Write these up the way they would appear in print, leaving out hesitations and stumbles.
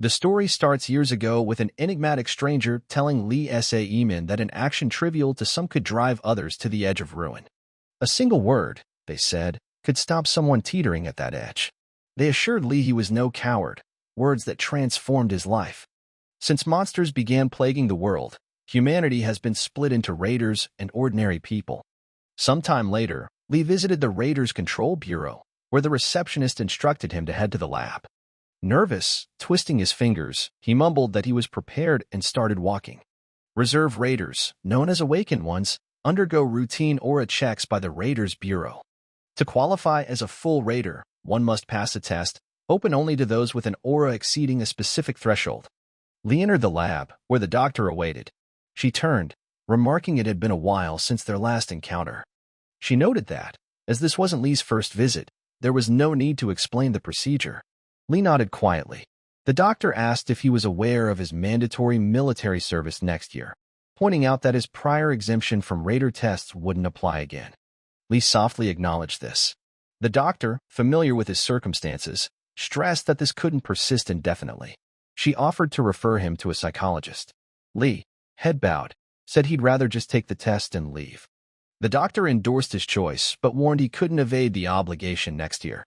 The story starts years ago with an enigmatic stranger telling Lee Sa-emin that an action trivial to some could drive others to the edge of ruin. A single word, they said, could stop someone teetering at that edge. They assured Lee he was no coward, words that transformed his life. Since monsters began plaguing the world, humanity has been split into raiders and ordinary people. Sometime later, Lee visited the Raiders Control Bureau, where the receptionist instructed him to head to the lab. Nervous, twisting his fingers, he mumbled that he was prepared and started walking. Reserve Raiders, known as Awakened Ones, undergo routine aura checks by the Raiders Bureau. To qualify as a full Raider, one must pass a test, open only to those with an aura exceeding a specific threshold. Lee entered the lab, where the doctor awaited. She turned, remarking it had been a while since their last encounter. She noted that, as this wasn't Lee's first visit, there was no need to explain the procedure. Lee nodded quietly. The doctor asked if he was aware of his mandatory military service next year, pointing out that his prior exemption from Raider tests wouldn't apply again. Lee softly acknowledged this. The doctor, familiar with his circumstances, stressed that this couldn't persist indefinitely. She offered to refer him to a psychologist. Lee, head bowed, said he'd rather just take the test and leave. The doctor endorsed his choice, but warned he couldn't evade the obligation next year.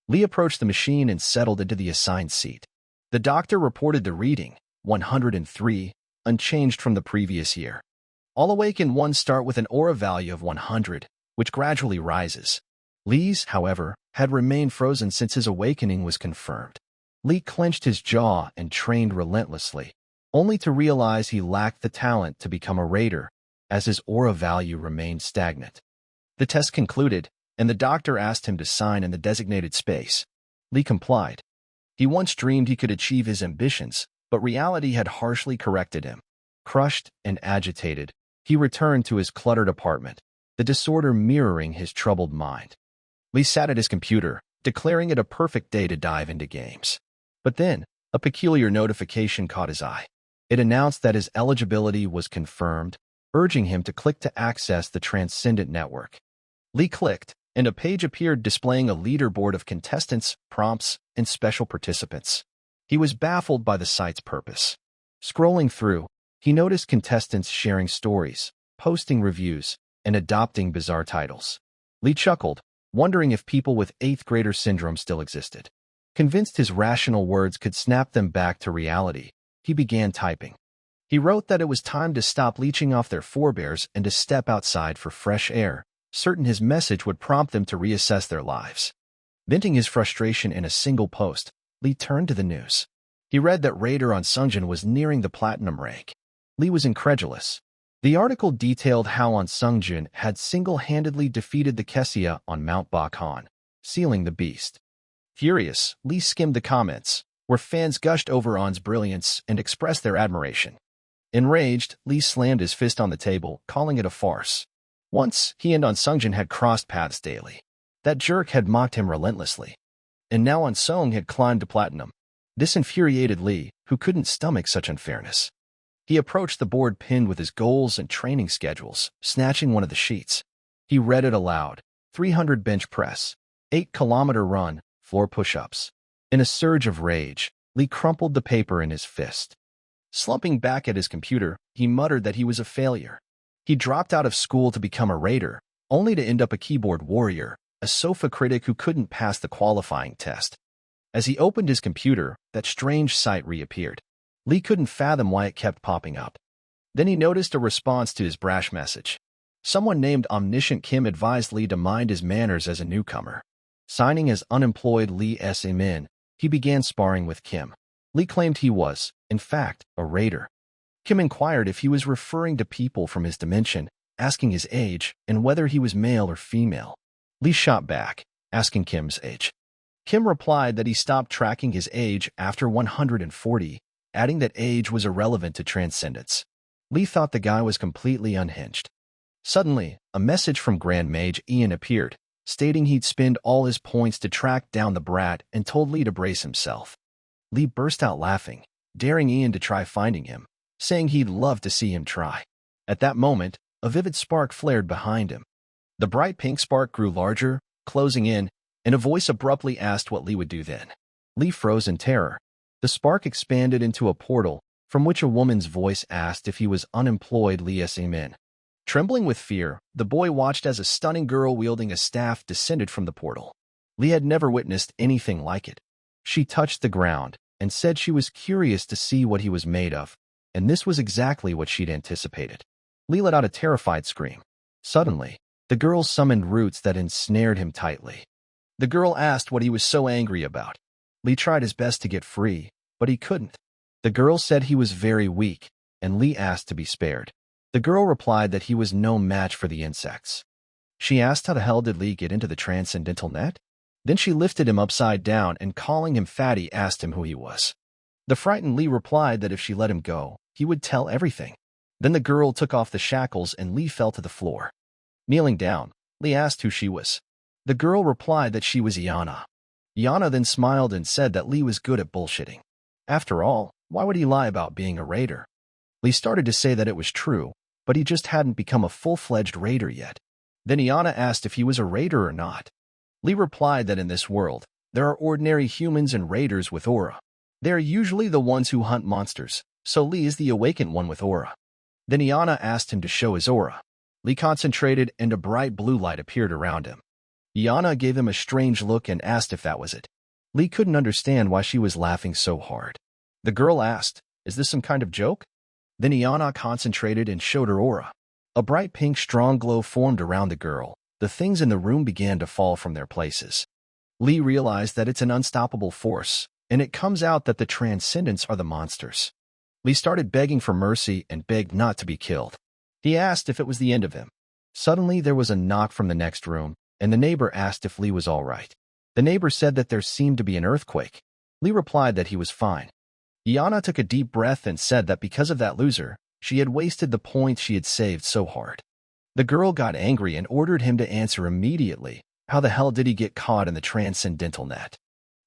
Lee approached the machine and settled into the assigned seat. The doctor reported the reading, 103, unchanged from the previous year. All Awakened Ones start with an aura value of 100, which gradually rises. Lee's, however, had remained frozen since his awakening was confirmed. Lee clenched his jaw and trained relentlessly, only to realize he lacked the talent to become a Raider, as his aura value remained stagnant. The test concluded, and the doctor asked him to sign in the designated space. Lee complied. He once dreamed he could achieve his ambitions, but reality had harshly corrected him. Crushed and agitated, he returned to his cluttered apartment, the disorder mirroring his troubled mind. Lee sat at his computer, declaring it a perfect day to dive into games. But then, a peculiar notification caught his eye. It announced that his eligibility was confirmed, urging him to click to access the Transcendent Network. Lee clicked, and a page appeared displaying a leaderboard of contestants, prompts, and special participants. He was baffled by the site's purpose. Scrolling through, he noticed contestants sharing stories, posting reviews, and adopting bizarre titles. Lee chuckled, wondering if people with 8th grader syndrome still existed. Convinced his rational words could snap them back to reality, he began typing. He wrote that it was time to stop leeching off their forebears and to step outside for fresh air, certain his message would prompt them to reassess their lives. Venting his frustration in a single post, Lee turned to the news. He read that Raider on Sungjin was nearing the platinum rank. Lee was incredulous. The article detailed how On Sungjin had single-handedly defeated the Kessia on Mount Bakhan, sealing the beast. Furious, Lee skimmed the comments, where fans gushed over On's brilliance and expressed their admiration. Enraged, Lee slammed his fist on the table, calling it a farce. Once, he and On Sungjin had crossed paths daily. That jerk had mocked him relentlessly. And now On Sung had climbed to platinum. This infuriated Lee, who couldn't stomach such unfairness. He approached the board pinned with his goals and training schedules, snatching one of the sheets. He read it aloud. 300 bench press, 8-kilometer run, 4 push-ups. In a surge of rage, Lee crumpled the paper in his fist. Slumping back at his computer, he muttered that he was a failure. He dropped out of school to become a Raider, only to end up a keyboard warrior, a sofa critic who couldn't pass the qualifying test. As he opened his computer, that strange sight reappeared. Lee couldn't fathom why it kept popping up. Then he noticed a response to his brash message. Someone named Omniscient Kim advised Lee to mind his manners as a newcomer. Signing as unemployed Lee Sa-emin, he began sparring with Kim. Lee claimed he was, in fact, a Raider. Kim inquired if he was referring to people from his dimension, asking his age and whether he was male or female. Lee shot back, asking Kim's age. Kim replied that he stopped tracking his age after 140, adding that age was irrelevant to transcendence. Lee thought the guy was completely unhinged. Suddenly, a message from Grand Mage Ian appeared, stating he'd spend all his points to track down the brat and told Lee to brace himself. Lee burst out laughing, daring Ian to try finding him, saying he'd love to see him try. At that moment, a vivid spark flared behind him. The bright pink spark grew larger, closing in, and a voice abruptly asked what Lee would do then. Lee froze in terror. The spark expanded into a portal, from which a woman's voice asked if he was unemployed. Lee came in. Trembling with fear, the boy watched as a stunning girl wielding a staff descended from the portal. Lee had never witnessed anything like it. She touched the ground and said she was curious to see what he was made of, and this was exactly what she'd anticipated. Lee let out a terrified scream. Suddenly, the girl summoned roots that ensnared him tightly. The girl asked what he was so angry about. Lee tried his best to get free, but he couldn't. The girl said he was very weak, and Lee asked to be spared. The girl replied that he was no match for the insects. She asked how the hell did Lee get into the transcendental net? Then she lifted him upside down and calling him fatty asked him who he was. The frightened Lee replied that if she let him go, he would tell everything. Then the girl took off the shackles and Lee fell to the floor. Kneeling down, Lee asked who she was. The girl replied that she was Iana. Iana then smiled and said that Lee was good at bullshitting. After all, why would he lie about being a raider? Lee started to say that it was true, but he just hadn't become a full-fledged raider yet. Then Iana asked if he was a raider or not. Lee replied that in this world, there are ordinary humans and raiders with aura. They are usually the ones who hunt monsters, so Lee is the awakened one with aura. Then Iana asked him to show his aura. Lee concentrated and a bright blue light appeared around him. Iana gave him a strange look and asked if that was it. Lee couldn't understand why she was laughing so hard. The girl asked, "Is this some kind of joke?" Then Iana concentrated and showed her aura. A bright pink strong glow formed around the girl. The things in the room began to fall from their places. Lee realized that it's an unstoppable force, and it comes out that the transcendents are the monsters. Lee started begging for mercy and begged not to be killed. He asked if it was the end of him. Suddenly there was a knock from the next room, and the neighbor asked if Lee was all right. The neighbor said that there seemed to be an earthquake. Lee replied that he was fine. Iana took a deep breath and said that because of that loser, she had wasted the points she had saved so hard. The girl got angry and ordered him to answer immediately. How the hell did he get caught in the transcendental net?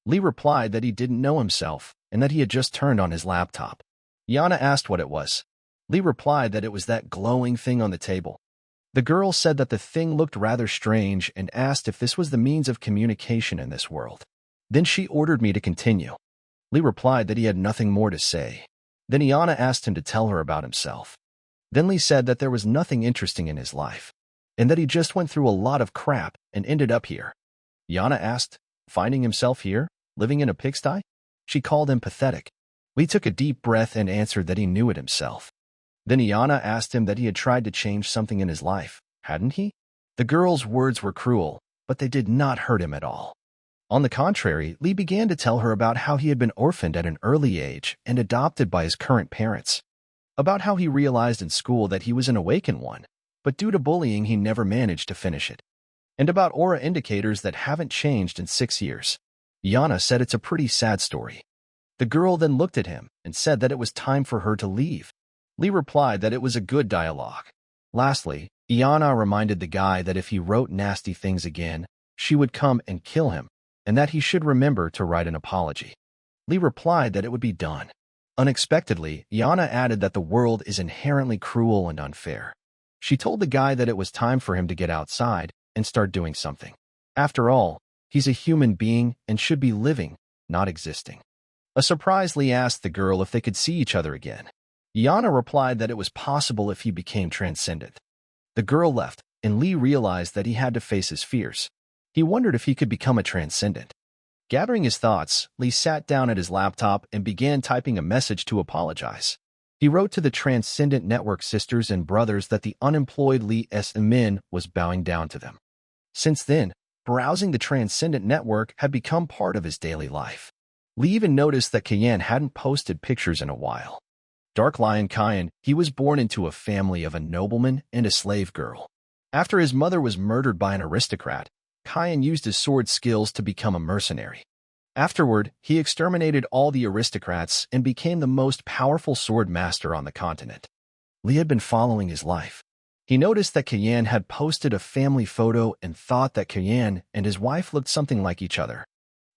Lee replied that he didn't know himself and that he had just turned on his laptop. Iana asked what it was. Lee replied that it was that glowing thing on the table. The girl said that the thing looked rather strange and asked if this was the means of communication in this world. Then she ordered me to continue. Lee replied that he had nothing more to say. Then Iana asked him to tell her about himself. Then Lee said that there was nothing interesting in his life, and that he just went through a lot of crap and ended up here. Iana asked, finding himself here, living in a pigsty? She called him pathetic. Lee took a deep breath and answered that he knew it himself. Then Iana asked him that he had tried to change something in his life, hadn't he? The girl's words were cruel, but they did not hurt him at all. On the contrary, Lee began to tell her about how he had been orphaned at an early age and adopted by his current parents. About how he realized in school that he was an awakened one, but due to bullying he never managed to finish it. And about aura indicators that haven't changed in 6 years. Iana said it's a pretty sad story. The girl then looked at him and said that it was time for her to leave. Lee replied that it was a good dialogue. Lastly, Iana reminded the guy that if he wrote nasty things again, she would come and kill him, and that he should remember to write an apology. Lee replied that it would be done. Unexpectedly, Iana added that the world is inherently cruel and unfair. She told the guy that it was time for him to get outside and start doing something. After all, he's a human being and should be living, not existing. A surprised Lee asked the girl if they could see each other again. Iana replied that it was possible if he became transcendent. The girl left, and Lee realized that he had to face his fears. He wondered if he could become a transcendent. Gathering his thoughts, Lee sat down at his laptop and began typing a message to apologize. He wrote to the Transcendent Network sisters and brothers that the unemployed Lee Min was bowing down to them. Since then, browsing the Transcendent Network had become part of his daily life. Lee even noticed that Kayan hadn't posted pictures in a while. Dark Lion Kayan, he was born into a family of a nobleman and a slave girl. After his mother was murdered by an aristocrat, Kayan used his sword skills to become a mercenary. Afterward, he exterminated all the aristocrats and became the most powerful sword master on the continent. Lee had been following his life. He noticed that Kayan had posted a family photo and thought that Kayan and his wife looked something like each other.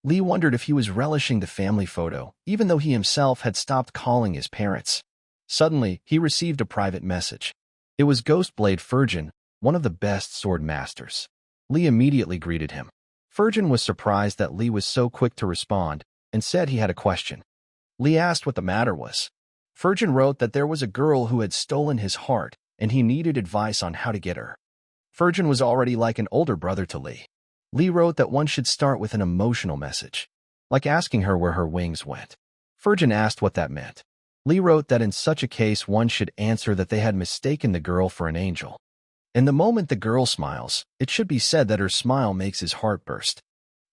Lee wondered if he was relishing the family photo, even though he himself had stopped calling his parents. Suddenly, he received a private message. It was Ghostblade Furgen, one of the best sword masters. Lee immediately greeted him. Furgen was surprised that Lee was so quick to respond and said he had a question. Lee asked what the matter was. Furjan wrote that there was a girl who had stolen his heart, and he needed advice on how to get her. Furjan was already like an older brother to Lee. Lee wrote that one should start with an emotional message, like asking her where her wings went. Furjan asked what that meant. Lee wrote that in such a case one should answer that they had mistaken the girl for an angel. In the moment the girl smiles, it should be said that her smile makes his heart burst.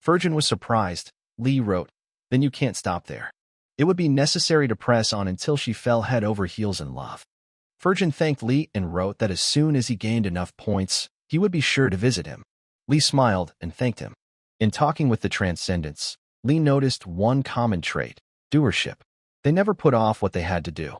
Furjan was surprised. Lee wrote, "Then you can't stop there. It would be necessary to press on until she fell head over heels in love." Furjan thanked Lee and wrote that as soon as he gained enough points, he would be sure to visit him. Lee smiled and thanked him. In talking with the Transcendents, Lee noticed one common trait: doership. They never put off what they had to do.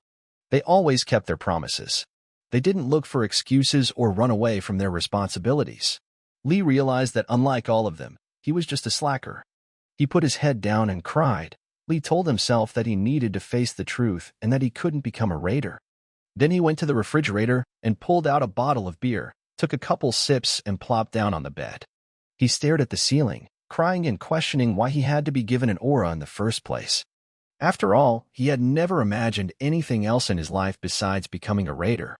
They always kept their promises. They didn't look for excuses or run away from their responsibilities. Lee realized that unlike all of them, he was just a slacker. He put his head down and cried. Lee told himself that he needed to face the truth and that he couldn't become a raider. Then he went to the refrigerator and pulled out a bottle of beer, took a couple sips, and plopped down on the bed. He stared at the ceiling, crying and questioning why he had to be given an aura in the first place. After all, he had never imagined anything else in his life besides becoming a raider.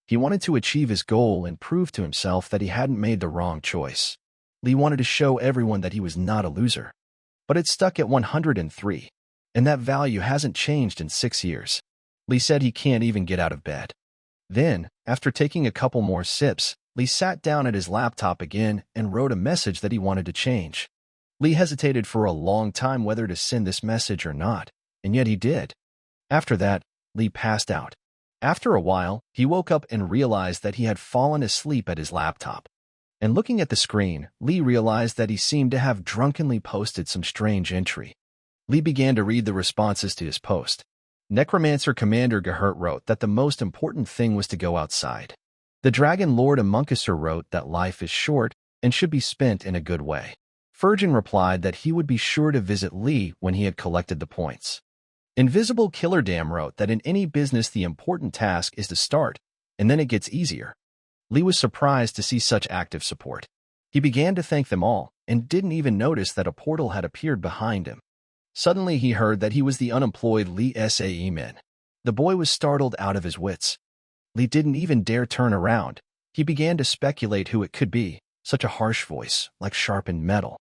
He wanted to achieve his goal and prove to himself that he hadn't made the wrong choice. Lee wanted to show everyone that he was not a loser. But it stuck at 103, and that value hasn't changed in 6 years. Lee said he can't even get out of bed. Then, after taking a couple more sips, Lee sat down at his laptop again and wrote a message that he wanted to change. Lee hesitated for a long time whether to send this message or not, and yet he did. After that, Lee passed out. After a while, he woke up and realized that he had fallen asleep at his laptop. And looking at the screen, Lee realized that he seemed to have drunkenly posted some strange entry. Lee began to read the responses to his post. Necromancer Commander Gehert wrote that the most important thing was to go outside. The Dragon Lord Amunkasur wrote that life is short and should be spent in a good way. Furjan replied that he would be sure to visit Lee when he had collected the points. Invisible Killer Dam wrote that in any business the important task is to start, and then it gets easier. Lee was surprised to see such active support. He began to thank them all, and didn't even notice that a portal had appeared behind him. Suddenly he heard that he was the unemployed Lee Sae-min. The boy was startled out of his wits. Lee didn't even dare turn around. He began to speculate who it could be, such a harsh voice, like sharpened metal.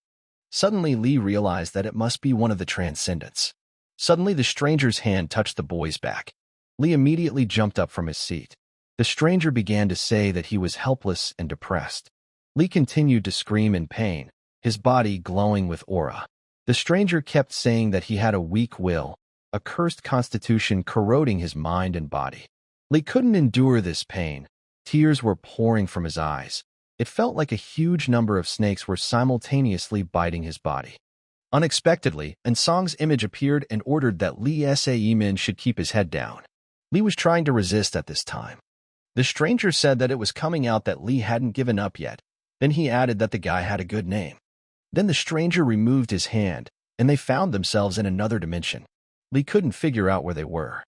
Suddenly Lee realized that it must be one of the Transcendents. Suddenly the stranger's hand touched the boy's back. Lee immediately jumped up from his seat. The stranger began to say that he was helpless and depressed. Lee continued to scream in pain, his body glowing with aura. The stranger kept saying that he had a weak will, a cursed constitution corroding his mind and body. Lee couldn't endure this pain. Tears were pouring from his eyes. It felt like a huge number of snakes were simultaneously biting his body. Unexpectedly, Nsong's image appeared and ordered that Lee Sae-min should keep his head down. Lee was trying to resist at this time. The stranger said that it was coming out that Lee hadn't given up yet. Then he added that the guy had a good name. Then the stranger removed his hand, and they found themselves in another dimension. Lee couldn't figure out where they were.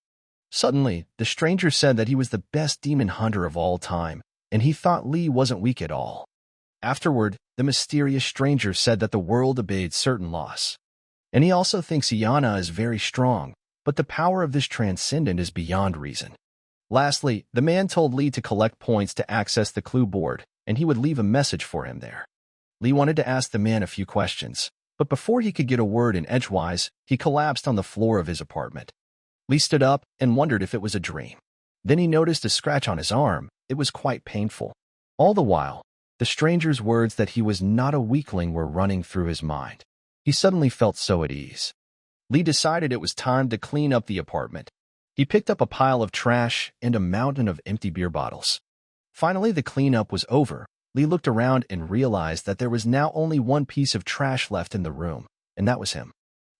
Suddenly, the stranger said that he was the best demon hunter of all time, and he thought Lee wasn't weak at all. Afterward, the mysterious stranger said that the world obeyed certain laws. And he also thinks Iana is very strong, but the power of this transcendent is beyond reason. Lastly, the man told Lee to collect points to access the clue board, and he would leave a message for him there. Lee wanted to ask the man a few questions, but before he could get a word in edgewise, he collapsed on the floor of his apartment. Lee stood up and wondered if it was a dream. Then he noticed a scratch on his arm. It was quite painful. All the while, the stranger's words that he was not a weakling were running through his mind. He suddenly felt so at ease. Lee decided it was time to clean up the apartment. He picked up a pile of trash and a mountain of empty beer bottles. Finally, the cleanup was over. Lee looked around and realized that there was now only one piece of trash left in the room, and that was him.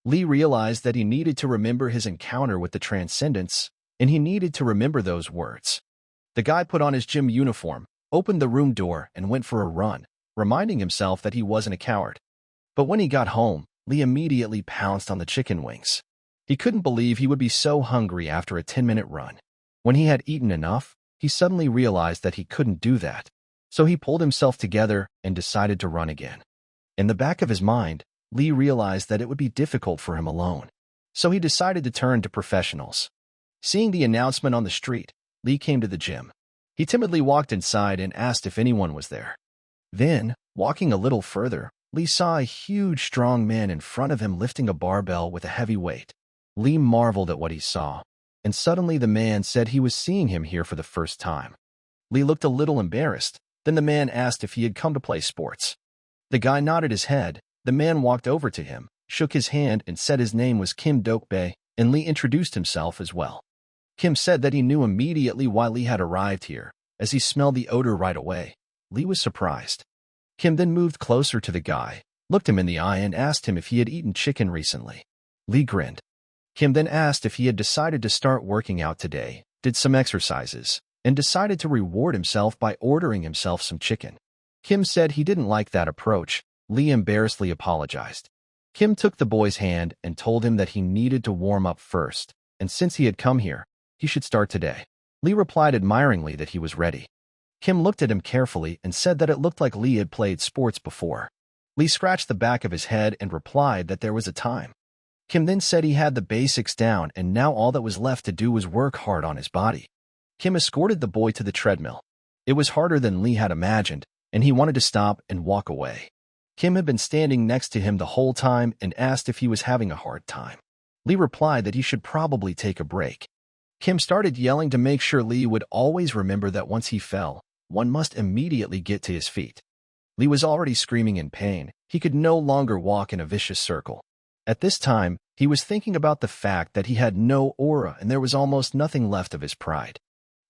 Lee realized that he needed to remember his encounter with the Transcendents, and he needed to remember those words. The guy put on his gym uniform, opened the room door, and went for a run, reminding himself that he wasn't a coward. But when he got home, Lee immediately pounced on the chicken wings. He couldn't believe he would be so hungry after a 10-minute run. When he had eaten enough, he suddenly realized that he couldn't do that. So he pulled himself together and decided to run again. In the back of his mind, Lee realized that it would be difficult for him alone. so he decided to turn to professionals. Seeing the announcement on the street, Lee came to the gym. He timidly walked inside and asked if anyone was there. Then, walking a little further, Lee saw a huge, strong man in front of him lifting a barbell with a heavy weight. Lee marveled at what he saw, and suddenly the man said he was seeing him here for the first time. Lee looked a little embarrassed. Then the man asked if he had come to play sports. The guy nodded his head. The man walked over to him, shook his hand, and said his name was Kim Dokbae, and Lee introduced himself as well. Kim said that he knew immediately why Lee had arrived here, as he smelled the odor right away. Lee was surprised. Kim then moved closer to the guy, looked him in the eye, and asked him if he had eaten chicken recently. Lee grinned. Kim then asked if he had decided to start working out today, did some exercises, and decided to reward himself by ordering himself some chicken. Kim said he didn't like that approach. Lee embarrassedly apologized. Kim took the boy's hand and told him that he needed to warm up first, and since he had come here, he should start today. Lee replied admiringly that he was ready. Kim looked at him carefully and said that it looked like Lee had played sports before. Lee scratched the back of his head and replied that there was a time. Kim then said he had the basics down and now all that was left to do was work hard on his body. Kim escorted the boy to the treadmill. It was harder than Lee had imagined, and he wanted to stop and walk away. Kim had been standing next to him the whole time and asked if he was having a hard time. Lee replied that he should probably take a break. Kim started yelling to make sure Lee would always remember that once he fell, one must immediately get to his feet. Lee was already screaming in pain. He could no longer walk in a vicious circle. At this time, he was thinking about the fact that he had no aura and there was almost nothing left of his pride.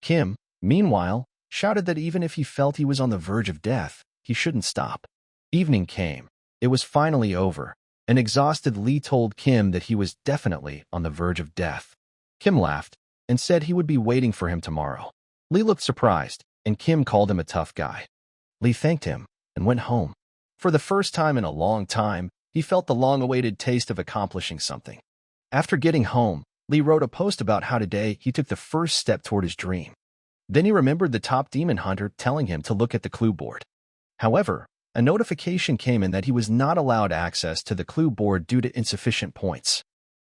Kim, meanwhile, shouted that even if he felt he was on the verge of death, he shouldn't stop. Evening came. It was finally over. An exhausted Lee told Kim that he was definitely on the verge of death. Kim laughed and said he would be waiting for him tomorrow. Lee looked surprised, and Kim called him a tough guy. Lee thanked him and went home. For the first time in a long time, he felt the long-awaited taste of accomplishing something. After getting home, Lee wrote a post about how today he took the first step toward his dream. Then he remembered the top demon hunter telling him to look at the clue board. However, a notification came in that he was not allowed access to the clue board due to insufficient points.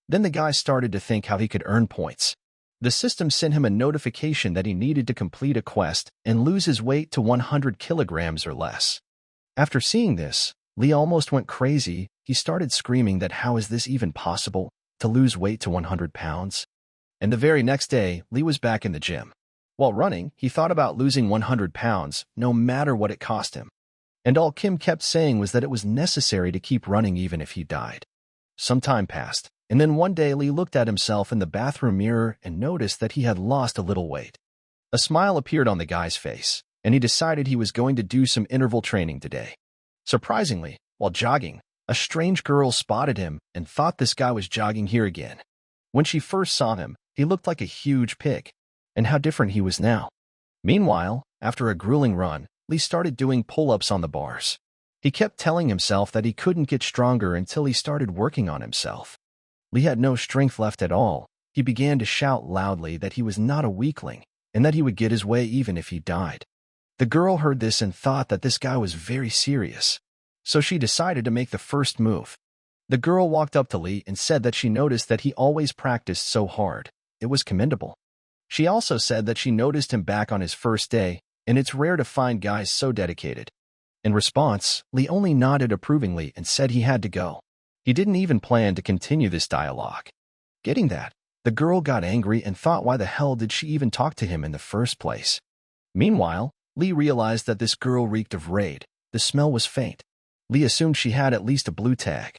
Then the guy started to think how he could earn points. The system sent him a notification that he needed to complete a quest and lose his weight to 100 kilograms or less. After seeing this, Lee almost went crazy. He started screaming that how is this even possible, to lose weight to 100 pounds? And the very next day, Lee was back in the gym. While running, he thought about losing 100 pounds, no matter what it cost him. And all Kim kept saying was that it was necessary to keep running even if he died. Some time passed, and then one day Lee looked at himself in the bathroom mirror and noticed that he had lost a little weight. A smile appeared on the guy's face, and he decided he was going to do some interval training today. Surprisingly, while jogging, a strange girl spotted him and thought this guy was jogging here again. When she first saw him, he looked like a huge pig, and how different he was now. Meanwhile, after a grueling run, Lee started doing pull-ups on the bars. He kept telling himself that he couldn't get stronger until he started working on himself. Lee had no strength left at all. He began to shout loudly that he was not a weakling and that he would get his way even if he died. The girl heard this and thought that this guy was very serious, so she decided to make the first move. The girl walked up to Lee and said that she noticed that he always practiced so hard. It was commendable. She also said that she noticed him back on his first day, and it's rare to find guys so dedicated. In response, Lee only nodded approvingly and said he had to go. He didn't even plan to continue this dialogue. Getting that, the girl got angry and thought why the hell did she even talk to him in the first place. Meanwhile, Lee realized that this girl reeked of raid. The smell was faint. Lee assumed she had at least a blue tag.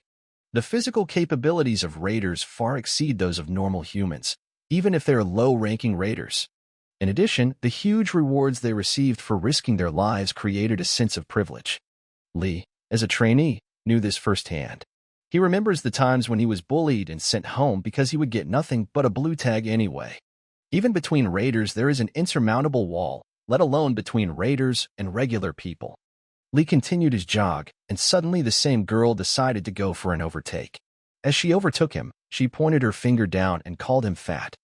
The physical capabilities of raiders far exceed those of normal humans, even if they're low-ranking raiders. In addition, the huge rewards they received for risking their lives created a sense of privilege. Lee, as a trainee, knew this firsthand. He remembers the times when he was bullied and sent home because he would get nothing but a blue tag anyway. Even between raiders, there is an insurmountable wall, let alone between raiders and regular people. Lee continued his jog, and suddenly the same girl decided to go for an overtake. As she overtook him, she pointed her finger down and called him fat.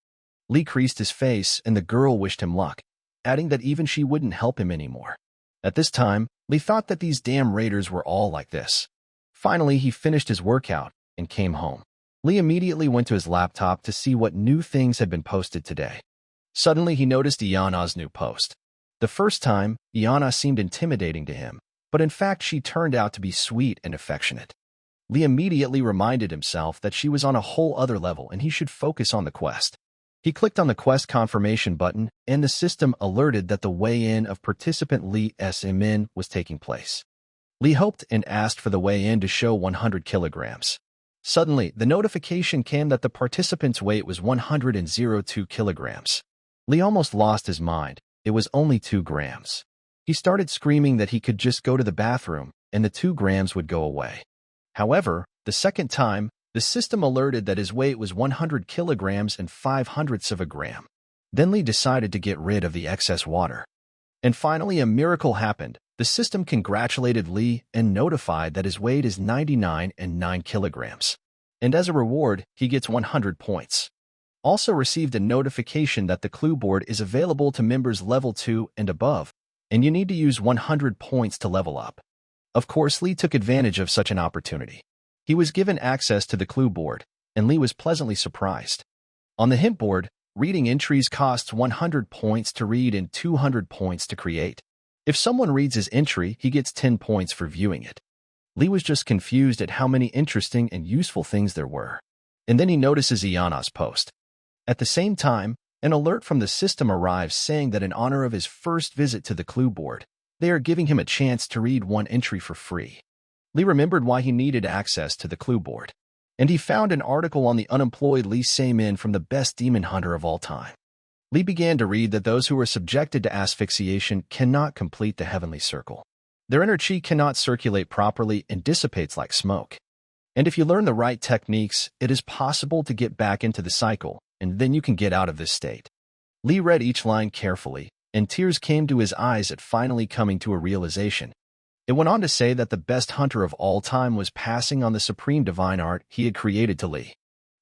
Lee creased his face, and the girl wished him luck, adding that even she wouldn't help him anymore. At this time, Lee thought that these damn raiders were all like this. Finally, he finished his workout and came home. Lee immediately went to his laptop to see what new things had been posted today. Suddenly, he noticed Iana's new post. The first time, Iana seemed intimidating to him, but in fact she turned out to be sweet and affectionate. Lee immediately reminded himself that she was on a whole other level and he should focus on the quest. He clicked on the quest confirmation button, and the system alerted that the weigh-in of participant Lee S.M.N. was taking place. Lee hoped and asked for the weigh-in to show 100 kilograms. Suddenly, the notification came that the participant's weight was 102 kilograms. Lee almost lost his mind. It was only 2 grams. He started screaming that he could just go to the bathroom, and the 2 grams would go away. However, the second time, the system alerted that his weight was 100 kilograms and 0.05 of a gram. Then Lee decided to get rid of the excess water. And finally, a miracle happened. The system congratulated Lee and notified that his weight is 99 and 9 kilograms. And as a reward, he gets 100 points. Also received a notification that the clue board is available to members level 2 and above, and you need to use 100 points to level up. Of course, Lee took advantage of such an opportunity. He was given access to the clue board, and Lee was pleasantly surprised. On the hint board, reading entries costs 100 points to read and 200 points to create. If someone reads his entry, he gets 10 points for viewing it. Lee was just confused at how many interesting and useful things there were. And then he notices Iana's post. At the same time, an alert from the system arrives saying that in honor of his first visit to the clue board, they are giving him a chance to read 1 entry for free. Lee remembered why he needed access to the clue board, and he found an article on the unemployed Lee Se-min from the best demon hunter of all time. Lee began to read that those who are subjected to asphyxiation cannot complete the heavenly circle. Their inner chi cannot circulate properly and dissipates like smoke. And if you learn the right techniques, it is possible to get back into the cycle, and then you can get out of this state. Lee read each line carefully, and tears came to his eyes at finally coming to a realization. It went on to say that the best hunter of all time was passing on the supreme divine art he had created to Lee.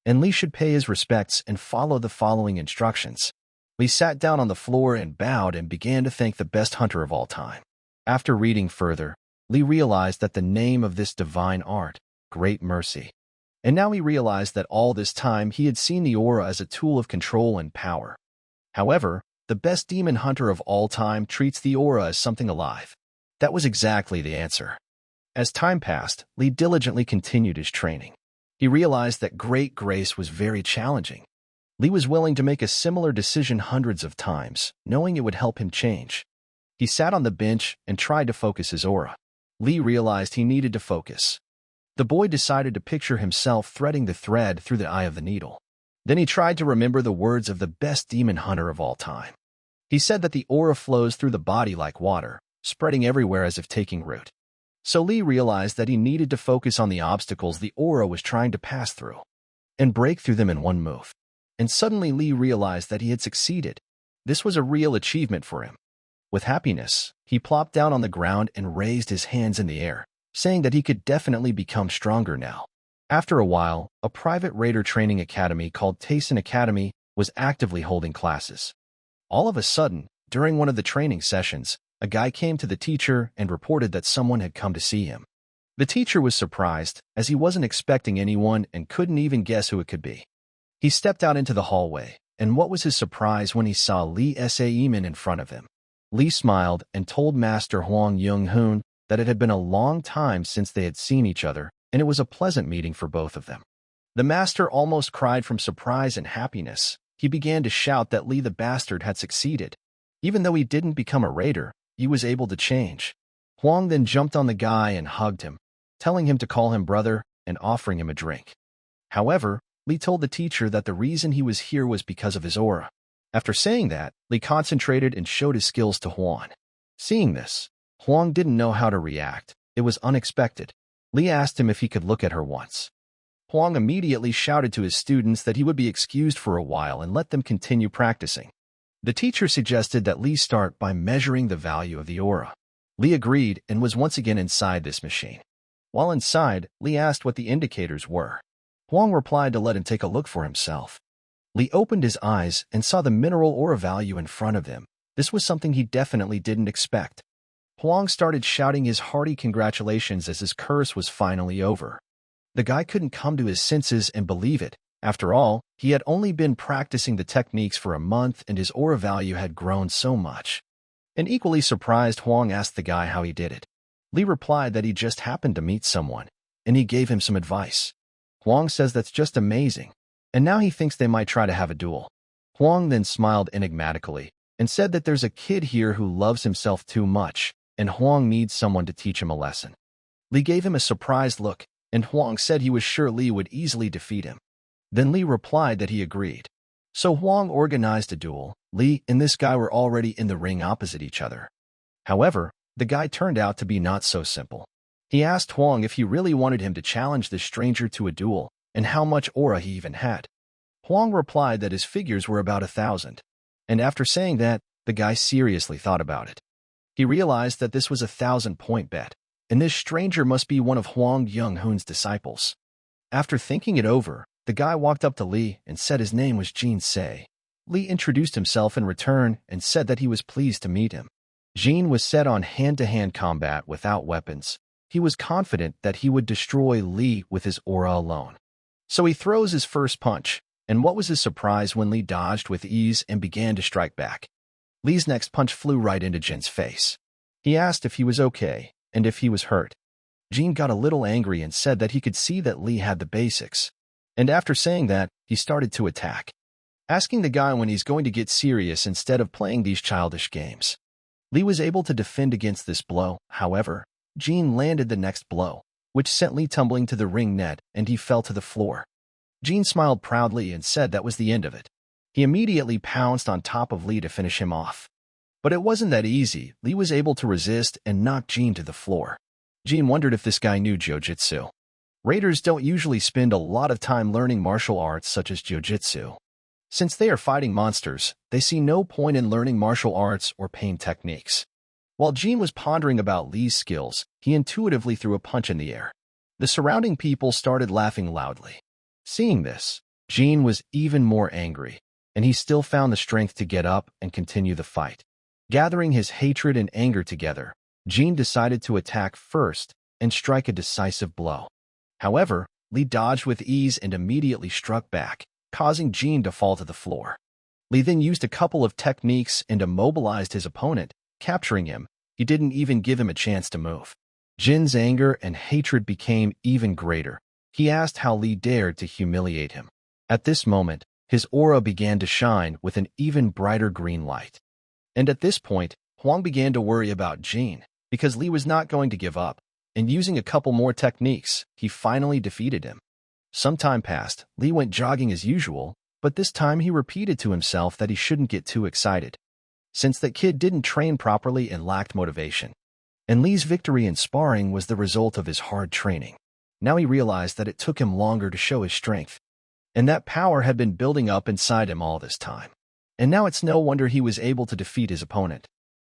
And Lee should pay his respects and follow the following instructions. Lee sat down on the floor and bowed and began to thank the best hunter of all time. After reading further, Lee realized that the name of this divine art, Great Mercy. And now he realized that all this time he had seen the aura as a tool of control and power. However, the best demon hunter of all time treats the aura as something alive. That was exactly the answer. As time passed, Lee diligently continued his training. He realized that great grace was very challenging. Lee was willing to make a similar decision hundreds of times, knowing it would help him change. He sat on the bench and tried to focus his aura. Lee realized he needed to focus. The boy decided to picture himself threading the thread through the eye of the needle. Then he tried to remember the words of the best demon hunter of all time. He said that the aura flows through the body like water, spreading everywhere as if taking root. So Lee realized that he needed to focus on the obstacles the aura was trying to pass through, and break through them in one move. And suddenly Lee realized that he had succeeded. This was a real achievement for him. With happiness, he plopped down on the ground and raised his hands in the air, saying that he could definitely become stronger now. After a while, a private raider training academy called Tayson Academy was actively holding classes. All of a sudden, during one of the training sessions, a guy came to the teacher and reported that someone had come to see him. The teacher was surprised, as he wasn't expecting anyone and couldn't even guess who it could be. He stepped out into the hallway, and what was his surprise when he saw Lee Se-min in front of him. Lee smiled and told Master Hwang Young-hoon that it had been a long time since they had seen each other, and it was a pleasant meeting for both of them. The master almost cried from surprise and happiness. He began to shout that Lee the bastard had succeeded. Even though he didn't become a raider, he was able to change. Hwang then jumped on the guy and hugged him, telling him to call him brother and offering him a drink. However, Lee told the teacher that the reason he was here was because of his aura. After saying that, Lee concentrated and showed his skills to Hwang. Seeing this, Hwang didn't know how to react. It was unexpected. Lee asked him if he could look at her once. Hwang immediately shouted to his students that he would be excused for a while and let them continue practicing. The teacher suggested that Lee start by measuring the value of the aura. Lee agreed and was once again inside this machine. While inside, Lee asked what the indicators were. Hwang replied to let him take a look for himself. Lee opened his eyes and saw the mineral aura value in front of him. This was something he definitely didn't expect. Hwang started shouting his hearty congratulations as his curse was finally over. The guy couldn't come to his senses and believe it. After all, he had only been practicing the techniques for a month and his aura value had grown so much. And equally surprised, Huang asked the guy how he did it. Li replied that he just happened to meet someone, and he gave him some advice. Huang says that's just amazing, and now he thinks they might try to have a duel. Huang then smiled enigmatically and said that there's a kid here who loves himself too much, and Huang needs someone to teach him a lesson. Li gave him a surprised look, and Huang said he was sure Li would easily defeat him. Then Li replied that he agreed. So Huang organized a duel. Li and this guy were already in the ring opposite each other. However, the guy turned out to be not so simple. He asked Huang if he really wanted him to challenge this stranger to a duel, and how much aura he even had. Huang replied that his figures were about 1,000. And after saying that, the guy seriously thought about it. He realized that this was a 1,000-point bet, and this stranger must be one of Huang Yonghun's disciples. After thinking it over, the guy walked up to Li and said his name was Jin Se. Li introduced himself in return and said that he was pleased to meet him. Jin was set on hand-to-hand combat without weapons. He was confident that he would destroy Li with his aura alone. So he throws his first punch, and what was his surprise when Li dodged with ease and began to strike back. Li's next punch flew right into Jin's face. He asked if he was okay and if he was hurt. Jin got a little angry and said that he could see that Li had the basics. And after saying that, he started to attack, asking the guy when he's going to get serious instead of playing these childish games. Li was able to defend against this blow. However, Jin landed the next blow, which sent Li tumbling to the ring net, and he fell to the floor. Jin smiled proudly and said that was the end of it. He immediately pounced on top of Li to finish him off. But it wasn't that easy. Li was able to resist and knock Jin to the floor. Jin wondered if this guy knew jiu-jitsu. Raiders don't usually spend a lot of time learning martial arts such as jiu-jitsu. Since they are fighting monsters, they see no point in learning martial arts or pain techniques. While Jin was pondering about Li's skills, he intuitively threw a punch in the air. The surrounding people started laughing loudly. Seeing this, Jin was even more angry, and he still found the strength to get up and continue the fight. Gathering his hatred and anger together, Jin decided to attack first and strike a decisive blow. However, Li dodged with ease and immediately struck back, causing Jin to fall to the floor. Li then used a couple of techniques and immobilized his opponent, capturing him. He didn't even give him a chance to move. Jin's anger and hatred became even greater. He asked how Li dared to humiliate him. At this moment, his aura began to shine with an even brighter green light. And at this point, Huang began to worry about Jin, because Li was not going to give up, and using a couple more techniques, he finally defeated him. Some time passed. Li went jogging as usual, but this time he repeated to himself that he shouldn't get too excited, since that kid didn't train properly and lacked motivation. And Li's victory in sparring was the result of his hard training. Now he realized that it took him longer to show his strength, and that power had been building up inside him all this time. And now it's no wonder he was able to defeat his opponent.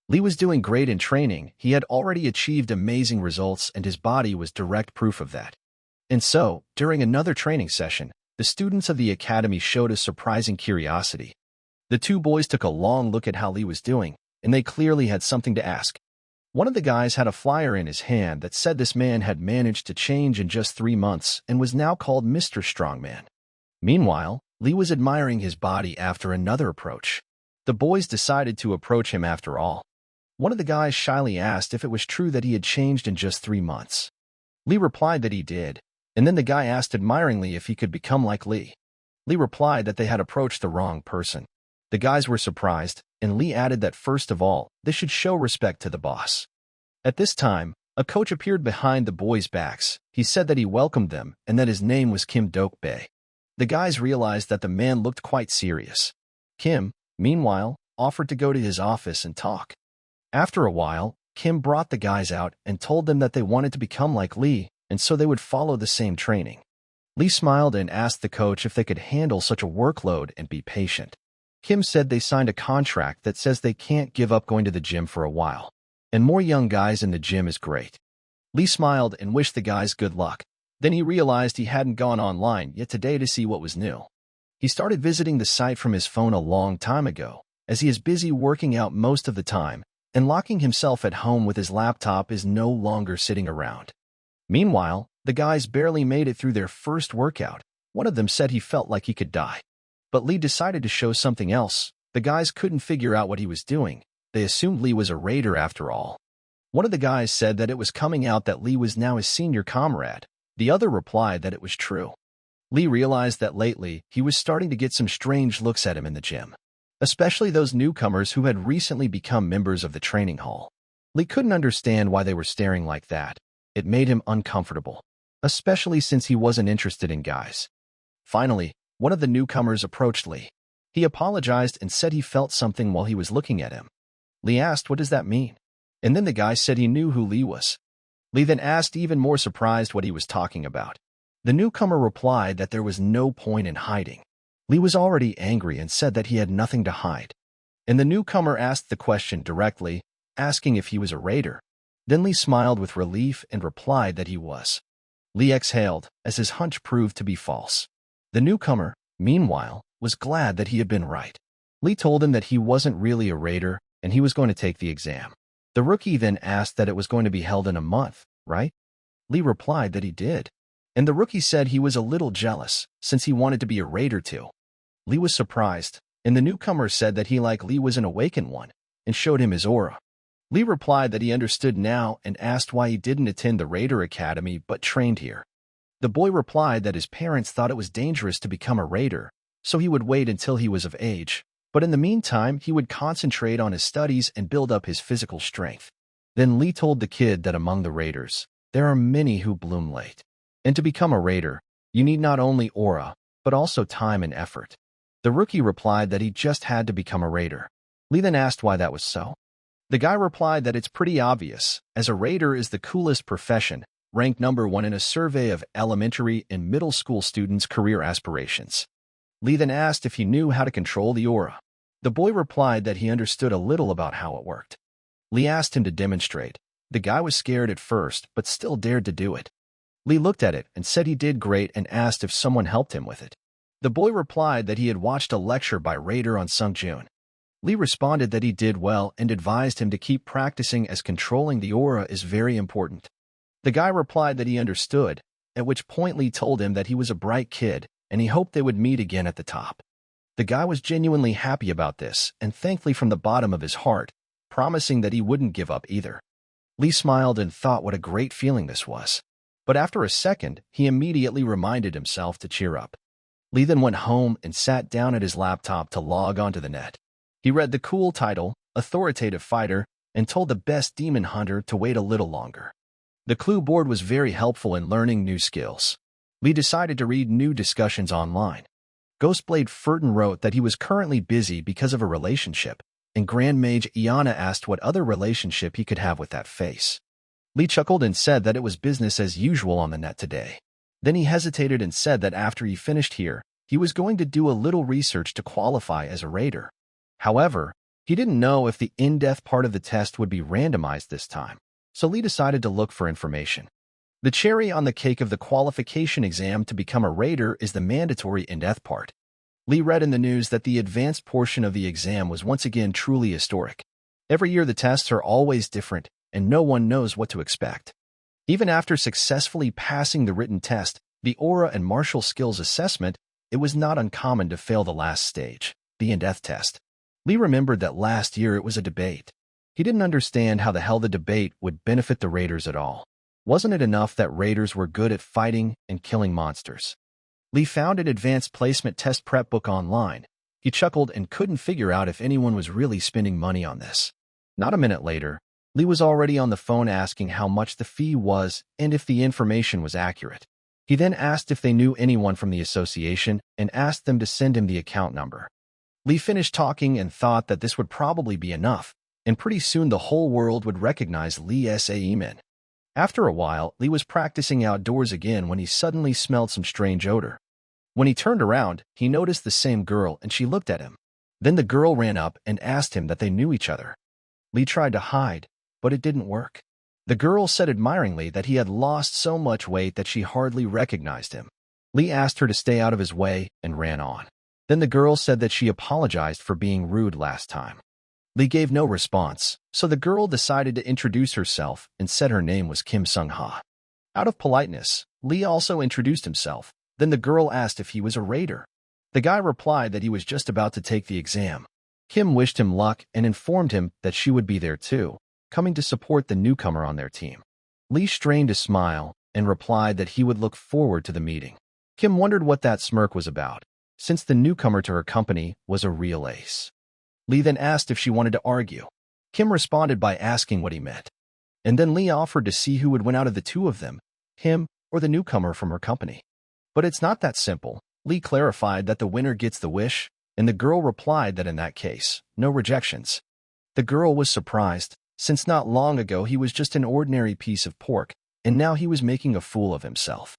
Li was doing great in training. He had already achieved amazing results, and his body was direct proof of that. And so, during another training session, the students of the academy showed a surprising curiosity. The two boys took a long look at how Li was doing, and they clearly had something to ask. One of the guys had a flyer in his hand that said this man had managed to change in just 3 months and was now called Mr. Strongman. Meanwhile, Li was admiring his body after another approach. The boys decided to approach him after all. One of the guys shyly asked if it was true that he had changed in just 3 months. Li replied that he did, and then the guy asked admiringly if he could become like Li. Li replied that they had approached the wrong person. The guys were surprised, and Li added that first of all, they should show respect to the boss. At this time, a coach appeared behind the boys' backs. He said that he welcomed them and that his name was Kim Dok-bae. The guys realized that the man looked quite serious. Kim, meanwhile, offered to go to his office and talk. After a while, Kim brought the guys out and told them that they wanted to become like Li, and so they would follow the same training. Li smiled and asked the coach if they could handle such a workload and be patient. Kim said they signed a contract that says they can't give up going to the gym for a while, and more young guys in the gym is great. Li smiled and wished the guys good luck. Then he realized he hadn't gone online yet today to see what was new. He started visiting the site from his phone a long time ago, as he is busy working out most of the time, and locking himself at home with his laptop is no longer sitting around. Meanwhile, The guys barely made it through their first workout. One of them said he felt like he could die. But Lee decided to show something else. The guys couldn't figure out what he was doing. They assumed Lee was a raider after all. One of the guys said that it was coming out that Lee was now his senior comrade. The other replied that it was true. Lee realized that lately, he was starting to get some strange looks at him in the gym, especially those newcomers who had recently become members of the training hall. Lee couldn't understand why they were staring like that. It made him uncomfortable, especially since he wasn't interested in guys. Finally, one of the newcomers approached Lee. He apologized and said he felt something while he was looking at him. Lee asked, "What does that mean?" And then the guy said he knew who Lee was. Lee then asked, even more surprised, what he was talking about. The newcomer replied that there was no point in hiding. Lee was already angry and said that he had nothing to hide. And the newcomer asked the question directly, asking if he was a raider. Then Lee smiled with relief and replied that he was. Lee exhaled, as his hunch proved to be false. The newcomer, meanwhile, was glad that he had been right. Lee told him that he wasn't really a raider and he was going to take the exam. The rookie then asked that it was going to be held in a month, right? Lee replied that he did. And the rookie said he was a little jealous, since he wanted to be a raider too. Lee was surprised, and the newcomer said that he like Lee was an awakened one, and showed him his aura. Lee replied that he understood now and asked why he didn't attend the Raider Academy but trained here. The boy replied that his parents thought it was dangerous to become a raider, so he would wait until he was of age, but in the meantime he would concentrate on his studies and build up his physical strength. Then Lee told the kid that among the raiders, there are many who bloom late. And to become a raider, you need not only aura, but also time and effort. The rookie replied that he just had to become a raider. Lee then asked why that was so. The guy replied that it's pretty obvious, as a raider is the coolest profession, ranked #1 in a survey of elementary and middle school students' career aspirations. Lee then asked if he knew how to control the aura. The boy replied that he understood a little about how it worked. Lee asked him to demonstrate. The guy was scared at first, but still dared to do it. Lee looked at it and said he did great and asked if someone helped him with it. The boy replied that he had watched a lecture by Raider on Sungjun. Lee responded that he did well and advised him to keep practicing as controlling the aura is very important. The guy replied that he understood, at which point Lee told him that he was a bright kid and he hoped they would meet again at the top. The guy was genuinely happy about this and thankfully from the bottom of his heart, promising that he wouldn't give up either. Lee smiled and thought what a great feeling this was. But after a second, he immediately reminded himself to cheer up. Lee then went home and sat down at his laptop to log onto the net. He read the cool title, Authoritative Fighter, and told the best demon hunter to wait a little longer. The clue board was very helpful in learning new skills. Lee decided to read new discussions online. Ghostblade Furton wrote that he was currently busy because of a relationship, and Grand Mage Iana asked what other relationship he could have with that face. Lee chuckled and said that it was business as usual on the net today. Then he hesitated and said that after he finished here, he was going to do a little research to qualify as a raider. However, he didn't know if the in-depth part of the test would be randomized this time, so Lee decided to look for information. The cherry on the cake of the qualification exam to become a raider is the mandatory in-depth part. Lee read in the news that the advanced portion of the exam was once again truly historic. Every year the tests are always different, and no one knows what to expect. Even after successfully passing the written test, the aura and martial skills assessment, it was not uncommon to fail the last stage, the in-depth test. Lee remembered that last year it was a debate. He didn't understand how the hell the debate would benefit the raiders at all. Wasn't it enough that raiders were good at fighting and killing monsters? Lee found an advanced placement test prep book online. He chuckled and couldn't figure out if anyone was really spending money on this. Not a minute later, Lee was already on the phone asking how much the fee was and if the information was accurate. He then asked if they knew anyone from the association and asked them to send him the account number. Lee finished talking and thought that this would probably be enough, and pretty soon the whole world would recognize Lee Saemin. After a while, Lee was practicing outdoors again when he suddenly smelled some strange odor. When he turned around, he noticed the same girl and she looked at him. Then the girl ran up and asked him that they knew each other. Lee tried to hide, but it didn't work. The girl said admiringly that he had lost so much weight that she hardly recognized him. Lee asked her to stay out of his way and ran on. Then the girl said that she apologized for being rude last time. Lee gave no response, so the girl decided to introduce herself and said her name was Kim Sung-ha. Out of politeness, Lee also introduced himself. Then the girl asked if he was a raider. The guy replied that he was just about to take the exam. Kim wished him luck and informed him that she would be there too, coming to support the newcomer on their team. Lee strained a smile and replied that he would look forward to the meeting. Kim wondered what that smirk was about, since the newcomer to her company was a real ace. Lee then asked if she wanted to argue. Kim responded by asking what he meant. And then Lee offered to see who would win out of the two of them, him or the newcomer from her company. But it's not that simple. Lee clarified that the winner gets the wish, and the girl replied that in that case, no rejections. The girl was surprised, since not long ago he was just an ordinary piece of pork, and now he was making a fool of himself.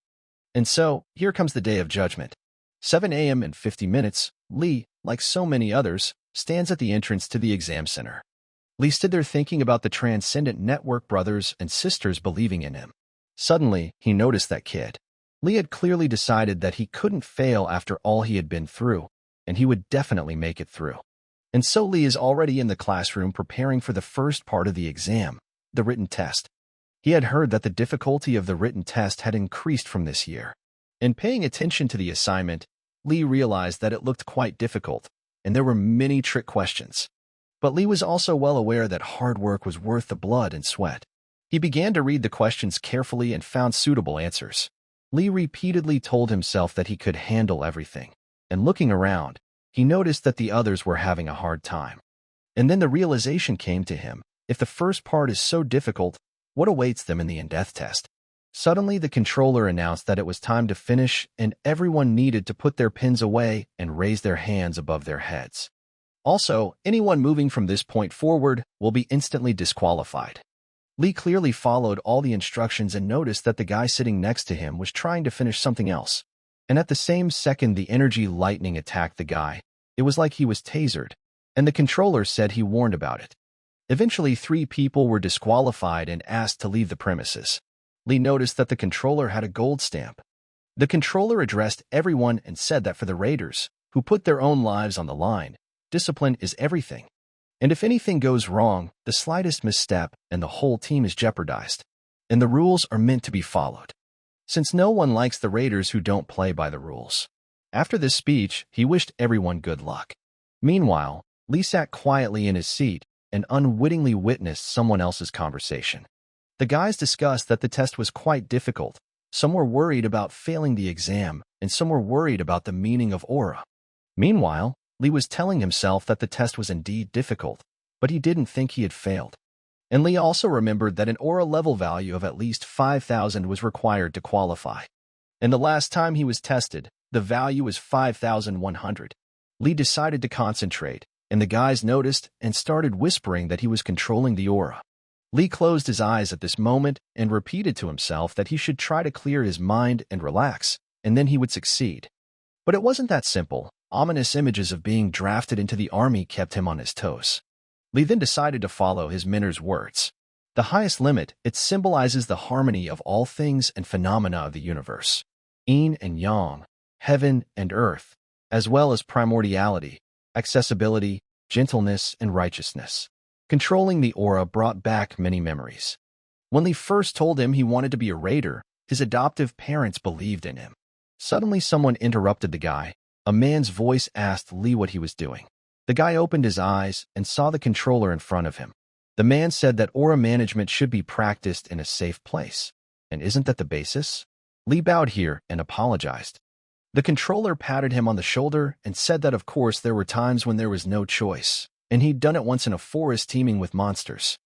And so, here comes the day of judgment. 7 a.m. and 50 minutes, Lee, like so many others, stands at the entrance to the exam center. Lee stood there thinking about the transcendent network brothers and sisters believing in him. Suddenly, he noticed that kid. Lee had clearly decided that he couldn't fail after all he had been through, and he would definitely make it through. And so Lee is already in the classroom preparing for the first part of the exam, the written test. He had heard that the difficulty of the written test had increased from this year. In paying attention to the assignment, Lee realized that it looked quite difficult, and there were many trick questions. But Lee was also well aware that hard work was worth the blood and sweat. He began to read the questions carefully and found suitable answers. Lee repeatedly told himself that he could handle everything, and looking around, he noticed that the others were having a hard time. And then the realization came to him, if the first part is so difficult, what awaits them in the in-depth test? Suddenly, the controller announced that it was time to finish, and everyone needed to put their pens away and raise their hands above their heads. Also, anyone moving from this point forward will be instantly disqualified. Lee clearly followed all the instructions and noticed that the guy sitting next to him was trying to finish something else. And at the same second the energy lightning attacked the guy, it was like he was tasered, and the controller said he warned about it. Eventually, 3 people were disqualified and asked to leave the premises. Lee noticed that the controller had a gold stamp. The controller addressed everyone and said that for the raiders, who put their own lives on the line, discipline is everything. And if anything goes wrong, the slightest misstep, and the whole team is jeopardized. And the rules are meant to be followed. Since no one likes the raiders who don't play by the rules. After this speech, he wished everyone good luck. Meanwhile, Lee sat quietly in his seat and unwittingly witnessed someone else's conversation. The guys discussed that the test was quite difficult. Some were worried about failing the exam, and some were worried about the meaning of aura. Meanwhile, Lee was telling himself that the test was indeed difficult, but he didn't think he had failed. And Lee also remembered that an aura level value of at least 5,000 was required to qualify. And the last time he was tested, the value was 5,100. Lee decided to concentrate, and the guys noticed and started whispering that he was controlling the aura. Lee closed his eyes at this moment and repeated to himself that he should try to clear his mind and relax, and then he would succeed. But it wasn't that simple. Ominous images of being drafted into the army kept him on his toes. Lee then decided to follow his mentor's words. The highest limit, it symbolizes the harmony of all things and phenomena of the universe. Yin and yang, heaven and earth, as well as primordiality, accessibility, gentleness, and righteousness. Controlling the aura brought back many memories. When Lee first told him he wanted to be a raider, his adoptive parents believed in him. Suddenly someone interrupted the guy. A man's voice asked Lee what he was doing. The guy opened his eyes and saw the controller in front of him. The man said that aura management should be practiced in a safe place. And isn't that the basis? Lee bowed here and apologized. The controller patted him on the shoulder and said that of course there were times when there was no choice, and he'd done it once in a forest teeming with monsters.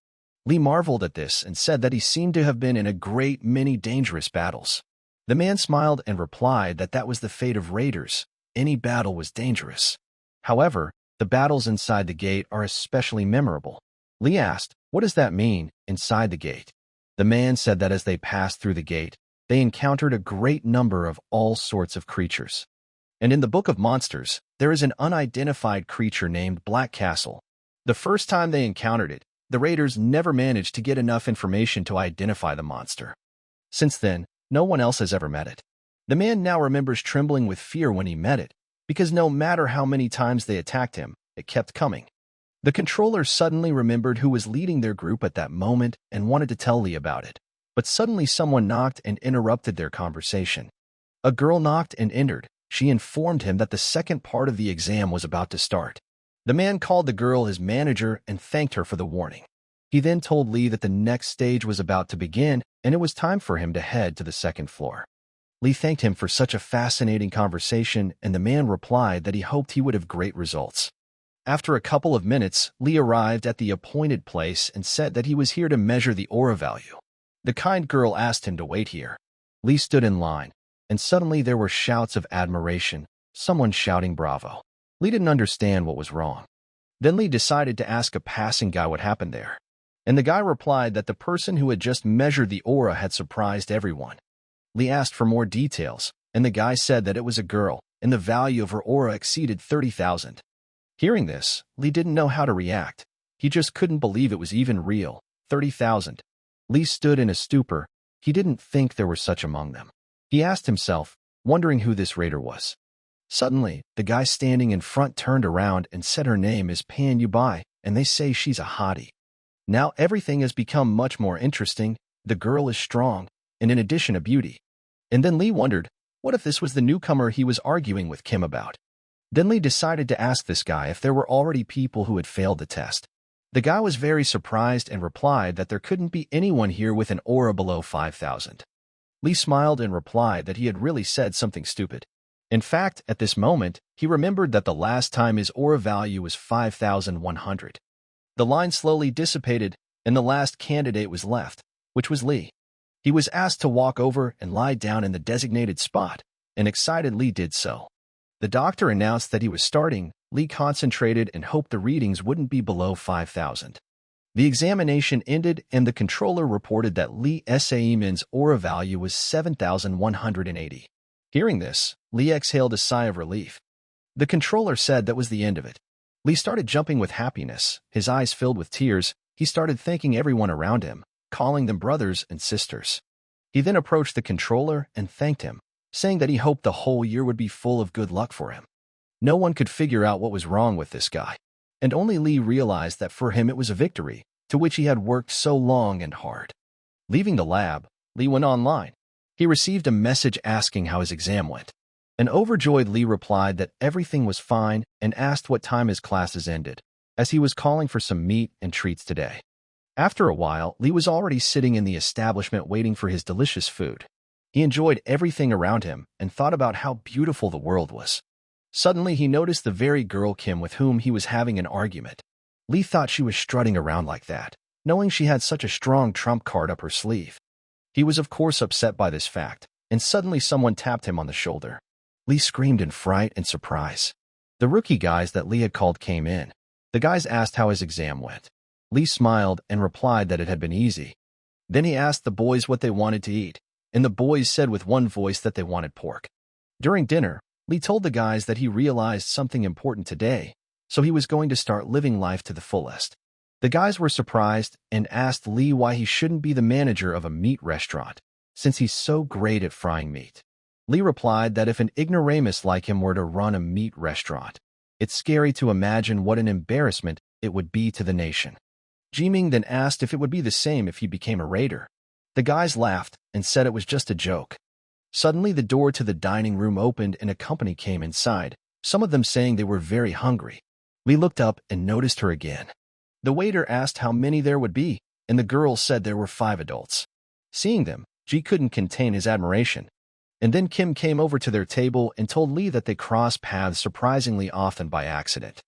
Lee marveled at this and said that he seemed to have been in a great many dangerous battles. The man smiled and replied that that was the fate of raiders. Any battle was dangerous. However, the battles inside the gate are especially memorable. Lee asked, "What does that mean, inside the gate?" The man said that as they passed through the gate, they encountered a great number of all sorts of creatures. And in the Book of Monsters, there is an unidentified creature named Black Castle. The first time they encountered it, the raiders never managed to get enough information to identify the monster. Since then, no one else has ever met it. The man now remembers trembling with fear when he met it, because no matter how many times they attacked him, it kept coming. The controller suddenly remembered who was leading their group at that moment and wanted to tell Lee about it. But suddenly someone knocked and interrupted their conversation. A girl knocked and entered. She informed him that the second part of the exam was about to start. The man called the girl his manager and thanked her for the warning. He then told Lee that the next stage was about to begin and it was time for him to head to the second floor. Lee thanked him for such a fascinating conversation, and the man replied that he hoped he would have great results. After a couple of minutes, Lee arrived at the appointed place and said that he was here to measure the aura value. The kind girl asked him to wait here. Lee stood in line, and suddenly there were shouts of admiration, someone shouting bravo. Lee didn't understand what was wrong. Then Lee decided to ask a passing guy what happened there. And the guy replied that the person who had just measured the aura had surprised everyone. Lee asked for more details, and the guy said that it was a girl, and the value of her aura exceeded 30,000. Hearing this, Lee didn't know how to react. He just couldn't believe it was even real. 30,000. Lee stood in a stupor. He didn't think there were such among them. He asked himself, wondering who this raider was. Suddenly, the guy standing in front turned around and said her name is Pan Yubai, and they say she's a hottie. Now everything has become much more interesting. The girl is strong, and in addition a beauty. And then Lee wondered, what if this was the newcomer he was arguing with Kim about? Then Lee decided to ask this guy if there were already people who had failed the test. The guy was very surprised and replied that there couldn't be anyone here with an aura below 5,000. Lee smiled and replied that he had really said something stupid. In fact, at this moment, he remembered that the last time his aura value was 5,100. The line slowly dissipated, and the last candidate was left, which was Lee. He was asked to walk over and lie down in the designated spot, and excited Lee did so. The doctor announced that he was starting. Lee concentrated and hoped the readings wouldn't be below 5,000. The examination ended and the controller reported that Lee Saemin's aura value was 7,180. Hearing this, Lee exhaled a sigh of relief. The controller said that was the end of it. Lee started jumping with happiness, his eyes filled with tears. He started thanking everyone around him, calling them brothers and sisters. He then approached the controller and thanked him, saying that he hoped the whole year would be full of good luck for him. No one could figure out what was wrong with this guy, and only Lee realized that for him it was a victory, to which he had worked so long and hard. Leaving the lab, Lee went online. He received a message asking how his exam went. An overjoyed Lee replied that everything was fine and asked what time his classes ended, as he was calling for some meat and treats today. After a while, Lee was already sitting in the establishment waiting for his delicious food. He enjoyed everything around him and thought about how beautiful the world was. Suddenly, he noticed the very girl Kim with whom he was having an argument. Lee thought she was strutting around like that, knowing she had such a strong trump card up her sleeve. He was of course upset by this fact, and suddenly someone tapped him on the shoulder. Lee screamed in fright and surprise. The rookie guys that Lee had called came in. The guys asked how his exam went. Lee smiled and replied that it had been easy. Then he asked the boys what they wanted to eat, and the boys said with one voice that they wanted pork. During dinner, Lee told the guys that he realized something important today, so he was going to start living life to the fullest. The guys were surprised and asked Lee why he shouldn't be the manager of a meat restaurant, since he's so great at frying meat. Lee replied that if an ignoramus like him were to run a meat restaurant, it's scary to imagine what an embarrassment it would be to the nation. Jiming then asked if it would be the same if he became a raider. The guys laughed and said it was just a joke. Suddenly, the door to the dining room opened and a company came inside, some of them saying they were very hungry. Lee looked up and noticed her again. The waiter asked how many there would be, and the girl said there were 5 adults. Seeing them, Ji couldn't contain his admiration. And then Kim came over to their table and told Lee that they crossed paths surprisingly often by accident.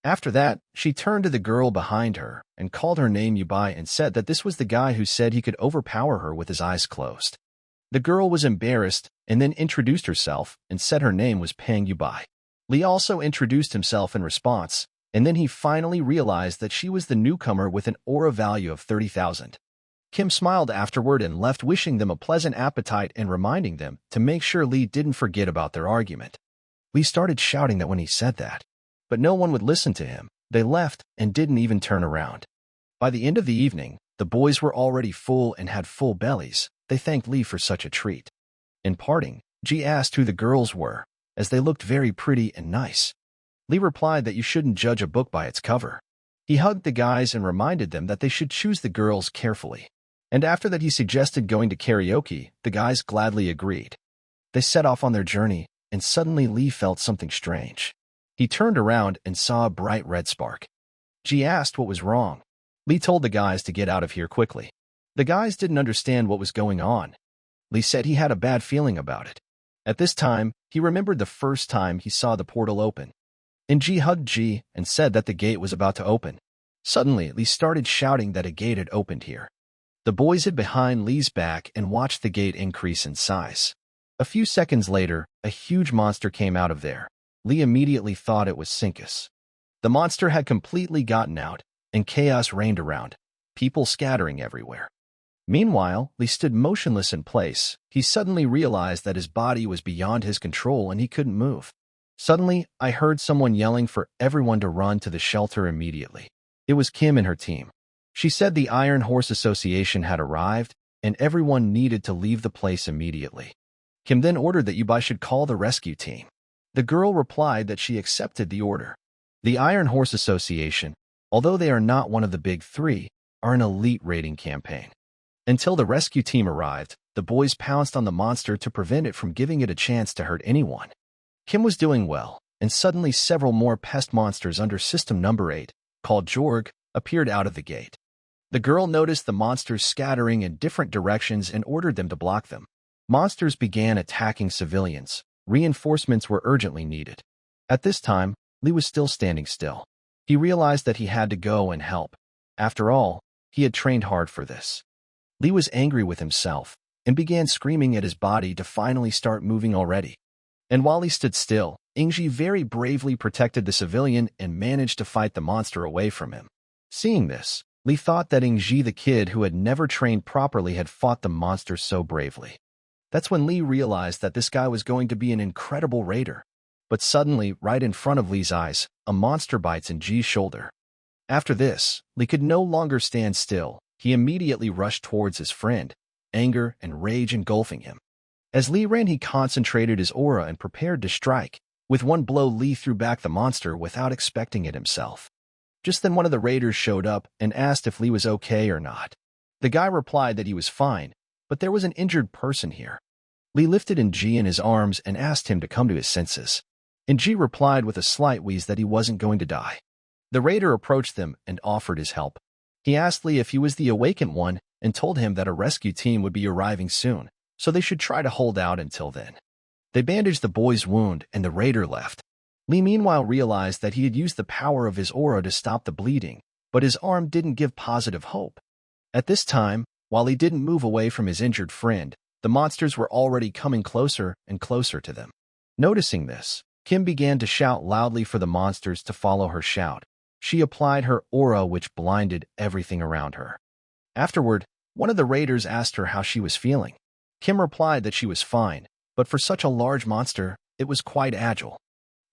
After that, she turned to the girl behind her and called her name Yubai and said that this was the guy who said he could overpower her with his eyes closed. The girl was embarrassed and then introduced herself and said her name was Pang Yubai. Lee also introduced himself in response, and then he finally realized that she was the newcomer with an aura value of 30,000. Kim smiled afterward and left, wishing them a pleasant appetite and reminding them to make sure Lee didn't forget about their argument. Lee started shouting that when he said that, but no one would listen to him. They left and didn't even turn around. By the end of the evening, the boys were already full and had full bellies. They thanked Lee for such a treat. In parting, Ji asked who the girls were, as they looked very pretty and nice. Lee replied that you shouldn't judge a book by its cover. He hugged the guys and reminded them that they should choose the girls carefully. And after that he suggested going to karaoke, the guys gladly agreed. They set off on their journey, and suddenly Lee felt something strange. He turned around and saw a bright red spark. Ji asked what was wrong. Lee told the guys to get out of here quickly. The guys didn't understand what was going on. Lee said he had a bad feeling about it. At this time, he remembered the first time he saw the portal open. And Ji hugged Ji and said that the gate was about to open. Suddenly, Lee started shouting that a gate had opened here. The boys hid behind Lee's back and watched the gate increase in size. A few seconds later, a huge monster came out of there. Lee immediately thought it was Sinkus. The monster had completely gotten out, and chaos reigned around, people scattering everywhere. Meanwhile, Lee stood motionless in place. He suddenly realized that his body was beyond his control and he couldn't move. Suddenly, I heard someone yelling for everyone to run to the shelter immediately. It was Kim and her team. She said the Iron Horse Association had arrived, and everyone needed to leave the place immediately. Kim then ordered that Yubai should call the rescue team. The girl replied that she accepted the order. The Iron Horse Association, although they are not one of the big three, are an elite raiding campaign. Until the rescue team arrived, the boys pounced on the monster to prevent it from giving it a chance to hurt anyone. Kim was doing well, and suddenly several more pest monsters under System Number 8, called Jorg, appeared out of the gate. The girl noticed the monsters scattering in different directions and ordered them to block them. Monsters began attacking civilians. Reinforcements were urgently needed. At this time, Lee was still standing still. He realized that he had to go and help. After all, he had trained hard for this. Lee was angry with himself and began screaming at his body to finally start moving already. And while he stood still, Ingji very bravely protected the civilian and managed to fight the monster away from him. Seeing this, Lee thought that Ingji, the kid who had never trained properly, had fought the monster so bravely. That's when Lee realized that this guy was going to be an incredible raider. But suddenly, right in front of Lee's eyes, a monster bites Ingji's shoulder. After this, Lee could no longer stand still. He immediately rushed towards his friend, anger and rage engulfing him. As Lee ran, he concentrated his aura and prepared to strike. With one blow, Lee threw back the monster without expecting it himself. Just then one of the raiders showed up and asked if Lee was okay or not. The guy replied that he was fine, but there was an injured person here. Lee lifted Ingji in his arms and asked him to come to his senses. Ingji replied with a slight wheeze that he wasn't going to die. The raider approached them and offered his help. He asked Lee if he was the awakened one and told him that a rescue team would be arriving soon, so they should try to hold out until then. They bandaged the boy's wound and the raider left. Lee meanwhile realized that he had used the power of his aura to stop the bleeding, but his arm didn't give positive hope. At this time, while he didn't move away from his injured friend, the monsters were already coming closer and closer to them. Noticing this, Kim began to shout loudly for the monsters to follow her shout. She applied her aura, which blinded everything around her. Afterward, one of the raiders asked her how she was feeling. Kim replied that she was fine, but for such a large monster, it was quite agile.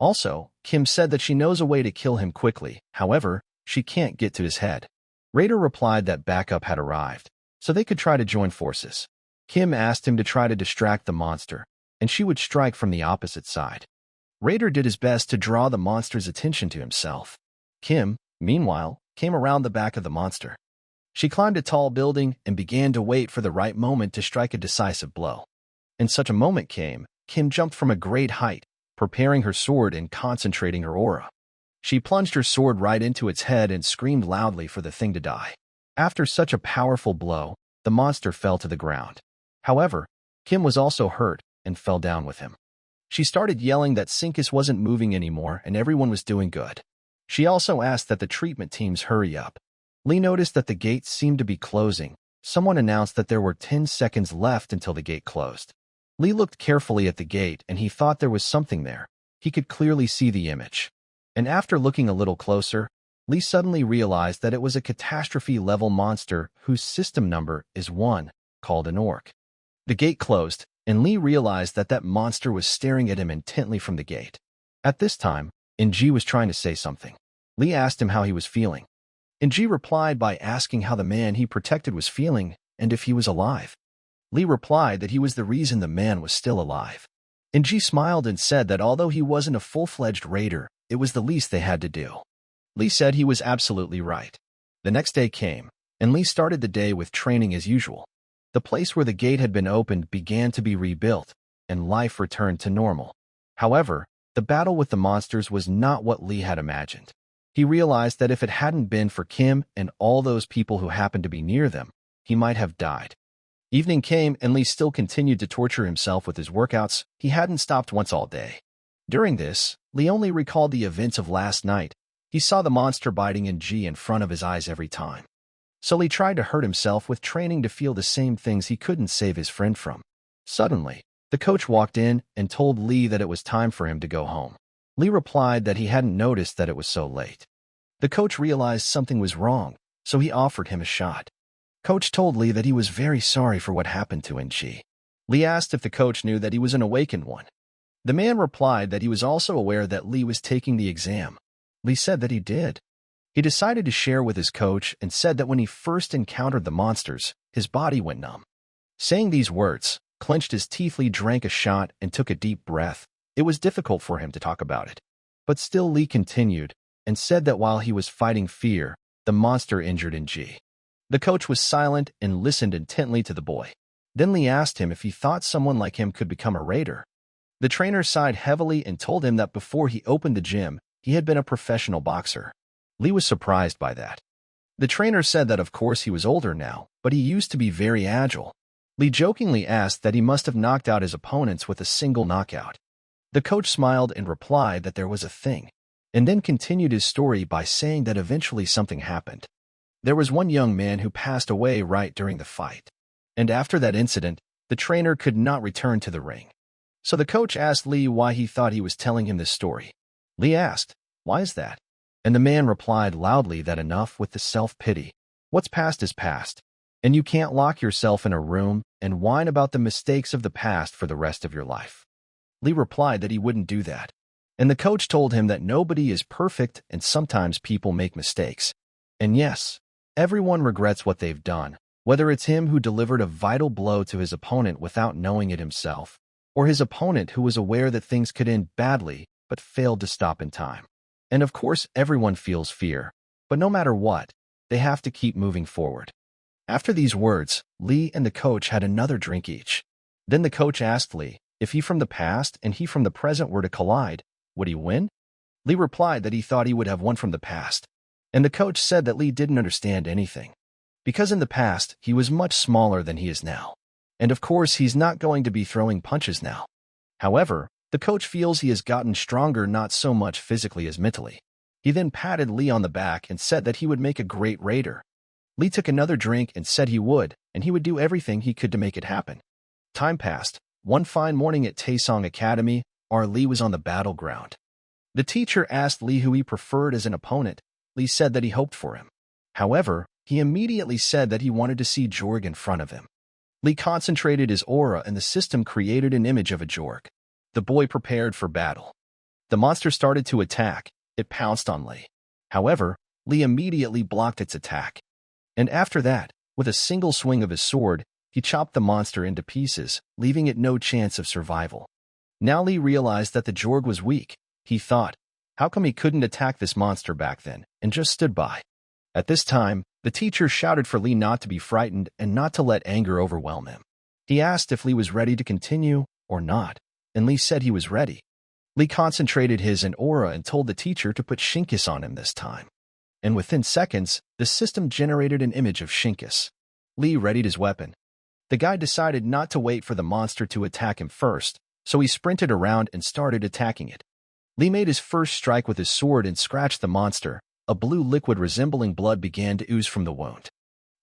Also, Kim said that she knows a way to kill him quickly, however, she can't get to his head. Raider replied that backup had arrived, so they could try to join forces. Kim asked him to try to distract the monster, and she would strike from the opposite side. Raider did his best to draw the monster's attention to himself. Kim, meanwhile, came around the back of the monster. She climbed a tall building and began to wait for the right moment to strike a decisive blow. And such a moment came. Kim jumped from a great height, preparing her sword and concentrating her aura. She plunged her sword right into its head and screamed loudly for the thing to die. After such a powerful blow, the monster fell to the ground. However, Kim was also hurt and fell down with him. She started yelling that Sinkus wasn't moving anymore and everyone was doing good. She also asked that the treatment teams hurry up. Lee noticed that the gate seemed to be closing. Someone announced that there were 10 seconds left until the gate closed. Lee looked carefully at the gate and he thought there was something there. He could clearly see the image. And after looking a little closer, Lee suddenly realized that it was a catastrophe-level monster whose system number is 1, called an orc. The gate closed, and Lee realized that that monster was staring at him intently from the gate. At this time, Ingji was trying to say something. Lee asked him how he was feeling. Ingji replied by asking how the man he protected was feeling and if he was alive. Lee replied that he was the reason the man was still alive. Ingji smiled and said that although he wasn't a full-fledged raider, it was the least they had to do. Lee said he was absolutely right. The next day came, and Lee started the day with training as usual. The place where the gate had been opened began to be rebuilt, and life returned to normal. However, the battle with the monsters was not what Lee had imagined. He realized that if it hadn't been for Kim and all those people who happened to be near them, he might have died. Evening came and Lee still continued to torture himself with his workouts. He hadn't stopped once all day. During this, Lee only recalled the events of last night. He saw the monster biting Ng in front of his eyes every time. So Lee tried to hurt himself with training to feel the same things he couldn't save his friend from. Suddenly, the coach walked in and told Lee that it was time for him to go home. Lee replied that he hadn't noticed that it was so late. The coach realized something was wrong, so he offered him a shot. Coach told Lee that he was very sorry for what happened to Ng. Lee asked if the coach knew that he was an awakened one. The man replied that he was also aware that Lee was taking the exam. Lee said that he did. He decided to share with his coach and said that when he first encountered the monsters, his body went numb. Saying these words, clenched his teeth, Lee drank a shot and took a deep breath. It was difficult for him to talk about it. But still Lee continued and said that while he was fighting fear, the monster injured Ng. The coach was silent and listened intently to the boy. Then Lee asked him if he thought someone like him could become a raider. The trainer sighed heavily and told him that before he opened the gym, he had been a professional boxer. Lee was surprised by that. The trainer said that of course he was older now, but he used to be very agile. Lee jokingly asked that he must have knocked out his opponents with a single knockout. The coach smiled and replied that there was a thing, and then continued his story by saying that eventually something happened. There was one young man who passed away right during the fight, and after that incident, the trainer could not return to the ring. So the coach asked Lee why he thought he was telling him this story. Lee asked, "Why is that?" And the man replied loudly that enough with the self-pity. What's past is past, and you can't lock yourself in a room and whine about the mistakes of the past for the rest of your life. Lee replied that he wouldn't do that, and the coach told him that nobody is perfect and sometimes people make mistakes. And yes, everyone regrets what they've done, whether it's him who delivered a vital blow to his opponent without knowing it himself, or his opponent who was aware that things could end badly but failed to stop in time. And of course, everyone feels fear, but no matter what, they have to keep moving forward. After these words, Lee and the coach had another drink each. Then the coach asked Lee, if he from the past and he from the present were to collide, would he win? Lee replied that he thought he would have won from the past, and the coach said that Lee didn't understand anything. Because in the past, he was much smaller than he is now. And of course, he's not going to be throwing punches now. However, the coach feels he has gotten stronger not so much physically as mentally. He then patted Lee on the back and said that he would make a great raider. Lee took another drink and said he would, and he would do everything he could to make it happen. Time passed. One fine morning at Taesong Academy, Lee was on the battleground. The teacher asked Lee who he preferred as an opponent. Lee said that he hoped for him. However, he immediately said that he wanted to see Jorg in front of him. Lee concentrated his aura and the system created an image of a Jorg. The boy prepared for battle. The monster started to attack. It pounced on Lee. However, Lee immediately blocked its attack. And after that, with a single swing of his sword, he chopped the monster into pieces, leaving it no chance of survival. Now Lee realized that the Jorg was weak. He thought, how come he couldn't attack this monster back then, and just stood by? At this time, the teacher shouted for Lee not to be frightened and not to let anger overwhelm him. He asked if Lee was ready to continue or not, and Lee said he was ready. Lee concentrated his aura and told the teacher to put Shinkus on him this time. And within seconds, the system generated an image of Shinkus. Lee readied his weapon. The guy decided not to wait for the monster to attack him first, so he sprinted around and started attacking it. Lee made his first strike with his sword and scratched the monster. A blue liquid resembling blood began to ooze from the wound.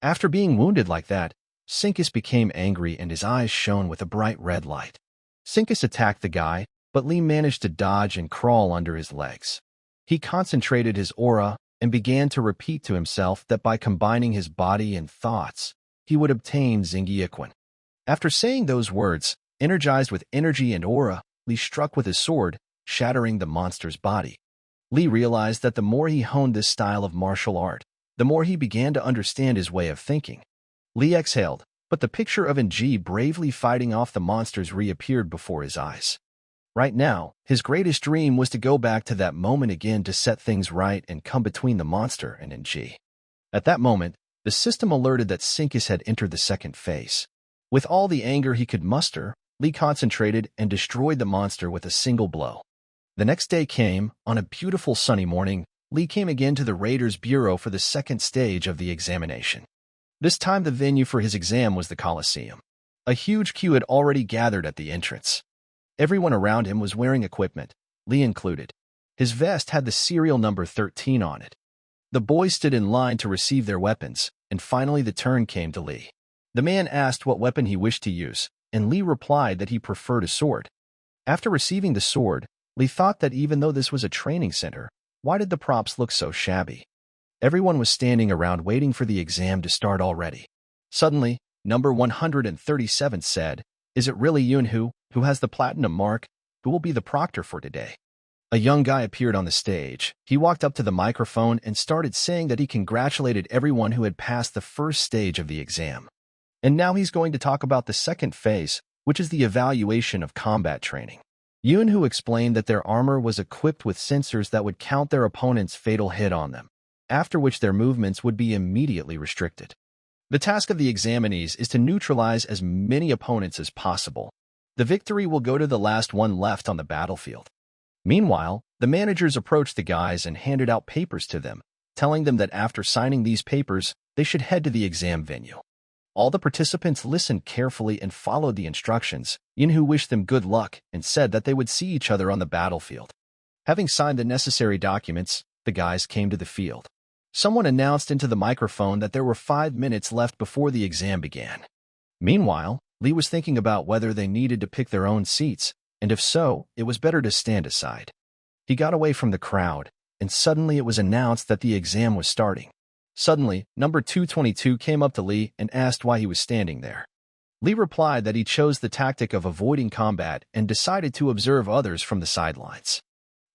After being wounded like that, Shinkus became angry and his eyes shone with a bright red light. Shinkus attacked the guy, but Lee managed to dodge and crawl under his legs. He concentrated his aura and began to repeat to himself that by combining his body and thoughts, he would obtain Xingyiquan. After saying those words, energized with energy and aura, Lee struck with his sword, shattering the monster's body. Lee realized that the more he honed this style of martial art, the more he began to understand his way of thinking. Lee exhaled, but the picture of Ng bravely fighting off the monsters reappeared before his eyes. Right now, his greatest dream was to go back to that moment again to set things right and come between the monster and Ng. At that moment, The system alerted that Sinkis had entered the second phase. With all the anger he could muster, Lee concentrated and destroyed the monster with a single blow. The next day came. On a beautiful sunny morning, Lee came again to the Raiders' bureau for the second stage of the examination. This time the venue for his exam was the Coliseum. A huge queue had already gathered at the entrance. Everyone around him was wearing equipment, Lee included. His vest had the serial number 13 on it. The boys stood in line to receive their weapons, and finally the turn came to Lee. The man asked what weapon he wished to use, and Lee replied that he preferred a sword. After receiving the sword, Lee thought that even though this was a training center, why did the props look so shabby? Everyone was standing around waiting for the exam to start already. Suddenly, number 137 said, "Is it really Yunhu, who has the platinum mark, who will be the proctor for today?" A young guy appeared on the stage. He walked up to the microphone and started saying that he congratulated everyone who had passed the first stage of the exam. And now he's going to talk about the second phase, which is the evaluation of combat training. Yunhu explained that their armor was equipped with sensors that would count their opponent's fatal hit on them, after which their movements would be immediately restricted. The task of the examinees is to neutralize as many opponents as possible. The victory will go to the last one left on the battlefield. Meanwhile, the managers approached the guys and handed out papers to them, telling them that after signing these papers, they should head to the exam venue. All the participants listened carefully and followed the instructions. Yunhu wished them good luck and said that they would see each other on the battlefield. Having signed the necessary documents, the guys came to the field. Someone announced into the microphone that there were 5 minutes left before the exam began. Meanwhile, Lee was thinking about whether they needed to pick their own seats, and if so, it was better to stand aside. He got away from the crowd, and suddenly it was announced that the exam was starting. Suddenly, number 222 came up to Lee and asked why he was standing there. Lee replied that he chose the tactic of avoiding combat and decided to observe others from the sidelines.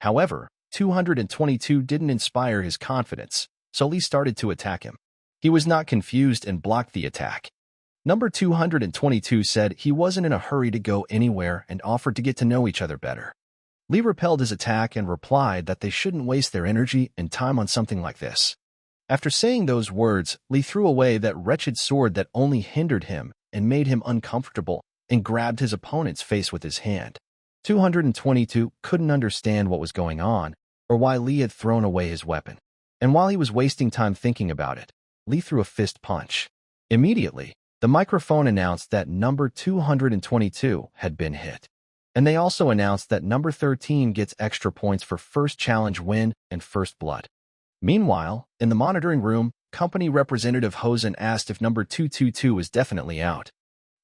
However, 222 didn't inspire his confidence, so Lee started to attack him. He was not confused and blocked the attack. Number 222 said he wasn't in a hurry to go anywhere and offered to get to know each other better. Lee repelled his attack and replied that they shouldn't waste their energy and time on something like this. After saying those words, Lee threw away that wretched sword that only hindered him and made him uncomfortable and grabbed his opponent's face with his hand. 222 couldn't understand what was going on or why Lee had thrown away his weapon. And while he was wasting time thinking about it, Lee threw a fist punch. Immediately, the microphone announced that number 222 had been hit. And they also announced that number 13 gets extra points for first challenge win and first blood. Meanwhile, in the monitoring room, company representative Hosen asked if number 222 was definitely out.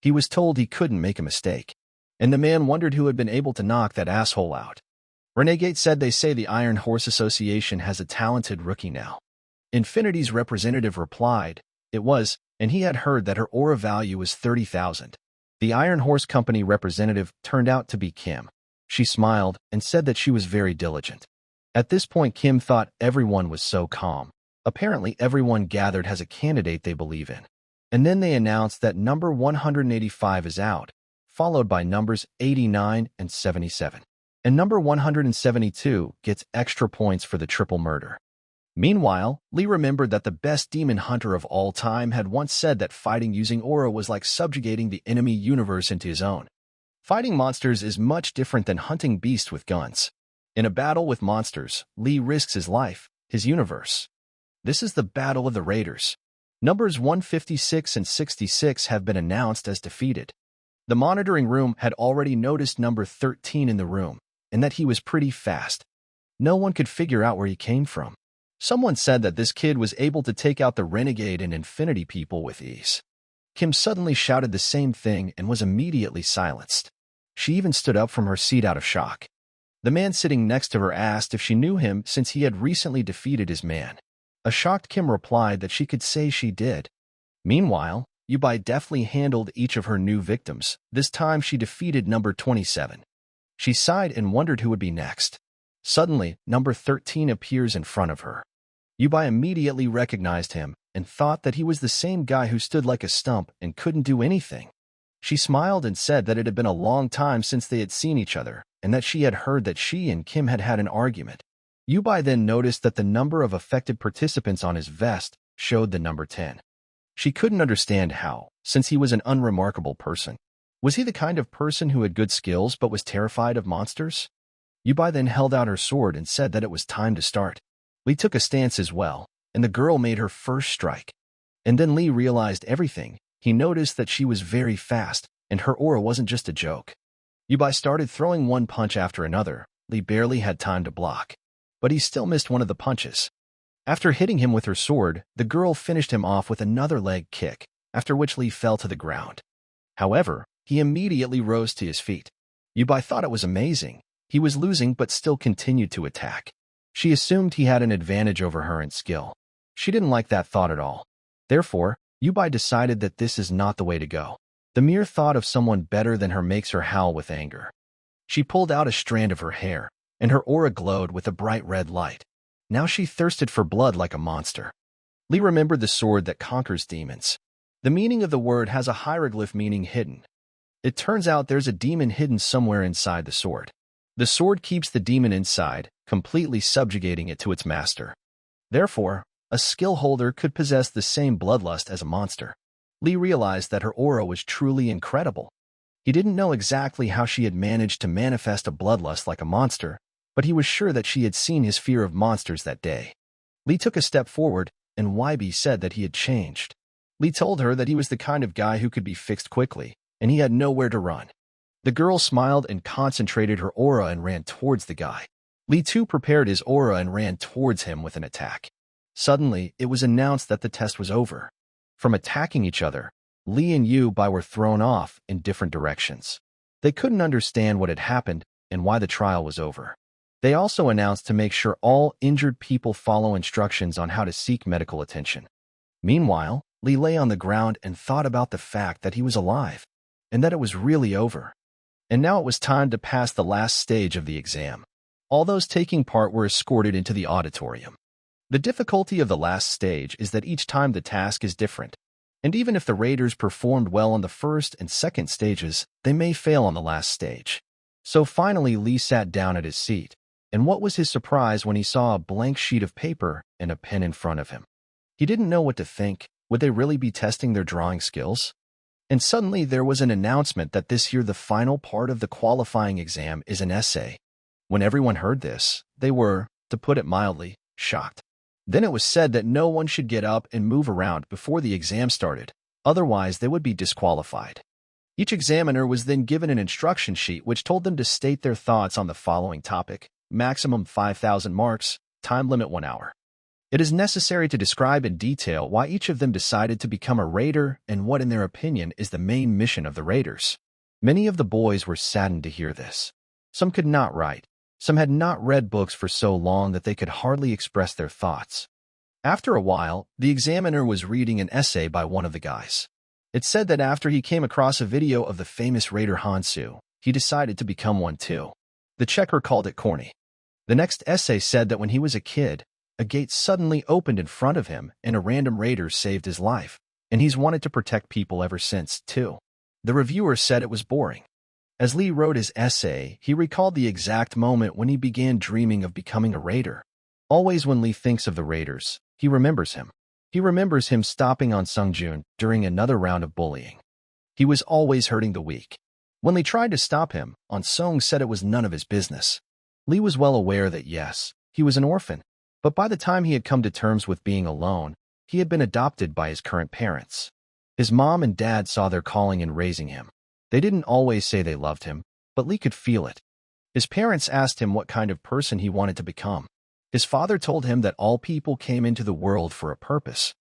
He was told he couldn't make a mistake. And the man wondered who had been able to knock that asshole out. Renegade said they say the Iron Horse Association has a talented rookie now. Infinity's representative replied, it was, and he had heard that her aura value was 30,000. The Iron Horse Company representative turned out to be Kim. She smiled and said that she was very diligent. At this point, Kim thought everyone was so calm. Apparently, everyone gathered has a candidate they believe in. And then they announced that number 185 is out, followed by numbers 89 and 77. And number 172 gets extra points for the triple murder. Meanwhile, Lee remembered that the best demon hunter of all time had once said that fighting using aura was like subjugating the enemy universe into his own. Fighting monsters is much different than hunting beasts with guns. In a battle with monsters, Lee risks his life, his universe. This is the Battle of the Raiders. Numbers 156 and 66 have been announced as defeated. The monitoring room had already noticed number 13 in the room, and that he was pretty fast. No one could figure out where he came from. Someone said that this kid was able to take out the Renegade and Infinity people with ease. Kim suddenly shouted the same thing and was immediately silenced. She even stood up from her seat out of shock. The man sitting next to her asked if she knew him since he had recently defeated his man. A shocked Kim replied that she could say she did. Meanwhile, Yubai deftly handled each of her new victims. This time she defeated number 27. She sighed and wondered who would be next. Suddenly, number 13 appears in front of her. Yubai immediately recognized him and thought that he was the same guy who stood like a stump and couldn't do anything. She smiled and said that it had been a long time since they had seen each other, and that she had heard that she and Kim had had an argument. Yubai then noticed that the number of affected participants on his vest showed the number 10. She couldn't understand how, since he was an unremarkable person. Was he the kind of person who had good skills but was terrified of monsters? Yubai then held out her sword and said that it was time to start. Lee took a stance as well, and the girl made her first strike. And then Lee realized everything. He noticed that she was very fast, and her aura wasn't just a joke. Yubai started throwing one punch after another. Lee barely had time to block, but he still missed one of the punches. After hitting him with her sword, the girl finished him off with another leg kick, after which Lee fell to the ground. However, he immediately rose to his feet. Yubai thought it was amazing. He was losing but still continued to attack. She assumed he had an advantage over her in skill. She didn't like that thought at all. Therefore, Yubai decided that this is not the way to go. The mere thought of someone better than her makes her howl with anger. She pulled out a strand of her hair, and her aura glowed with a bright red light. Now she thirsted for blood like a monster. Lee remembered the sword that conquers demons. The meaning of the word has a hieroglyph meaning hidden. It turns out there's a demon hidden somewhere inside the sword. The sword keeps the demon inside, completely subjugating it to its master. Therefore, a skill holder could possess the same bloodlust as a monster. Lee realized that her aura was truly incredible. He didn't know exactly how she had managed to manifest a bloodlust like a monster, but he was sure that she had seen his fear of monsters that day. Lee took a step forward, and YB said that he had changed. Lee told her that he was the kind of guy who could be fixed quickly, and he had nowhere to run. The girl smiled and concentrated her aura and ran towards the guy. Lee too prepared his aura and ran towards him with an attack. Suddenly, it was announced that the test was over. From attacking each other, Lee and Yubai were thrown off in different directions. They couldn't understand what had happened and why the trial was over. They also announced to make sure all injured people follow instructions on how to seek medical attention. Meanwhile, Lee lay on the ground and thought about the fact that he was alive, and that it was really over. And now it was time to pass the last stage of the exam. All those taking part were escorted into the auditorium. The difficulty of the last stage is that each time the task is different, and even if the raiders performed well on the first and second stages, they may fail on the last stage. So finally Lee sat down at his seat, and what was his surprise when he saw a blank sheet of paper and a pen in front of him. He didn't know what to think. Would they really be testing their drawing skills? And suddenly there was an announcement that this year the final part of the qualifying exam is an essay. When everyone heard this, they were, to put it mildly, shocked. Then it was said that no one should get up and move around before the exam started, otherwise they would be disqualified. Each examiner was then given an instruction sheet which told them to state their thoughts on the following topic: maximum 5,000 marks, time limit 1 hour. It is necessary to describe in detail why each of them decided to become a raider and what in their opinion is the main mission of the raiders. Many of the boys were saddened to hear this. Some could not write. Some had not read books for so long that they could hardly express their thoughts. After a while, the examiner was reading an essay by one of the guys. It said that after he came across a video of the famous raider Hansu, he decided to become one too. The checker called it corny. The next essay said that when he was a kid, a gate suddenly opened in front of him and a random raider saved his life, and he's wanted to protect people ever since, too. The reviewer said it was boring. As Lee wrote his essay, he recalled the exact moment when he began dreaming of becoming a raider. Always when Lee thinks of the raiders, he remembers him. He remembers him stopping on Sungjun during another round of bullying. He was always hurting the weak. When Lee tried to stop him, On Sung said it was none of his business. Lee was well aware that yes, he was an orphan, but by the time he had come to terms with being alone, he had been adopted by his current parents. His mom and dad saw their calling in raising him. They didn't always say they loved him, but Lee could feel it. His parents asked him what kind of person he wanted to become. His father told him that all people came into the world for a purpose.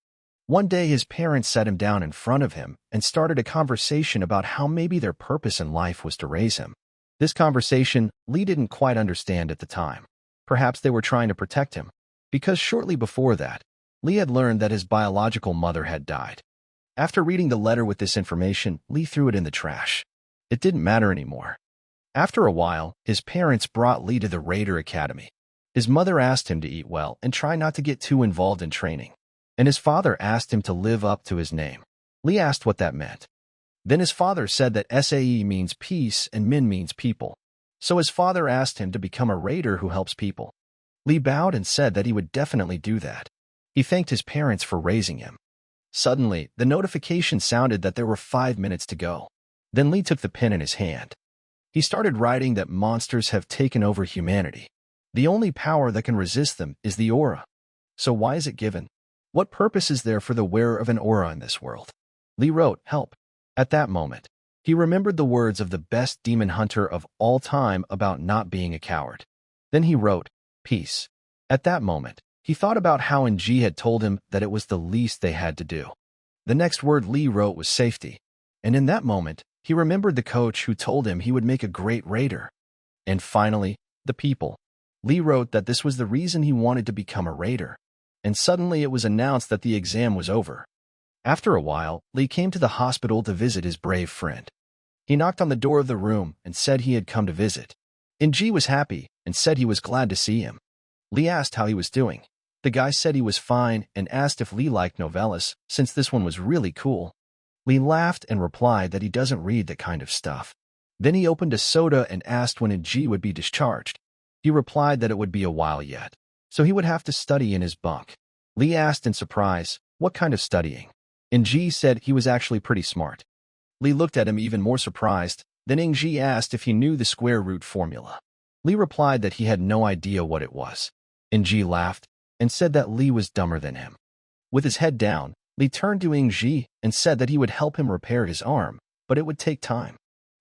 One day his parents sat him down in front of him and started a conversation about how maybe their purpose in life was to raise him. This conversation Lee didn't quite understand at the time. Perhaps they were trying to protect him, because shortly before that, Lee had learned that his biological mother had died. After reading the letter with this information, Lee threw it in the trash. It didn't matter anymore. After a while, his parents brought Lee to the Raider Academy. His mother asked him to eat well and try not to get too involved in training. And his father asked him to live up to his name. Lee asked what that meant. Then his father said that SAE means peace and Min means people. So his father asked him to become a raider who helps people. Lee bowed and said that he would definitely do that. He thanked his parents for raising him. Suddenly, the notification sounded that there were 5 minutes to go. Then Lee took the pen in his hand. He started writing that monsters have taken over humanity. The only power that can resist them is the aura. So why is it given? What purpose is there for the wearer of an aura in this world? Lee wrote, "Help." At that moment, he remembered the words of the best demon hunter of all time about not being a coward. Then he wrote, "Peace." At that moment, he thought about how NG had told him that it was the least they had to do. The next word Lee wrote was safety. And in that moment, he remembered the coach who told him he would make a great raider. And finally, the people. Lee wrote that this was the reason he wanted to become a raider. And suddenly it was announced that the exam was over. After a while, Lee came to the hospital to visit his brave friend. He knocked on the door of the room and said he had come to visit. NG was happy and said he was glad to see him. Lee asked how he was doing. The guy said he was fine and asked if Lee liked novellas, since this one was really cool. Lee laughed and replied that he doesn't read that kind of stuff. Then he opened a soda and asked when NG would be discharged. He replied that it would be a while yet, so he would have to study in his bunk. Lee asked in surprise, what kind of studying? NG said he was actually pretty smart. Lee looked at him even more surprised. Then NG asked if he knew the square root formula. Lee replied that he had no idea what it was. NG laughed and said that Lee was dumber than him. With his head down, Lee turned to NG and said that he would help him repair his arm, but it would take time.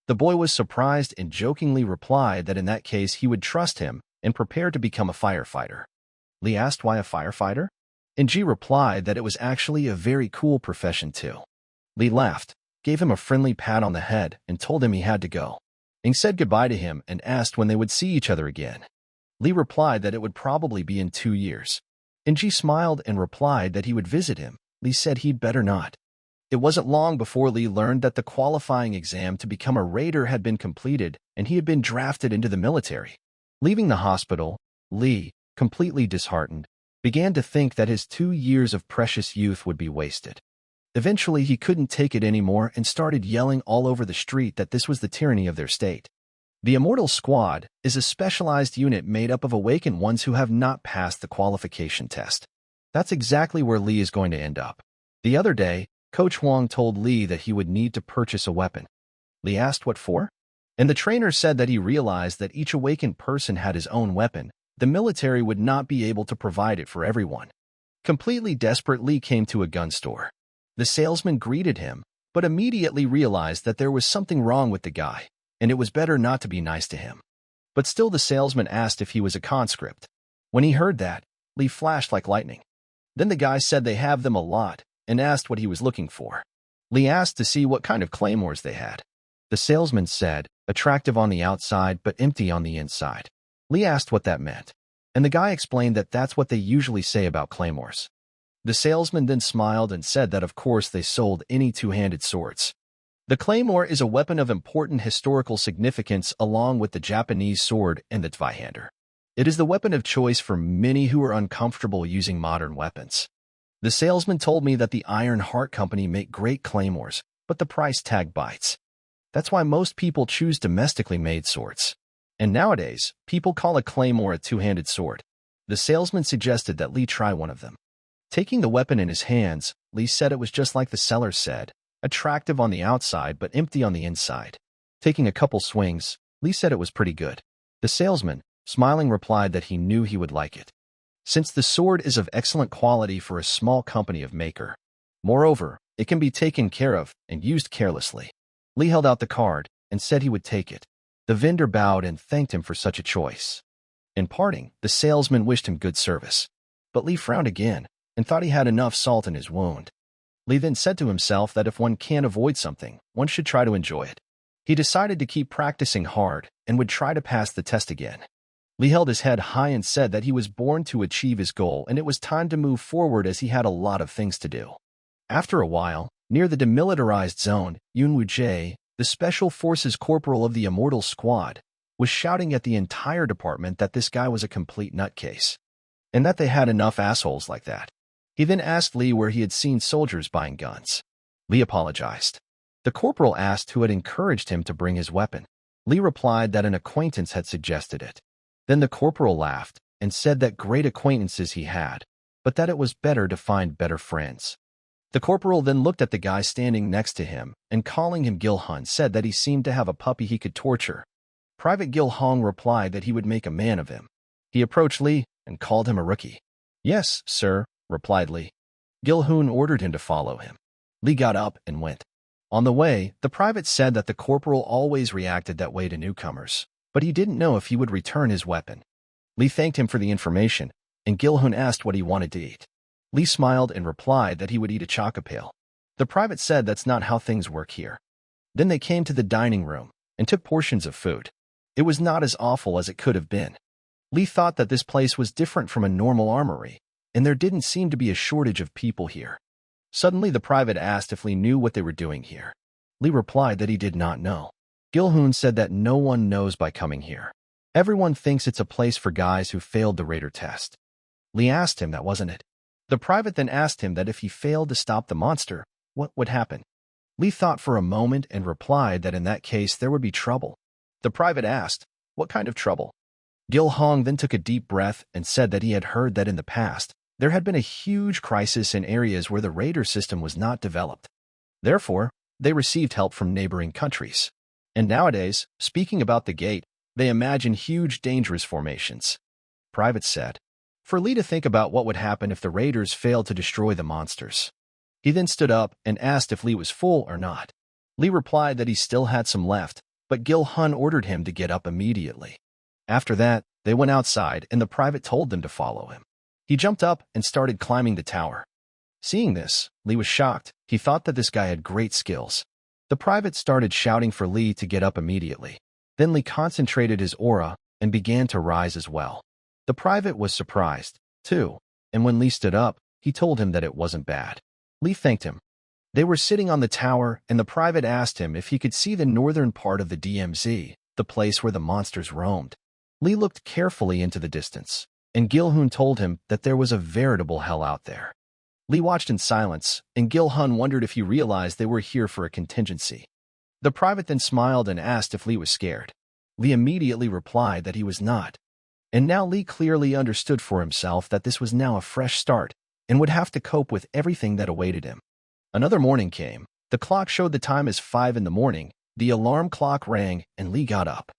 The boy was surprised and jokingly replied that in that case he would trust him and prepare to become a firefighter. Lee asked why a firefighter? NG replied that it was actually a very cool profession too. Lee laughed, gave him a friendly pat on the head, and told him he had to go. Ing said goodbye to him and asked when they would see each other again. Lee replied that it would probably be in 2 years. NG smiled and replied that he would visit him. Lee said he'd better not. It wasn't long before Lee learned that the qualifying exam to become a raider had been completed and he had been drafted into the military. Leaving the hospital, Lee, completely disheartened, began to think that his 2 years of precious youth would be wasted. Eventually, he couldn't take it anymore and started yelling all over the street that this was the tyranny of their state. The Immortal Squad is a specialized unit made up of awakened ones who have not passed the qualification test. That's exactly where Lee is going to end up. The other day, Coach Huang told Lee that he would need to purchase a weapon. Lee asked what for? And the trainer said that he realized that each awakened person had his own weapon. The military would not be able to provide it for everyone. Completely desperate, Lee came to a gun store. The salesman greeted him, but immediately realized that there was something wrong with the guy, and it was better not to be nice to him. But still the salesman asked if he was a conscript. When he heard that, Lee flashed like lightning. Then the guy said they have them a lot, and asked what he was looking for. Lee asked to see what kind of claymores they had. The salesman said, attractive on the outside but empty on the inside. Lee asked what that meant, and the guy explained that that's what they usually say about claymores. The salesman then smiled and said that of course they sold any two-handed swords. The claymore is a weapon of important historical significance along with the Japanese sword and the Zweihander. It is the weapon of choice for many who are uncomfortable using modern weapons. The salesman told me that the Iron Heart Company make great claymores, but the price tag bites. That's why most people choose domestically made swords. And nowadays, people call a claymore a two-handed sword. The salesman suggested that Lee try one of them. Taking the weapon in his hands, Lee said it was just like the seller said, attractive on the outside but empty on the inside. Taking a couple swings, Lee said it was pretty good. The salesman, smiling, replied that he knew he would like it, since the sword is of excellent quality for a small company of maker. Moreover, it can be taken care of and used carelessly. Lee held out the card and said he would take it. The vendor bowed and thanked him for such a choice. In parting, the salesman wished him good service. But Lee frowned again and thought he had enough salt in his wound. Lee then said to himself that if one can't avoid something, one should try to enjoy it. He decided to keep practicing hard and would try to pass the test again. Lee held his head high and said that he was born to achieve his goal and it was time to move forward as he had a lot of things to do. After a while, near the demilitarized zone, Yun Wu-jae, the Special Forces Corporal of the Immortal Squad, was shouting at the entire department that this guy was a complete nutcase, and that they had enough assholes like that. He then asked Lee where he had seen soldiers buying guns. Lee apologized. The corporal asked who had encouraged him to bring his weapon. Lee replied that an acquaintance had suggested it. Then the corporal laughed and said that great acquaintances he had, but that it was better to find better friends. The corporal then looked at the guy standing next to him and, calling him Gil-hun, said that he seemed to have a puppy he could torture. Private Gil-hong replied that he would make a man of him. He approached Lee and called him a rookie. "Yes, sir," replied Lee. Gil-hun ordered him to follow him. Lee got up and went. On the way, the private said that the corporal always reacted that way to newcomers, but he didn't know if he would return his weapon. Lee thanked him for the information, and Gil-hun asked what he wanted to eat. Lee smiled and replied that he would eat a chocopale. The private said that's not how things work here. Then they came to the dining room and took portions of food. It was not as awful as it could have been. Lee thought that this place was different from a normal armory, and there didn't seem to be a shortage of people here. Suddenly, the private asked if Lee knew what they were doing here. Lee replied that he did not know. Gil-hun said that no one knows by coming here. Everyone thinks it's a place for guys who failed the raider test. Lee asked him that wasn't it. The private then asked him that if he failed to stop the monster, what would happen? Lee thought for a moment and replied that in that case there would be trouble. The private asked, "What kind of trouble?" Gil-hong then took a deep breath and said that he had heard that in the past, there had been a huge crisis in areas where the raider system was not developed. Therefore, they received help from neighboring countries. And nowadays, speaking about the gate, they imagine huge dangerous formations. Private said, for Lee to think about what would happen if the raiders failed to destroy the monsters. He then stood up and asked if Lee was full or not. Lee replied that he still had some left, but Gil-hun ordered him to get up immediately. After that, they went outside and the private told them to follow him. He jumped up and started climbing the tower. Seeing this, Lee was shocked. He thought that this guy had great skills. The private started shouting for Lee to get up immediately. Then Lee concentrated his aura and began to rise as well. The private was surprised, too, and when Lee stood up, he told him that it wasn't bad. Lee thanked him. They were sitting on the tower, and the private asked him if he could see the northern part of the DMZ, the place where the monsters roamed. Lee looked carefully into the distance, and Gil-hun told him that there was a veritable hell out there. Lee watched in silence, and Gil-hun wondered if he realized they were here for a contingency. The private then smiled and asked if Lee was scared. Lee immediately replied that he was not. And now Lee clearly understood for himself that this was now a fresh start and would have to cope with everything that awaited him. Another morning came. The clock showed the time as 5 in the morning. The alarm clock rang, and Lee got up.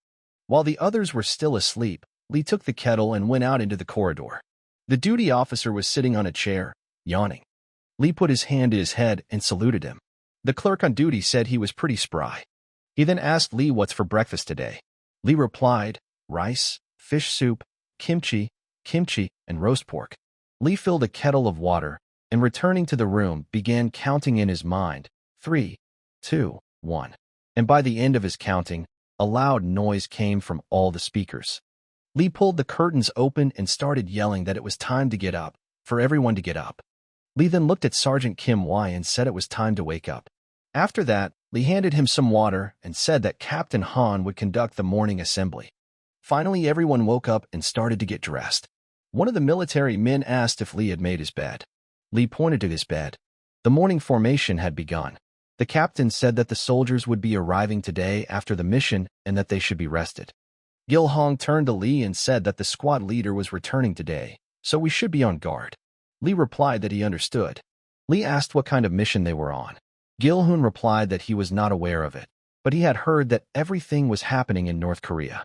While the others were still asleep, Lee took the kettle and went out into the corridor. The duty officer was sitting on a chair, yawning. Lee put his hand to his head and saluted him. The clerk on duty said he was pretty spry. He then asked Lee what's for breakfast today. Lee replied, rice, fish soup, kimchi, and roast pork. Lee filled a kettle of water and, returning to the room, began counting in his mind, 3, 2, 1. And by the end of his counting, a loud noise came from all the speakers. Lee pulled the curtains open and started yelling that it was time to get up, for everyone to get up. Lee then looked at Sergeant Kim Y and said it was time to wake up. After that, Lee handed him some water and said that Captain Han would conduct the morning assembly. Finally, everyone woke up and started to get dressed. One of the military men asked if Lee had made his bed. Lee pointed to his bed. The morning formation had begun. The captain said that the soldiers would be arriving today after the mission and that they should be rested. Gil-hong turned to Lee and said that the squad leader was returning today, so we should be on guard. Lee replied that he understood. Lee asked what kind of mission they were on. Gil-hun replied that he was not aware of it, but he had heard that everything was happening in North Korea.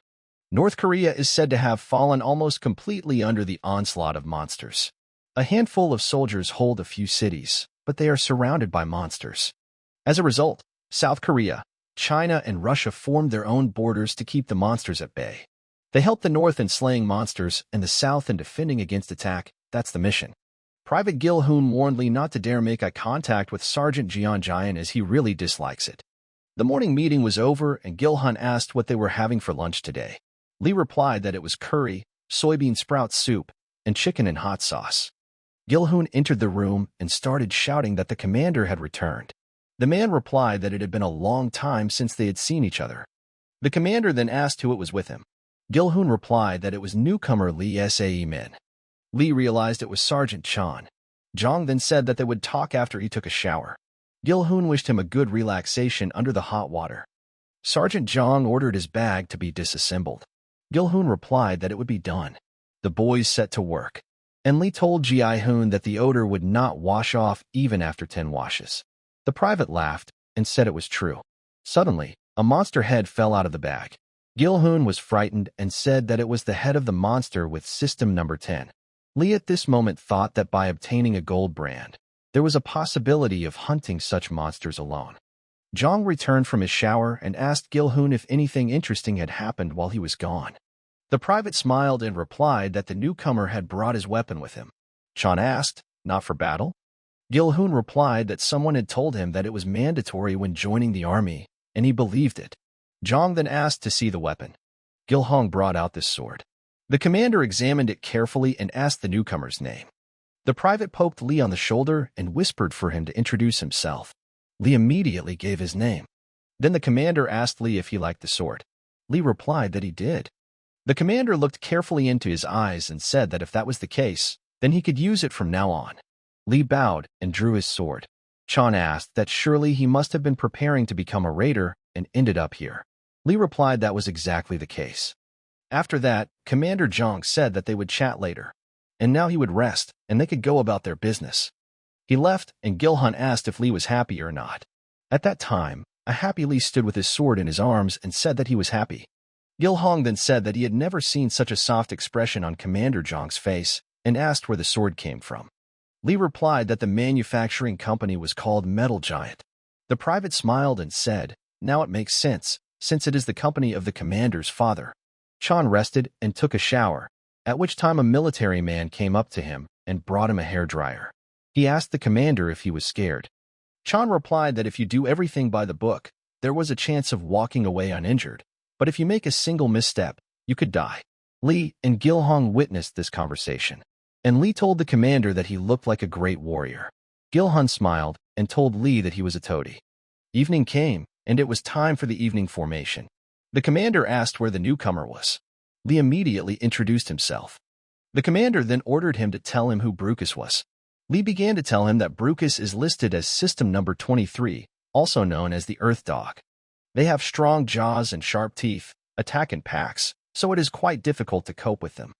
North Korea is said to have fallen almost completely under the onslaught of monsters. A handful of soldiers hold a few cities, but they are surrounded by monsters. As a result, South Korea, China, and Russia formed their own borders to keep the monsters at bay. They helped the North in slaying monsters and the South in defending against attack. That's the mission. Private Gil-hun warned Lee not to dare make eye contact with Sergeant Jeon Jian as he really dislikes it. The morning meeting was over and Gil-hun asked what they were having for lunch today. Lee replied that it was curry, soybean sprout soup, and chicken and hot sauce. Gil-hun entered the room and started shouting that the commander had returned. The man replied that it had been a long time since they had seen each other. The commander then asked who it was with him. Gil-hun replied that it was newcomer Lee S.A.E. Min. Lee realized it was Sergeant Chan. Jong then said that they would talk after he took a shower. Gil-hun wished him a good relaxation under the hot water. Sergeant Jong ordered his bag to be disassembled. Gil-hun replied that it would be done. The boys set to work. and Lee told Ji-hoon that the odor would not wash off even after 10 washes. The private laughed and said it was true. Suddenly, a monster head fell out of the bag. Gil-hoon was frightened and said that it was the head of the monster with system number 10. Lee at this moment thought that by obtaining a gold brand, there was a possibility of hunting such monsters alone. Jong returned from his shower and asked Gil-hoon if anything interesting had happened while he was gone. The private smiled and replied that the newcomer had brought his weapon with him. Chan asked, "Not for battle?" Gil-hoon replied that someone had told him that it was mandatory when joining the army, and he believed it. Jong then asked to see the weapon. Gil-hoon brought out this sword. The commander examined it carefully and asked the newcomer's name. The private poked Lee on the shoulder and whispered for him to introduce himself. Lee immediately gave his name. Then the commander asked Lee if he liked the sword. Lee replied that he did. The commander looked carefully into his eyes and said that if that was the case, then he could use it from now on. Lee bowed and drew his sword. Chan asked that surely he must have been preparing to become a raider and ended up here. Lee replied that was exactly the case. After that, Commander Jong said that they would chat later, and now he would rest and they could go about their business. He left, and Gil-hoon asked if Lee was happy or not. At that time, a happy Lee stood with his sword in his arms and said that he was happy. Gil-hoon then said that he had never seen such a soft expression on Commander Jong's face and asked where the sword came from. Lee replied that the manufacturing company was called Metal Giant. The private smiled and said, "Now it makes sense, since it is the company of the commander's father." Chan rested and took a shower, at which time a military man came up to him and brought him a hairdryer. He asked the commander if he was scared. Chan replied that if you do everything by the book, there was a chance of walking away uninjured, but if you make a single misstep, you could die. Lee and Gil-hoon witnessed this conversation, and Lee told the commander that he looked like a great warrior. Gil-hoon smiled and told Lee that he was a toady. Evening came, and it was time for the evening formation. The commander asked where the newcomer was. Lee immediately introduced himself. The commander then ordered him to tell him who Brucus was. Lee began to tell him that Brucus is listed as system number 23, also known as the Earth Dog. They have strong jaws and sharp teeth, attack in packs, so it is quite difficult to cope with them.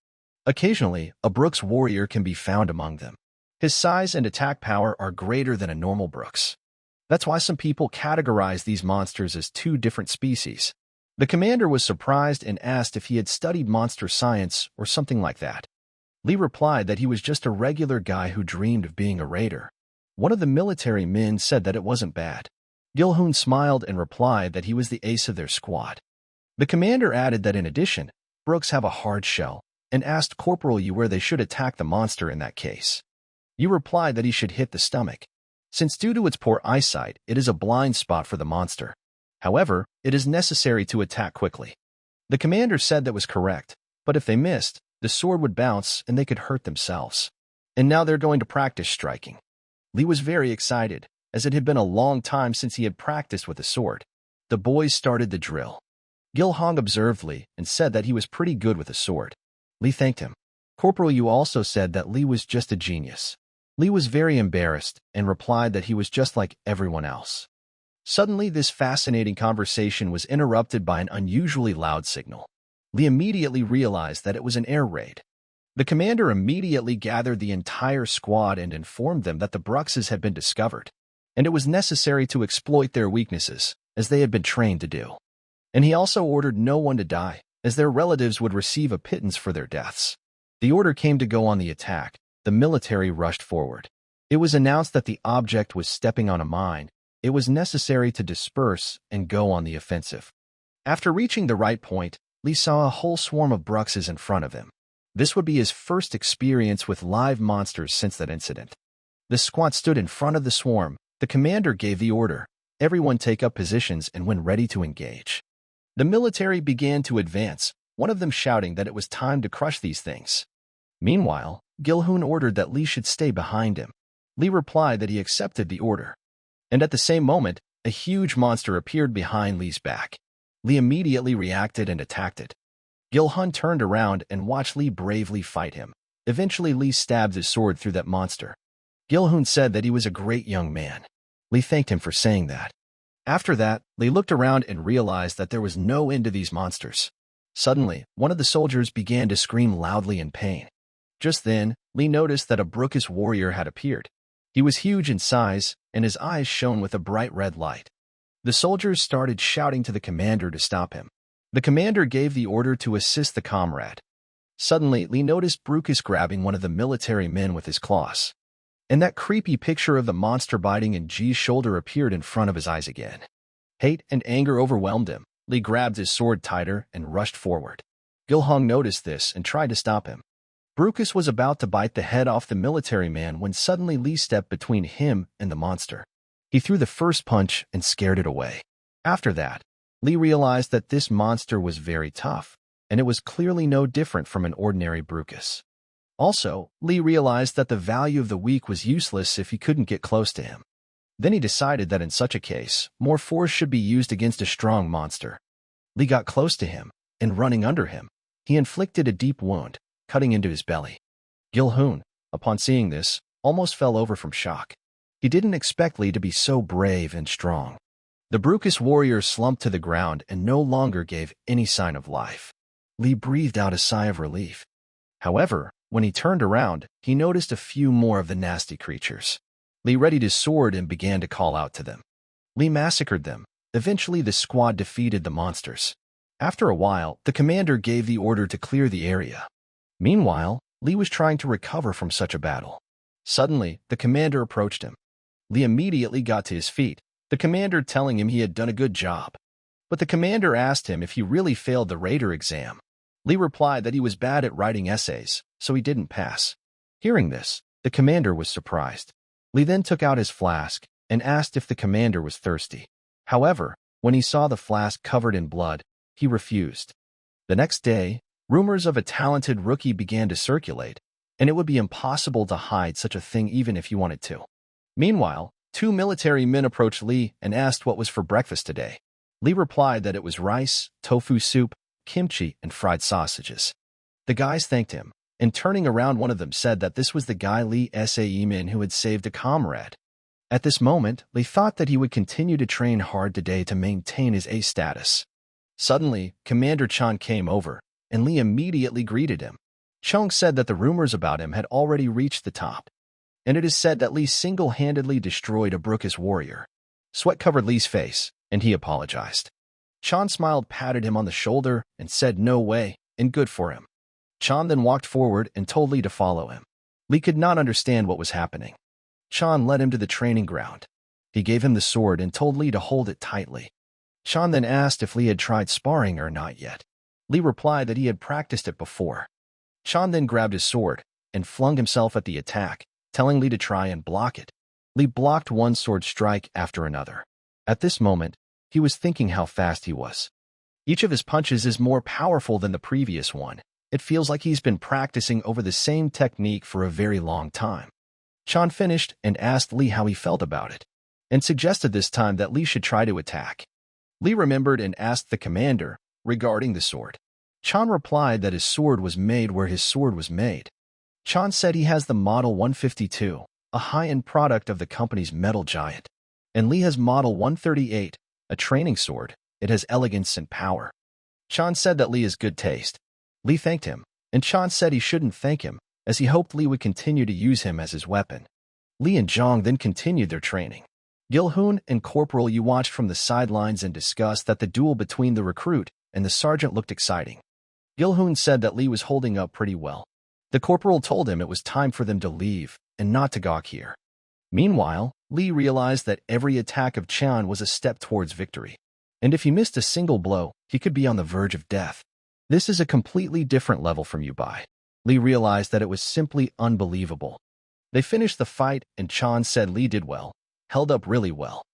Occasionally, a Brooks warrior can be found among them. His size and attack power are greater than a normal Brooks. That's why some people categorize these monsters as two different species. The commander was surprised and asked if he had studied monster science or something like that. Lee replied that he was just a regular guy who dreamed of being a raider. One of the military men said that it wasn't bad. Gil-hoon smiled and replied that he was the ace of their squad. The commander added that in addition, Brooks have a hard shell, and asked Corporal Yu where they should attack the monster in that case. Yu replied that he should hit the stomach, since due to its poor eyesight, it is a blind spot for the monster. However, it is necessary to attack quickly. The commander said that was correct, but if they missed, the sword would bounce and they could hurt themselves. And now they're going to practice striking. Lee was very excited, as it had been a long time since he had practiced with a sword. The boys started the drill. Gil-hoon observed Lee and said that he was pretty good with a sword. Lee thanked him. Corporal Yu also said that Lee was just a genius. Lee was very embarrassed and replied that he was just like everyone else. Suddenly, this fascinating conversation was interrupted by an unusually loud signal. Lee immediately realized that it was an air raid. The commander immediately gathered the entire squad and informed them that the Bruxes had been discovered, and it was necessary to exploit their weaknesses, as they had been trained to do. And he also ordered no one to die, as their relatives would receive a pittance for their deaths. The order came to go on the attack. The military rushed forward. It was announced that the object was stepping on a mine. It was necessary to disperse and go on the offensive. After reaching the right point, Lee saw a whole swarm of Bruxes in front of him. This would be his first experience with live monsters since that incident. The squad stood in front of the swarm. The commander gave the order, "Everyone take up positions and when ready to engage." The military began to advance, one of them shouting that it was time to crush these things. Meanwhile, Gil-hoon ordered that Lee should stay behind him. Lee replied that he accepted the order. And at the same moment, a huge monster appeared behind Lee's back. Lee immediately reacted and attacked it. Gil-hoon turned around and watched Lee bravely fight him. Eventually, Lee stabbed his sword through that monster. Gil-hoon said that he was a great young man. Lee thanked him for saying that. After that, Lee looked around and realized that there was no end to these monsters. Suddenly, one of the soldiers began to scream loudly in pain. Just then, Lee noticed that a Brookis warrior had appeared. He was huge in size, and his eyes shone with a bright red light. The soldiers started shouting to the commander to stop him. The commander gave the order to assist the comrade. Suddenly, Lee noticed Brookis grabbing one of the military men with his claws. And that creepy picture of the monster biting Ji's shoulder appeared in front of his eyes again. Hate and anger overwhelmed him. Lee grabbed his sword tighter and rushed forward. Gilhong noticed this and tried to stop him. Brookis was about to bite the head off the military man when suddenly Lee stepped between him and the monster. He threw the first punch and scared it away. After that, Lee realized that this monster was very tough, and it was clearly no different from an ordinary Brookis. Also, Lee realized that the value of the weak was useless if he couldn't get close to him. Then he decided that in such a case, more force should be used against a strong monster. Lee got close to him, and running under him, he inflicted a deep wound, cutting into his belly. Gil-hoon, upon seeing this, almost fell over from shock. He didn't expect Lee to be so brave and strong. The Brookis warrior slumped to the ground and no longer gave any sign of life. Lee breathed out a sigh of relief. However, when he turned around, he noticed a few more of the nasty creatures. Lee readied his sword and began to call out to them. Lee massacred them. Eventually, the squad defeated the monsters. After a while, the commander gave the order to clear the area. Meanwhile, Lee was trying to recover from such a battle. Suddenly, the commander approached him. Lee immediately got to his feet, the commander telling him he had done a good job. But the commander asked him if he really failed the Raider exam. Lee replied that he was bad at writing essays, so he didn't pass. Hearing this, the commander was surprised. Lee then took out his flask and asked if the commander was thirsty. However, when he saw the flask covered in blood, he refused. The next day, rumors of a talented rookie began to circulate, and it would be impossible to hide such a thing even if you wanted to. Meanwhile, two military men approached Lee and asked what was for breakfast today. Lee replied that it was rice, tofu soup, kimchi, and fried sausages. The guys thanked him, and turning around, one of them said that this was the guy Lee Saemin who had saved a comrade. At this moment, Lee thought that he would continue to train hard today to maintain his A status. Suddenly, Commander Chan came over, and Lee immediately greeted him. Chung said that the rumors about him had already reached the top, and it is said that Lee single-handedly destroyed a Brookis warrior. Sweat covered Lee's face, and he apologized. Chan smiled, patted him on the shoulder, and said no way, and good for him. Chan then walked forward and told Lee to follow him. Lee could not understand what was happening. Chan led him to the training ground. He gave him the sword and told Lee to hold it tightly. Chan then asked if Lee had tried sparring or not yet. Lee replied that he had practiced it before. Chan then grabbed his sword and flung himself at the attack, telling Lee to try and block it. Lee blocked one sword strike after another. At this moment, he was thinking how fast he was. Each of his punches is more powerful than the previous one. It feels like he's been practicing over the same technique for a very long time. Chan finished and asked Lee how he felt about it, and suggested this time that Lee should try to attack. Lee remembered and asked the commander regarding the sword. Chan replied that his sword was made where his sword was made. Chan said he has the Model 152, a high-end product of the company's metal giant, and Lee has Model 138, a training sword. It has elegance and power. Chan said that Lee has good taste. Lee thanked him, and Chan said he shouldn't thank him, as he hoped Lee would continue to use him as his weapon. Lee and Zhang then continued their training. Gil-hoon and Corporal Yu watched from the sidelines and discussed that the duel between the recruit and the sergeant looked exciting. Gil-hoon said that Lee was holding up pretty well. The corporal told him it was time for them to leave and not to gawk here. Meanwhile, Lee realized that every attack of Chan was a step towards victory, and if he missed a single blow, he could be on the verge of death. This is a completely different level from Yu-bai. Lee realized that it was simply unbelievable. They finished the fight, and Chan said Lee did well, held up really well.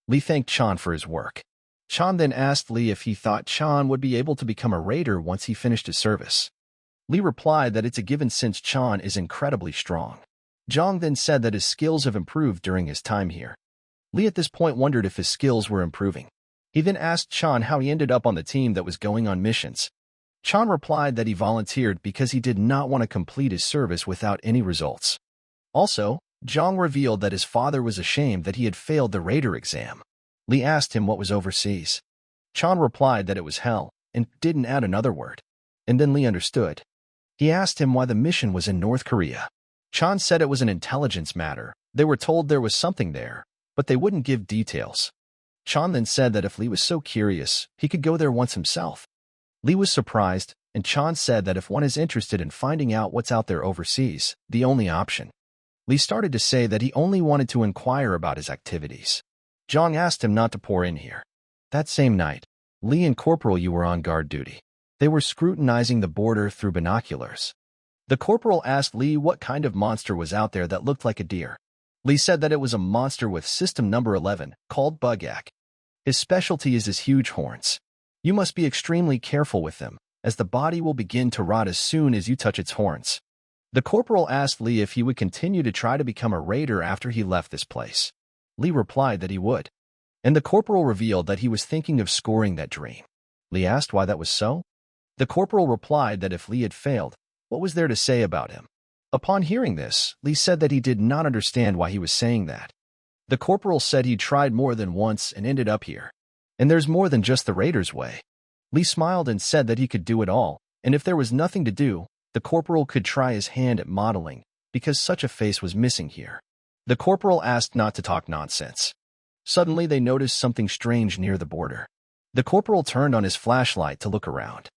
Lee thanked Chan for his work. Chan then asked Lee if he thought Chan would be able to become a raider once he finished his service. Lee replied that it's a given since Chan is incredibly strong. Zhang then said that his skills have improved during his time here. Lee at this point wondered if his skills were improving. He then asked Chan how he ended up on the team that was going on missions. Chan replied that he volunteered because he did not want to complete his service without any results. Also, Zhang revealed that his father was ashamed that he had failed the Raider exam. Lee asked him what was overseas. Chan replied that it was hell, and didn't add another word. And then Lee understood. He asked him why the mission was in North Korea. Chan said it was an intelligence matter. They were told there was something there, but they wouldn't give details. Chan then said that if Lee was so curious, he could go there once himself. Lee was surprised, and Chan said that if one is interested in finding out what's out there overseas, the only option. Lee started to say that he only wanted to inquire about his activities. Jong asked him not to pour in here. That same night, Lee and Corporal Yu were on guard duty. They were scrutinizing the border through binoculars. The corporal asked Lee what kind of monster was out there that looked like a deer. Lee said that it was a monster with system number 11, called Bugak. His specialty is his huge horns. You must be extremely careful with them, as the body will begin to rot as soon as you touch its horns. The corporal asked Lee if he would continue to try to become a raider after he left this place. Lee replied that he would. And the corporal revealed that he was thinking of scoring that dream. Lee asked why that was so. The corporal replied that if Lee had failed, what was there to say about him? Upon hearing this, Lee said that he did not understand why he was saying that. The corporal said he tried more than once and ended up here. And there's more than just the raider's way. Lee smiled and said that he could do it all, and if there was nothing to do, the corporal could try his hand at modeling, because such a face was missing here. The corporal asked not to talk nonsense. Suddenly they noticed something strange near the border. The corporal turned on his flashlight to look around.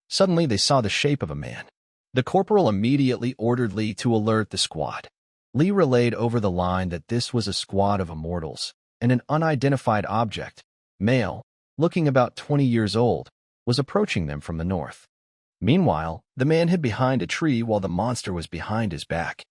Suddenly they saw the shape of a man. The corporal immediately ordered Lee to alert the squad. Lee relayed over the line that this was a squad of immortals, and an unidentified object, male, looking about 20 years old, was approaching them from the north. Meanwhile, the man hid behind a tree while the monster was behind his back.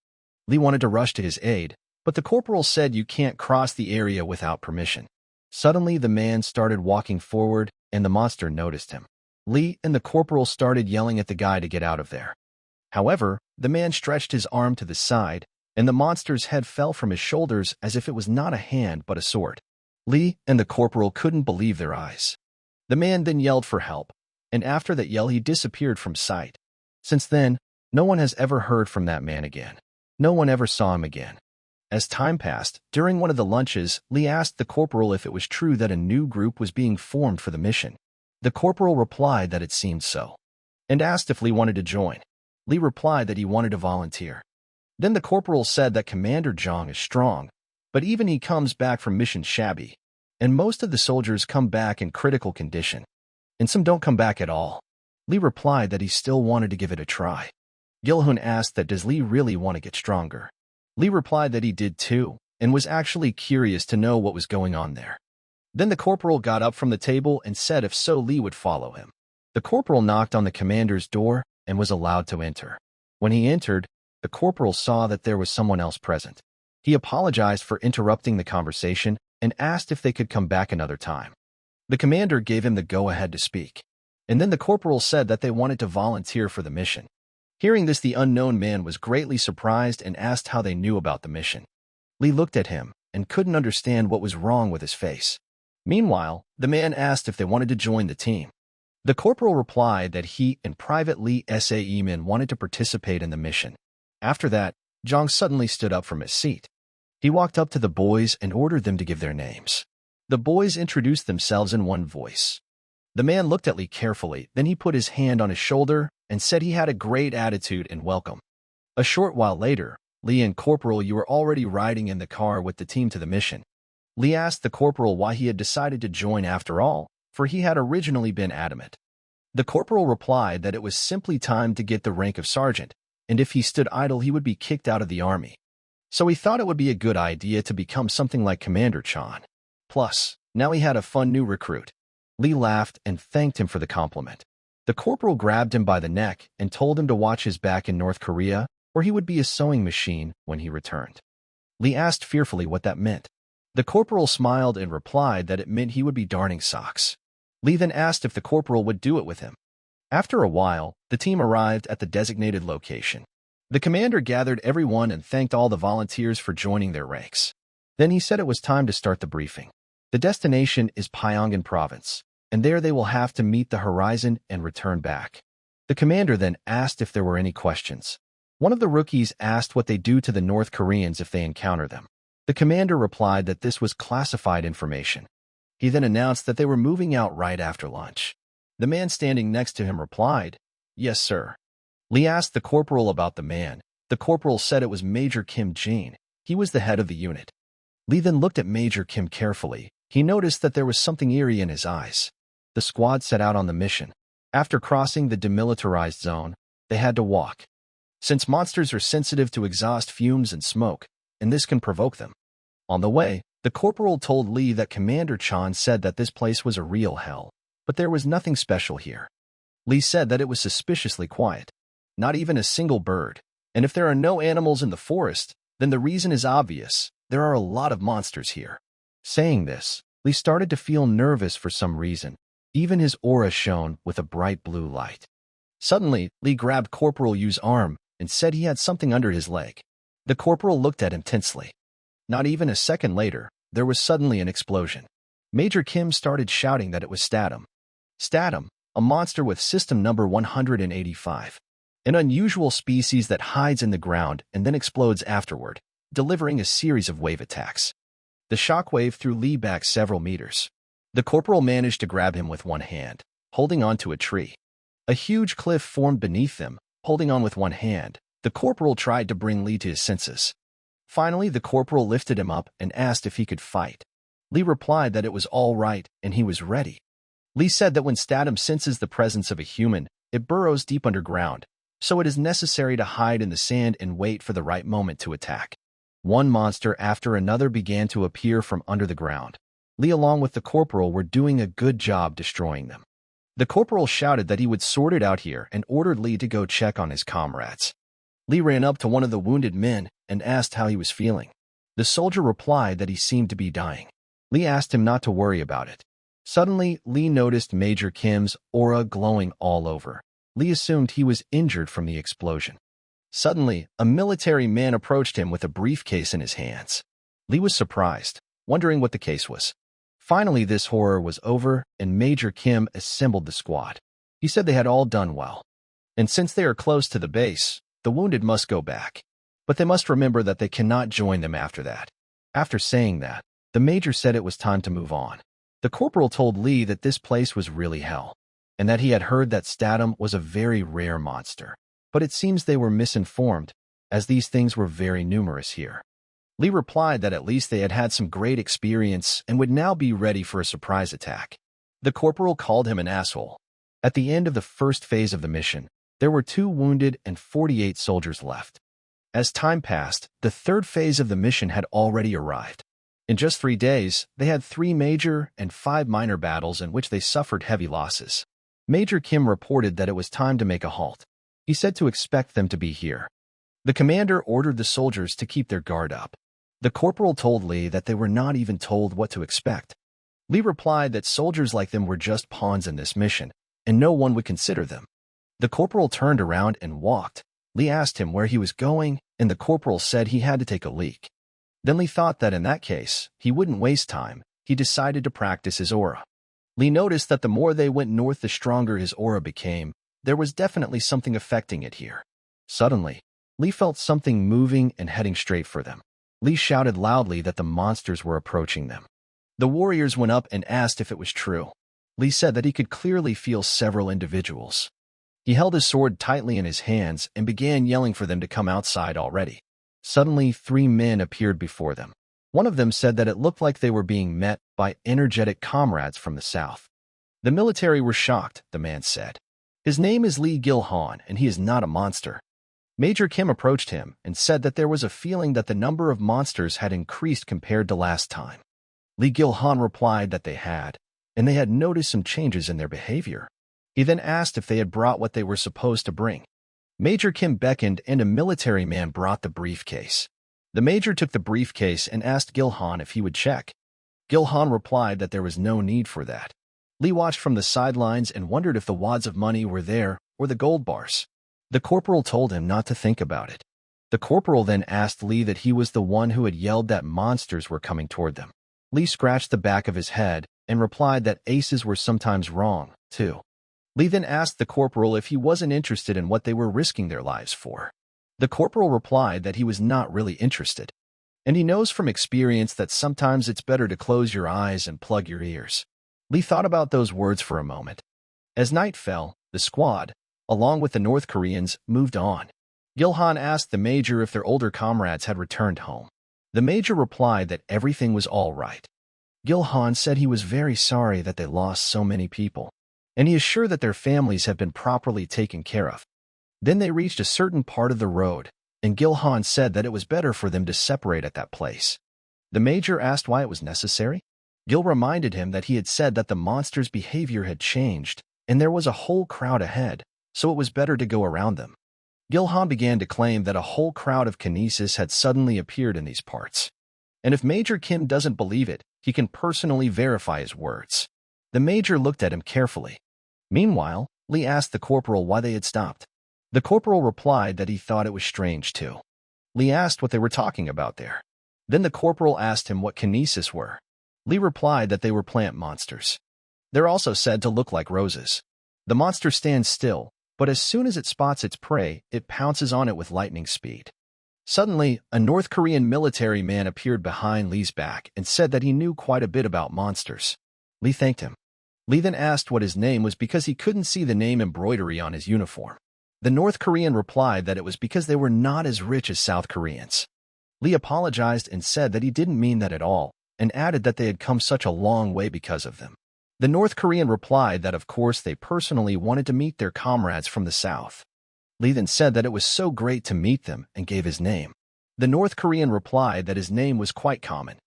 Lee wanted to rush to his aid, but the corporal said you can't cross the area without permission. Suddenly, the man started walking forward, and the monster noticed him. Lee and the corporal started yelling at the guy to get out of there. However, the man stretched his arm to the side, and the monster's head fell from his shoulders as if it was not a hand but a sword. Lee and the corporal couldn't believe their eyes. The man then yelled for help, and after that yell he disappeared from sight. Since then, no one has ever heard from that man again. No one ever saw him again. As time passed, during one of the lunches, Lee asked the corporal if it was true that a new group was being formed for the mission. The corporal replied that it seemed so, and asked if Lee wanted to join. Lee replied that he wanted to volunteer. Then the corporal said that Commander Jong is strong, but even he comes back from missions shabby, and most of the soldiers come back in critical condition, and some don't come back at all. Lee replied that he still wanted to give it a try. Gilhoon asked that does Lee really want to get stronger? Lee replied that he did too, and was actually curious to know what was going on there. Then the corporal got up from the table and said if so Lee would follow him. The corporal knocked on the commander's door and was allowed to enter. When he entered, the corporal saw that there was someone else present. He apologized for interrupting the conversation and asked if they could come back another time. The commander gave him the go-ahead to speak, and then the corporal said that they wanted to volunteer for the mission. Hearing this, the unknown man was greatly surprised and asked how they knew about the mission. Lee looked at him and couldn't understand what was wrong with his face. Meanwhile, the man asked if they wanted to join the team. The corporal replied that he and Private Lee Saemin wanted to participate in the mission. After that, Jong suddenly stood up from his seat. He walked up to the boys and ordered them to give their names. The boys introduced themselves in one voice. The man looked at Lee carefully, then he put his hand on his shoulder and said he had a great attitude and welcome. A short while later, Lee and Corporal Yu were already riding in the car with the team to the mission. Lee asked the corporal why he had decided to join after all, for he had originally been adamant. The corporal replied that it was simply time to get the rank of sergeant, and if he stood idle he would be kicked out of the army. So he thought it would be a good idea to become something like Commander Chan. Plus, now he had a fun new recruit. Lee laughed and thanked him for the compliment. The corporal grabbed him by the neck and told him to watch his back in North Korea, or he would be a sewing machine when he returned. Lee asked fearfully what that meant. The corporal smiled and replied that it meant he would be darning socks. Lee then asked if the corporal would do it with him. After a while, the team arrived at the designated location. The commander gathered everyone and thanked all the volunteers for joining their ranks. Then he said it was time to start the briefing. The destination is Pyongan Province, and there they will have to meet the horizon and return back. The commander then asked if there were any questions. One of the rookies asked what they do to the North Koreans if they encounter them. The commander replied that this was classified information. He then announced that they were moving out right after lunch. The man standing next to him replied, "Yes, sir." Lee asked the corporal about the man. The corporal said it was Major Kim Jin. He was the head of the unit. Lee then looked at Major Kim carefully. He noticed that there was something eerie in his eyes. The squad set out on the mission. After crossing the demilitarized zone, they had to walk. Since monsters are sensitive to exhaust fumes and smoke, and this can provoke them. On the way, the corporal told Lee that Commander Chan said that this place was a real hell, but there was nothing special here. Lee said that it was suspiciously quiet. Not even a single bird. And if there are no animals in the forest, then the reason is obvious. There are a lot of monsters here. Saying this, Lee started to feel nervous for some reason. Even his aura shone with a bright blue light. Suddenly, Lee grabbed Corporal Yu's arm and said he had something under his leg. The corporal looked at him tensely. Not even a second later, there was suddenly an explosion. Major Kim started shouting that it was Statum. Statum, a monster with system number 185. An unusual species that hides in the ground and then explodes afterward, delivering a series of wave attacks. The shockwave threw Lee back several meters. The corporal managed to grab him with one hand, holding onto a tree. A huge cliff formed beneath them. Holding on with one hand, the corporal tried to bring Lee to his senses. Finally, the corporal lifted him up and asked if he could fight. Lee replied that it was all right and he was ready. Lee said that when Statum senses the presence of a human, it burrows deep underground, so it is necessary to hide in the sand and wait for the right moment to attack. One monster after another began to appear from under the ground. Lee, along with the corporal, were doing a good job destroying them. The corporal shouted that he would sort it out here and ordered Lee to go check on his comrades. Lee ran up to one of the wounded men and asked how he was feeling. The soldier replied that he seemed to be dying. Lee asked him not to worry about it. Suddenly, Lee noticed Major Kim's aura glowing all over. Lee assumed he was injured from the explosion. Suddenly, a military man approached him with a briefcase in his hands. Lee was surprised, wondering what the case was. Finally, this horror was over, and Major Kim assembled the squad. He said they had all done well. And since they are close to the base, the wounded must go back. But they must remember that they cannot join them after that. After saying that, the major said it was time to move on. The corporal told Lee that this place was really hell, and that he had heard that Statum was a very rare monster. But it seems they were misinformed, as these things were very numerous here. Lee replied that at least they had had some great experience and would now be ready for a surprise attack. The corporal called him an asshole. At the end of the first phase of the mission, there were 2 wounded and 48 soldiers left. As time passed, the third phase of the mission had already arrived. In just 3 days, they had 3 major and 5 minor battles in which they suffered heavy losses. Major Kim reported that it was time to make a halt. He said to expect them to be here. The commander ordered the soldiers to keep their guard up. The corporal told Lee that they were not even told what to expect. Lee replied that soldiers like them were just pawns in this mission, and no one would consider them. The corporal turned around and walked. Lee asked him where he was going, and the corporal said he had to take a leak. Then Lee thought that in that case, he wouldn't waste time. He decided to practice his aura. Lee noticed that the more they went north, the stronger his aura became. There was definitely something affecting it here. Suddenly, Lee felt something moving and heading straight for them. Lee shouted loudly that the monsters were approaching them. The warriors went up and asked if it was true. Lee said that he could clearly feel several individuals. He held his sword tightly in his hands and began yelling for them to come outside already. Suddenly, 3 men appeared before them. One of them said that it looked like they were being met by energetic comrades from the south. The military were shocked, the man said. His name is Lee Gil-han, and he is not a monster. Major Kim approached him and said that there was a feeling that the number of monsters had increased compared to last time. Lee Gil-han replied that they had, and they had noticed some changes in their behavior. He then asked if they had brought what they were supposed to bring. Major Kim beckoned and a military man brought the briefcase. The major took the briefcase and asked Gil-han if he would check. Gil-han replied that there was no need for that. Lee watched from the sidelines and wondered if the wads of money were there or the gold bars. The corporal told him not to think about it. The corporal then asked Lee that he was the one who had yelled that monsters were coming toward them. Lee scratched the back of his head and replied that aces were sometimes wrong, too. Lee then asked the corporal if he wasn't interested in what they were risking their lives for. The corporal replied that he was not really interested, and he knows from experience that sometimes it's better to close your eyes and plug your ears. Lee thought about those words for a moment. As night fell, the squad, along with the North Koreans, moved on. Gilhan asked the major if their older comrades had returned home. The major replied that everything was all right. Gilhan said he was very sorry that they lost so many people, and he is sure that their families have been properly taken care of. Then they reached a certain part of the road, and Gilhan said that it was better for them to separate at that place. The major asked why it was necessary. Gil reminded him that he had said that the monster's behavior had changed, and there was a whole crowd ahead, so it was better to go around them. Gilhan began to claim that a whole crowd of kinesis had suddenly appeared in these parts. And if Major Kim doesn't believe it, he can personally verify his words. The major looked at him carefully. Meanwhile, Lee asked the corporal why they had stopped. The corporal replied that he thought it was strange too. Lee asked what they were talking about there. Then the corporal asked him what kinesis were. Lee replied that they were plant monsters. They're also said to look like roses. The monster stands still, but as soon as it spots its prey, it pounces on it with lightning speed. Suddenly, a North Korean military man appeared behind Lee's back and said that he knew quite a bit about monsters. Lee thanked him. Lee then asked what his name was because he couldn't see the name embroidery on his uniform. The North Korean replied that it was because they were not as rich as South Koreans. Lee apologized and said that he didn't mean that at all, and added that they had come such a long way because of them. The North Korean replied that of course they personally wanted to meet their comrades from the South. Lee then said that it was so great to meet them and gave his name. The North Korean replied that his name was quite common.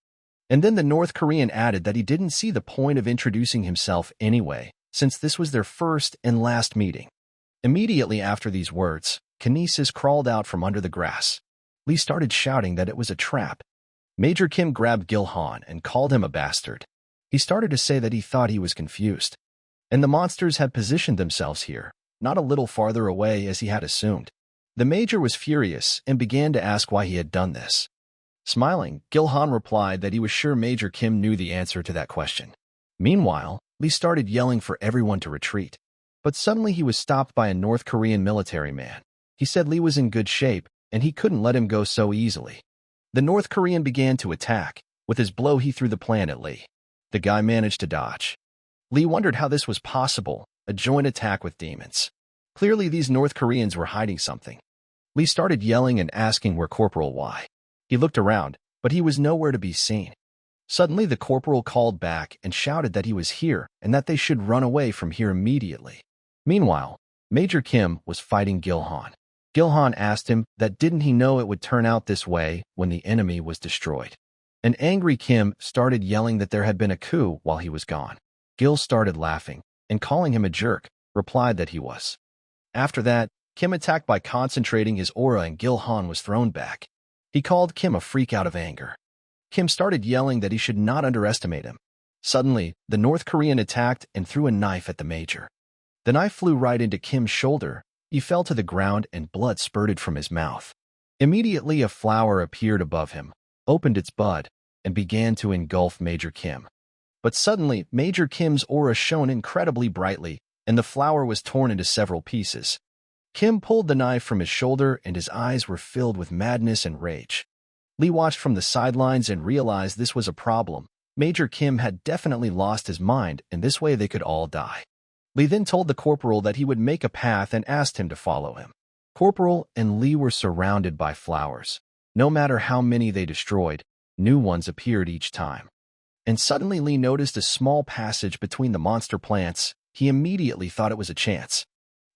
And then the North Korean added that he didn't see the point of introducing himself anyway, since this was their first and last meeting. Immediately after these words, Kinesis crawled out from under the grass. Lee started shouting that it was a trap. Major Kim grabbed Gilhan and called him a bastard. He started to say that he thought he was confused. And the monsters had positioned themselves here, not a little farther away as he had assumed. The major was furious and began to ask why he had done this. Smiling, Gilhan replied that he was sure Major Kim knew the answer to that question. Meanwhile, Lee started yelling for everyone to retreat. But suddenly he was stopped by a North Korean military man. He said Lee was in good shape, and he couldn't let him go so easily. The North Korean began to attack. With his blow he threw the plant at Lee. The guy managed to dodge. Lee wondered how this was possible, a joint attack with demons. Clearly these North Koreans were hiding something. Lee started yelling and asking where Corporal Y. He looked around, but he was nowhere to be seen. Suddenly the corporal called back and shouted that he was here and that they should run away from here immediately. Meanwhile, Major Kim was fighting Gilhan. Gilhan asked him that didn't he know it would turn out this way when the enemy was destroyed. An angry Kim started yelling that there had been a coup while he was gone. Gil started laughing, and calling him a jerk, replied that he was. After that, Kim attacked by concentrating his aura and Gilhan was thrown back. He called Kim a freak out of anger. Kim started yelling that he should not underestimate him. Suddenly, the North Korean attacked and threw a knife at the major. The knife flew right into Kim's shoulder. He fell to the ground and blood spurted from his mouth. Immediately a flower appeared above him, opened its bud, and began to engulf Major Kim. But suddenly, Major Kim's aura shone incredibly brightly, and the flower was torn into several pieces. Kim pulled the knife from his shoulder and his eyes were filled with madness and rage. Lee watched from the sidelines and realized this was a problem. Major Kim had definitely lost his mind, and this way they could all die. Lee then told the corporal that he would make a path and asked him to follow him. Corporal and Lee were surrounded by flowers. No matter how many they destroyed, new ones appeared each time. And suddenly Lee noticed a small passage between the monster plants. He immediately thought it was a chance.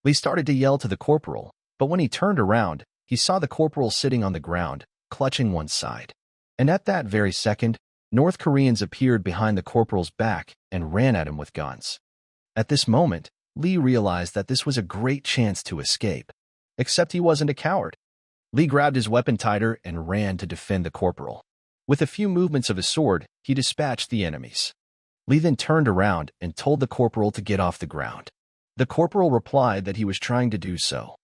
Lee started to yell to the corporal, but when he turned around, he saw the corporal sitting on the ground, clutching one side. And at that very second, North Koreans appeared behind the corporal's back and ran at him with guns. At this moment, Lee realized that this was a great chance to escape. Except he wasn't a coward. Lee grabbed his weapon tighter and ran to defend the corporal. With a few movements of his sword, he dispatched the enemies. Lee then turned around and told the corporal to get off the ground. The corporal replied that he was trying to do so.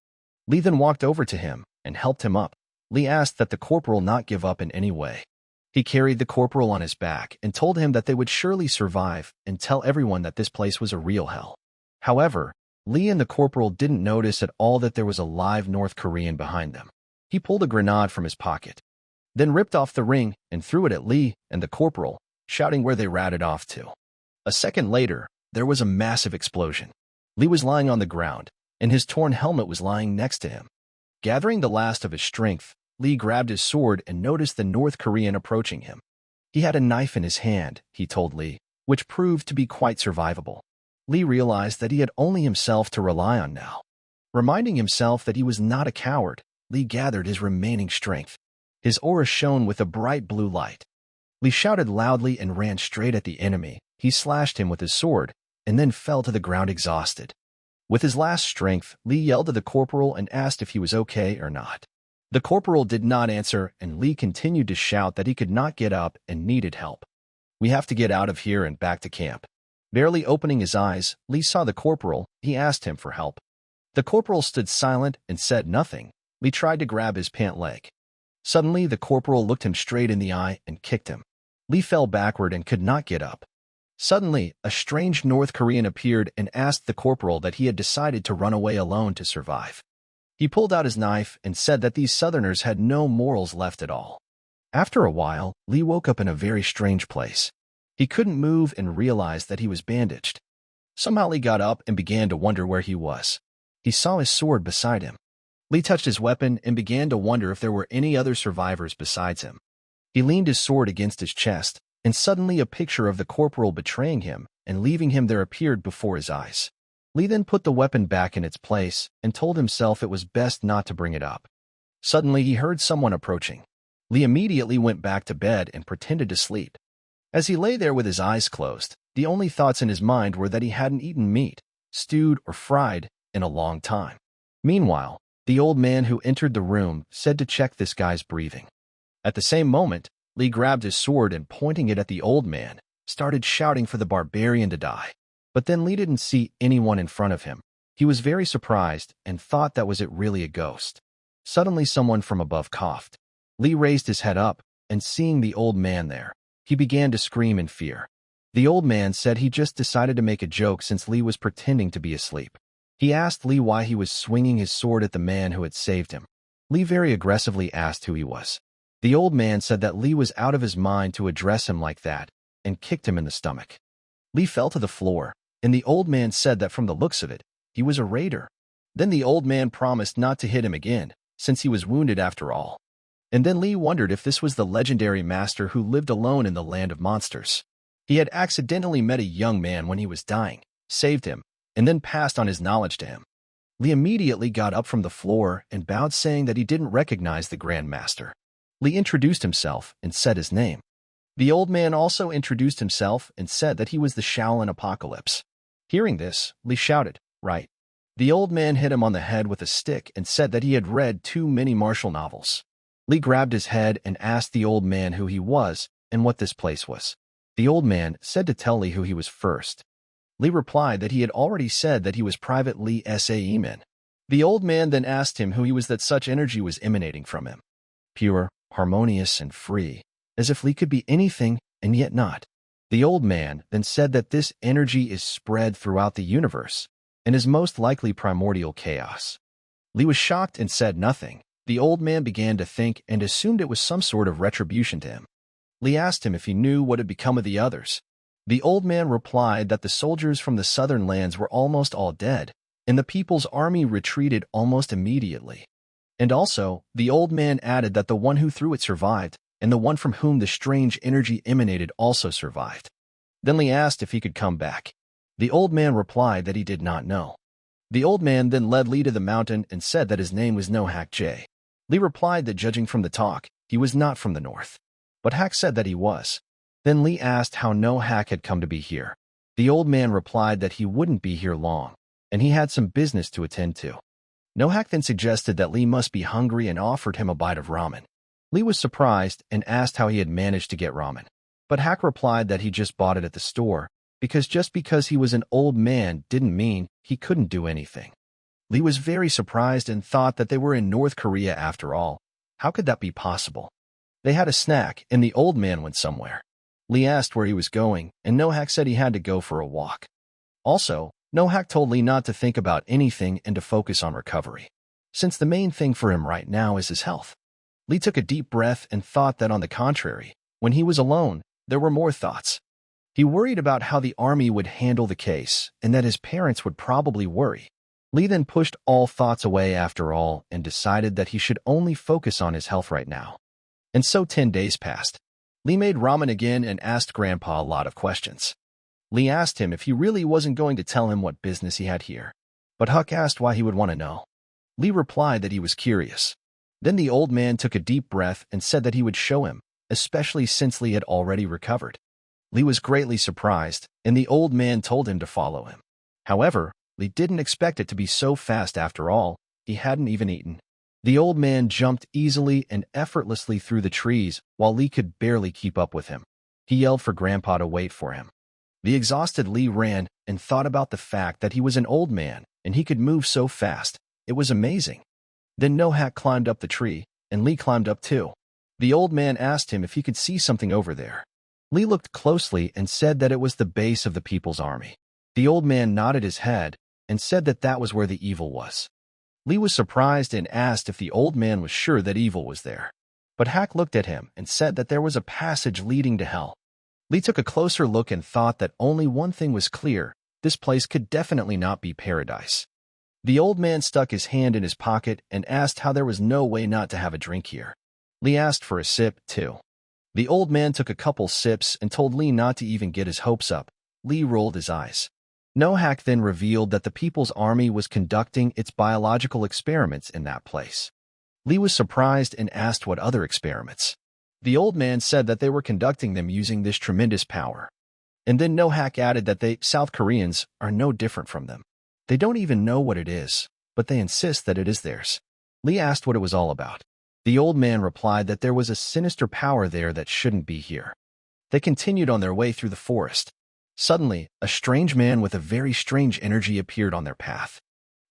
Lee then walked over to him and helped him up. Lee asked that the corporal not give up in any way. He carried the corporal on his back and told him that they would surely survive and tell everyone that this place was a real hell. However, Lee and the corporal didn't notice at all that there was a live North Korean behind them. He pulled a grenade from his pocket, then ripped off the ring and threw it at Lee and the corporal, shouting where they ratted off to. A second later, there was a massive explosion. Lee was lying on the ground, and his torn helmet was lying next to him. Gathering the last of his strength, Lee grabbed his sword and noticed the North Korean approaching him. He had a knife in his hand, he told Lee, which proved to be quite survivable. Lee realized that he had only himself to rely on now. Reminding himself that he was not a coward, Lee gathered his remaining strength. His aura shone with a bright blue light. Lee shouted loudly and ran straight at the enemy. He slashed him with his sword, and then fell to the ground exhausted. With his last strength, Lee yelled to the corporal and asked if he was okay or not. The corporal did not answer, and Lee continued to shout that he could not get up and needed help. "We have to get out of here and back to camp." Barely opening his eyes, Lee saw the corporal. He asked him for help. The corporal stood silent and said nothing. Lee tried to grab his pant leg. Suddenly, the corporal looked him straight in the eye and kicked him. Lee fell backward and could not get up. Suddenly, a strange North Korean appeared and asked the corporal that he had decided to run away alone to survive. He pulled out his knife and said that these Southerners had no morals left at all. After a while, Lee woke up in a very strange place. He couldn't move and realized that he was bandaged. Somehow Lee got up and began to wonder where he was. He saw his sword beside him. Lee touched his weapon and began to wonder if there were any other survivors besides him. He leaned his sword against his chest, and suddenly a picture of the corporal betraying him and leaving him there appeared before his eyes. Lee then put the weapon back in its place and told himself it was best not to bring it up. Suddenly he heard someone approaching. Lee immediately went back to bed and pretended to sleep. As he lay there with his eyes closed, the only thoughts in his mind were that he hadn't eaten meat, stewed or fried, in a long time. Meanwhile, the old man who entered the room said to check this guy's breathing. At the same moment, Lee grabbed his sword and pointing it at the old man, started shouting for the barbarian to die. But then Lee didn't see anyone in front of him. He was very surprised and thought that was it really a ghost. Suddenly someone from above coughed. Lee raised his head up, and seeing the old man there, he began to scream in fear. The old man said he just decided to make a joke since Lee was pretending to be asleep. He asked Lee why he was swinging his sword at the man who had saved him. Lee very aggressively asked who he was. The old man said that Lee was out of his mind to address him like that, and kicked him in the stomach. Lee fell to the floor, and the old man said that from the looks of it, he was a raider. Then the old man promised not to hit him again, since he was wounded after all. And then Lee wondered if this was the legendary master who lived alone in the land of monsters. He had accidentally met a young man when he was dying, saved him, and then passed on his knowledge to him. Lee immediately got up from the floor and bowed, saying that he didn't recognize the Grand Master. Lee introduced himself and said his name. The old man also introduced himself and said that he was the Shaolin Apocalypse. Hearing this, Lee shouted, "Right." The old man hit him on the head with a stick and said that he had read too many martial novels. Lee grabbed his head and asked the old man who he was and what this place was. The old man said to tell Lee who he was first. Lee replied that he had already said that he was Private Lee S.A.E.man. The old man then asked him who he was, that such energy was emanating from him. Pure, harmonious, and free, as if Lee could be anything and yet not. The old man then said that this energy is spread throughout the universe and is most likely primordial chaos. Lee was shocked and said nothing. The old man began to think and assumed it was some sort of retribution to him. Lee asked him if he knew what had become of the others. The old man replied that the soldiers from the southern lands were almost all dead, and the people's army retreated almost immediately. And also, the old man added that the one who threw it survived, and the one from whom the strange energy emanated also survived. Then Lee asked if he could come back. The old man replied that he did not know. The old man then led Lee to the mountain and said that his name was No Hack J. Lee replied that judging from the talk, he was not from the north. But Hack said that he was. Then Lee asked how No Hack had come to be here. The old man replied that he wouldn't be here long, and he had some business to attend to. No Hack then suggested that Lee must be hungry and offered him a bite of ramen. Lee was surprised and asked how he had managed to get ramen. But Hack replied that he just bought it at the store, because just because he was an old man didn't mean he couldn't do anything. Lee was very surprised and thought that they were in North Korea after all. How could that be possible? They had a snack, and the old man went somewhere. Lee asked where he was going, and No Hack said he had to go for a walk. Also, No Hack told Lee not to think about anything and to focus on recovery, since the main thing for him right now is his health. Lee took a deep breath and thought that on the contrary, when he was alone, there were more thoughts. He worried about how the army would handle the case and that his parents would probably worry. Lee then pushed all thoughts away after all and decided that he should only focus on his health right now. And so 10 days passed. Lee made ramen again and asked Grandpa a lot of questions. Lee asked him if he really wasn't going to tell him what business he had here. But Huck asked why he would want to know. Lee replied that he was curious. Then the old man took a deep breath and said that he would show him, especially since Lee had already recovered. Lee was greatly surprised, and the old man told him to follow him. However, Lee didn't expect it to be so fast after all. He hadn't even eaten. The old man jumped easily and effortlessly through the trees while Lee could barely keep up with him. He yelled for Grandpa to wait for him. The exhausted Lee ran and thought about the fact that he was an old man and he could move so fast. It was amazing. Then Nohak climbed up the tree, and Lee climbed up too. The old man asked him if he could see something over there. Lee looked closely and said that it was the base of the People's Army. The old man nodded his head and said that that was where the evil was. Lee was surprised and asked if the old man was sure that evil was there. But Hack looked at him and said that there was a passage leading to hell. Lee took a closer look and thought that only one thing was clear: this place could definitely not be paradise. The old man stuck his hand in his pocket and asked how there was no way not to have a drink here. Lee asked for a sip, too. The old man took a couple sips and told Lee not to even get his hopes up. Lee rolled his eyes. Nohak then revealed that the People's Army was conducting its biological experiments in that place. Lee was surprised and asked what other experiments. The old man said that they were conducting them using this tremendous power. And then Nohak added that they, South Koreans, are no different from them. They don't even know what it is, but they insist that it is theirs. Lee asked what it was all about. The old man replied that there was a sinister power there that shouldn't be here. They continued on their way through the forest. Suddenly, a strange man with a very strange energy appeared on their path.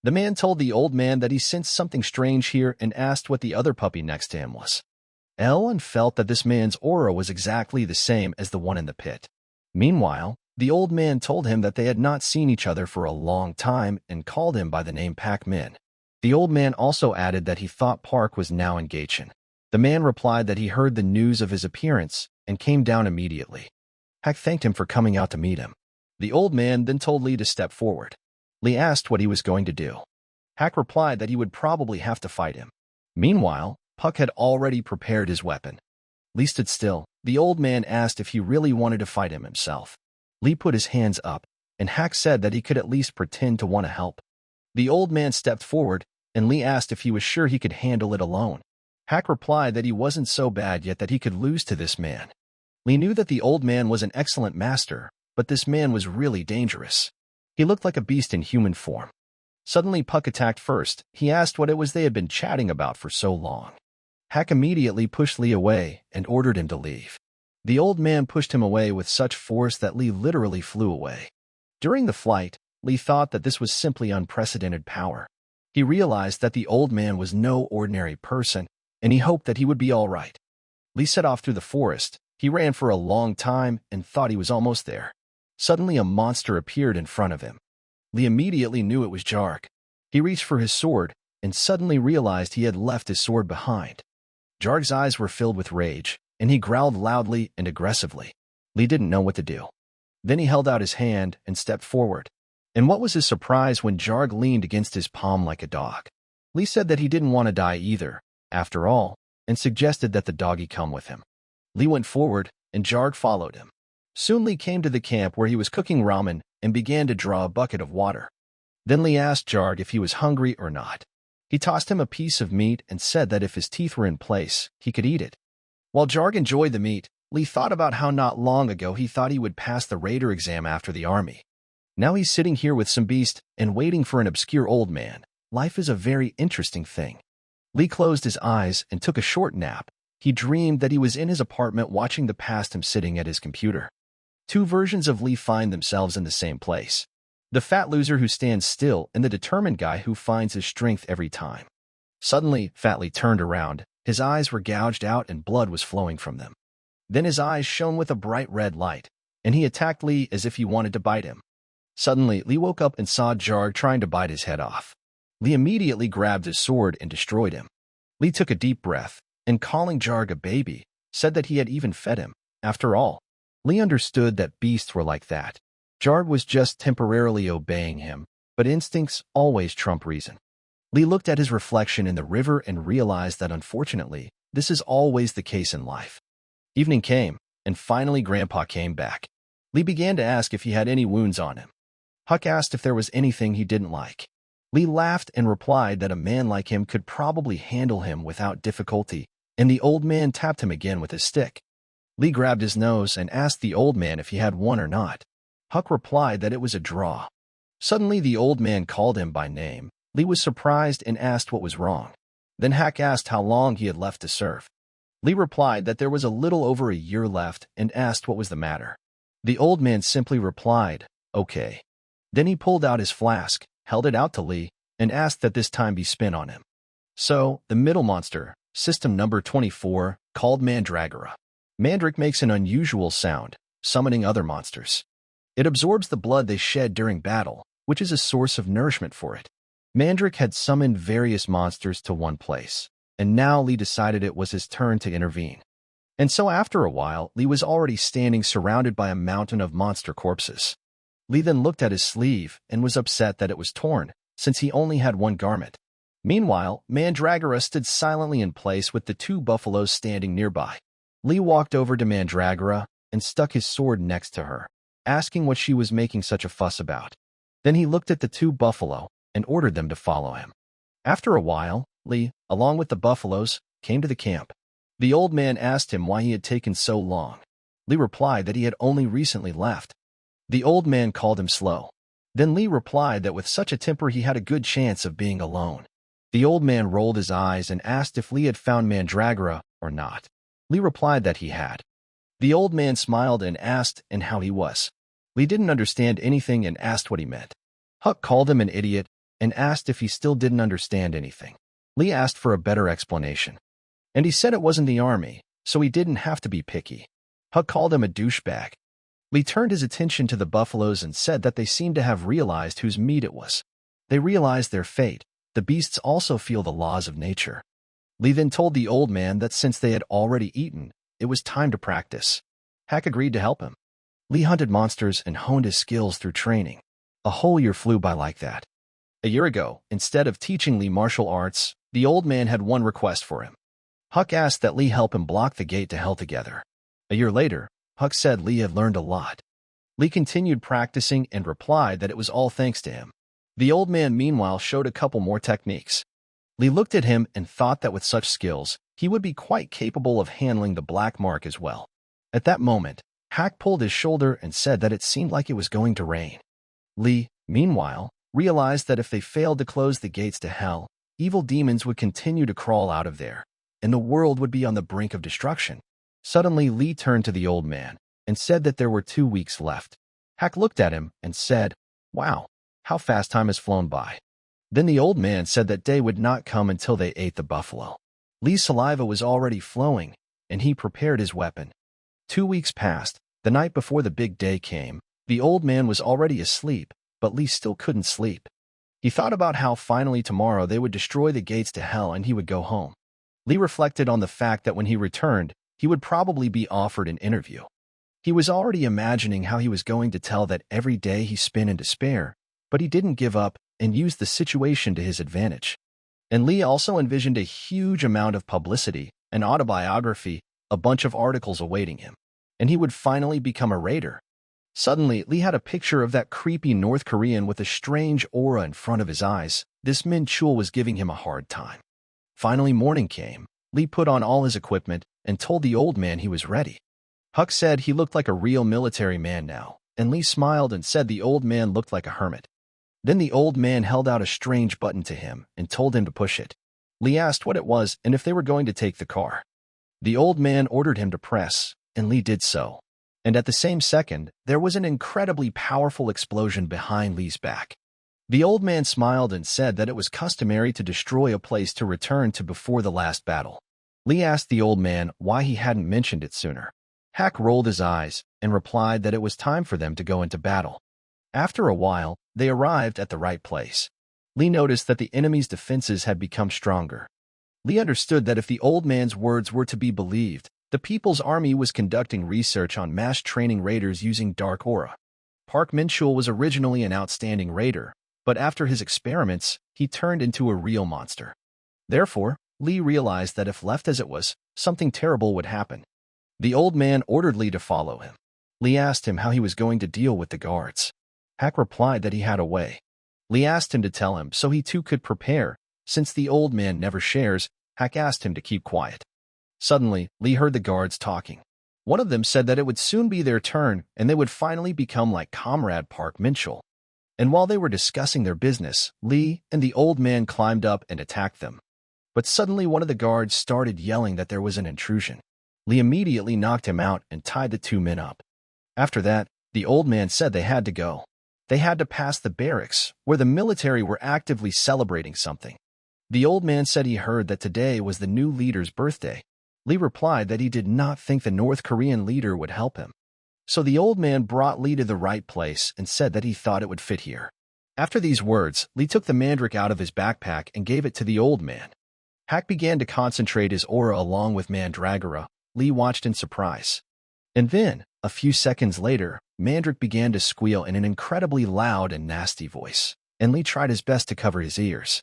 The man told the old man that he sensed something strange here and asked what the other puppy next to him was. Ellen felt that this man's aura was exactly the same as the one in the pit. Meanwhile, the old man told him that they had not seen each other for a long time and called him by the name Pac-Min. The old man also added that he thought Park was now in Gaichin. The man replied that he heard the news of his appearance and came down immediately. Hack thanked him for coming out to meet him. The old man then told Lee to step forward. Lee asked what he was going to do. Hack replied that he would probably have to fight him. Meanwhile, Puck had already prepared his weapon. Lee stood still. The old man asked if he really wanted to fight him himself. Lee put his hands up, and Hack said that he could at least pretend to want to help. The old man stepped forward, and Lee asked if he was sure he could handle it alone. Hack replied that he wasn't so bad yet that he could lose to this man. Lee knew that the old man was an excellent master, but this man was really dangerous. He looked like a beast in human form. Suddenly Puck attacked first. He asked what it was they had been chatting about for so long. Hack immediately pushed Lee away and ordered him to leave. The old man pushed him away with such force that Lee literally flew away. During the flight, Lee thought that this was simply unprecedented power. He realized that the old man was no ordinary person, and he hoped that he would be all right. Lee set off through the forest. He ran for a long time and thought he was almost there. Suddenly a monster appeared in front of him. Lee immediately knew it was Jarg. He reached for his sword and suddenly realized he had left his sword behind. Jarg's eyes were filled with rage, and he growled loudly and aggressively. Lee didn't know what to do. Then he held out his hand and stepped forward. And what was his surprise when Jarg leaned against his palm like a dog. Lee said that he didn't want to die either, after all, and suggested that the doggy come with him. Lee went forward, and Jarg followed him. Soon Lee came to the camp where he was cooking ramen and began to draw a bucket of water. Then Lee asked Jarg if he was hungry or not. He tossed him a piece of meat and said that if his teeth were in place, he could eat it. While Jarg enjoyed the meat, Lee thought about how not long ago he thought he would pass the raider exam after the army. Now he's sitting here with some beast and waiting for an obscure old man. Life is a very interesting thing. Lee closed his eyes and took a short nap. He dreamed that he was in his apartment watching the past him sitting at his computer. Two versions of Lee find themselves in the same place. The fat loser who stands still and the determined guy who finds his strength every time. Suddenly, Fat Lee turned around. His eyes were gouged out and blood was flowing from them. Then his eyes shone with a bright red light, and he attacked Lee as if he wanted to bite him. Suddenly, Lee woke up and saw Jarg trying to bite his head off. Lee immediately grabbed his sword and destroyed him. Lee took a deep breath, and calling Jarg a baby, said that he had even fed him. After all, Lee understood that beasts were like that. Jarg was just temporarily obeying him, but instincts always trump reason. Lee looked at his reflection in the river and realized that unfortunately, this is always the case in life. Evening came, and finally Grandpa came back. Lee began to ask if he had any wounds on him. Huck asked if there was anything he didn't like. Lee laughed and replied that a man like him could probably handle him without difficulty, and the old man tapped him again with his stick. Lee grabbed his nose and asked the old man if he had one or not. Huck replied that it was a draw. Suddenly the old man called him by name. Lee was surprised and asked what was wrong. Then Huck asked how long he had left to serve. Lee replied that there was a little over a year left and asked what was the matter. The old man simply replied, "Okay." Then he pulled out his flask, held it out to Lee, and asked that this time be spent on him. So, the middle monster, system number 24, called Mandragora. Mandrake makes an unusual sound, summoning other monsters. It absorbs the blood they shed during battle, which is a source of nourishment for it. Mandrake had summoned various monsters to one place, and now Lee decided it was his turn to intervene. And so after a while, Lee was already standing surrounded by a mountain of monster corpses. Lee then looked at his sleeve and was upset that it was torn, since he only had one garment. Meanwhile, Mandragora stood silently in place with the two buffaloes standing nearby. Lee walked over to Mandragora and stuck his sword next to her, asking what she was making such a fuss about. Then he looked at the two buffalo and ordered them to follow him. After a while, Lee, along with the buffaloes, came to the camp. The old man asked him why he had taken so long. Lee replied that he had only recently left. The old man called him slow. Then Lee replied that with such a temper he had a good chance of being alone. The old man rolled his eyes and asked if Lee had found Mandragora or not. Lee replied that he had. The old man smiled and asked how he was. Lee didn't understand anything and asked what he meant. Huck called him an idiot and asked if he still didn't understand anything. Lee asked for a better explanation. And he said it wasn't the army, so he didn't have to be picky. Huck called him a douchebag. Lee turned his attention to the buffaloes and said that they seemed to have realized whose meat it was. They realized their fate. The beasts also feel the laws of nature. Lee then told the old man that since they had already eaten, it was time to practice. Huck agreed to help him. Lee hunted monsters and honed his skills through training. A whole year flew by like that. A year ago, instead of teaching Lee martial arts, the old man had one request for him. Huck asked that Lee help him block the gate to hell together. A year later, Huck said Lee had learned a lot. Lee continued practicing and replied that it was all thanks to him. The old man meanwhile showed a couple more techniques. Lee looked at him and thought that with such skills, he would be quite capable of handling the black mark as well. At that moment, Huck pulled his shoulder and said that it seemed like it was going to rain. Lee, meanwhile, realized that if they failed to close the gates to hell, evil demons would continue to crawl out of there, and the world would be on the brink of destruction. Suddenly, Lee turned to the old man and said that there were 2 weeks left. Huck looked at him and said, "Wow, how fast time has flown by." Then the old man said that day would not come until they ate the buffalo. Lee's saliva was already flowing, and he prepared his weapon. 2 weeks passed. The night before the big day came, the old man was already asleep, but Lee still couldn't sleep. He thought about how finally tomorrow they would destroy the gates to hell and he would go home. Lee reflected on the fact that when he returned, he would probably be offered an interview. He was already imagining how he was going to tell that every day he spent in despair, but he didn't give up and used the situation to his advantage. And Lee also envisioned a huge amount of publicity, an autobiography, a bunch of articles awaiting him, and he would finally become a raider. Suddenly, Lee had a picture of that creepy North Korean with a strange aura in front of his eyes. This Min Chul was giving him a hard time. Finally, morning came. Lee put on all his equipment and told the old man he was ready. Huck said he looked like a real military man now, and Lee smiled and said the old man looked like a hermit. Then the old man held out a strange button to him and told him to push it. Lee asked what it was and if they were going to take the car. The old man ordered him to press, and Lee did so. And at the same second, there was an incredibly powerful explosion behind Lee's back. The old man smiled and said that it was customary to destroy a place to return to before the last battle. Lee asked the old man why he hadn't mentioned it sooner. Huck rolled his eyes and replied that it was time for them to go into battle. After a while, they arrived at the right place. Lee noticed that the enemy's defenses had become stronger. Lee understood that if the old man's words were to be believed, the People's Army was conducting research on mass training raiders using dark aura. Park Min-chul was originally an outstanding raider, but after his experiments, he turned into a real monster. Therefore, Lee realized that if left as it was, something terrible would happen. The old man ordered Lee to follow him. Lee asked him how he was going to deal with the guards. Hak replied that he had a way. Lee asked him to tell him so he too could prepare. Since the old man never shares, Hak asked him to keep quiet. Suddenly, Lee heard the guards talking. One of them said that it would soon be their turn and they would finally become like Comrade Park Minchul. And while they were discussing their business, Lee and the old man climbed up and attacked them. But suddenly one of the guards started yelling that there was an intrusion. Lee immediately knocked him out and tied the two men up. After that, the old man said they had to go. They had to pass the barracks, where the military were actively celebrating something. The old man said he heard that today was the new leader's birthday. Lee replied that he did not think the North Korean leader would help him. So the old man brought Lee to the right place and said that he thought it would fit here. After these words, Lee took the mandrake out of his backpack and gave it to the old man. Hak began to concentrate his aura along with Mandragora. Lee watched in surprise. And then, a few seconds later, Mandrake began to squeal in an incredibly loud and nasty voice, and Lee tried his best to cover his ears.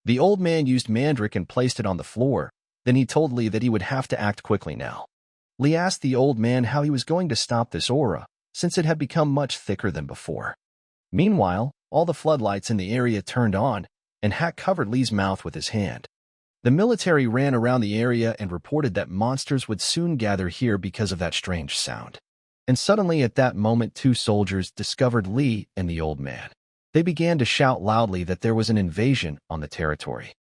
The old man used Mandrake and placed it on the floor. Then he told Lee that he would have to act quickly now. Lee asked the old man how he was going to stop this aura, since it had become much thicker than before. Meanwhile, all the floodlights in the area turned on, and Hak covered Lee's mouth with his hand. The military ran around the area and reported that monsters would soon gather here because of that strange sound. And suddenly at that moment 2 soldiers discovered Lee and the old man. They began to shout loudly that there was an invasion on the territory.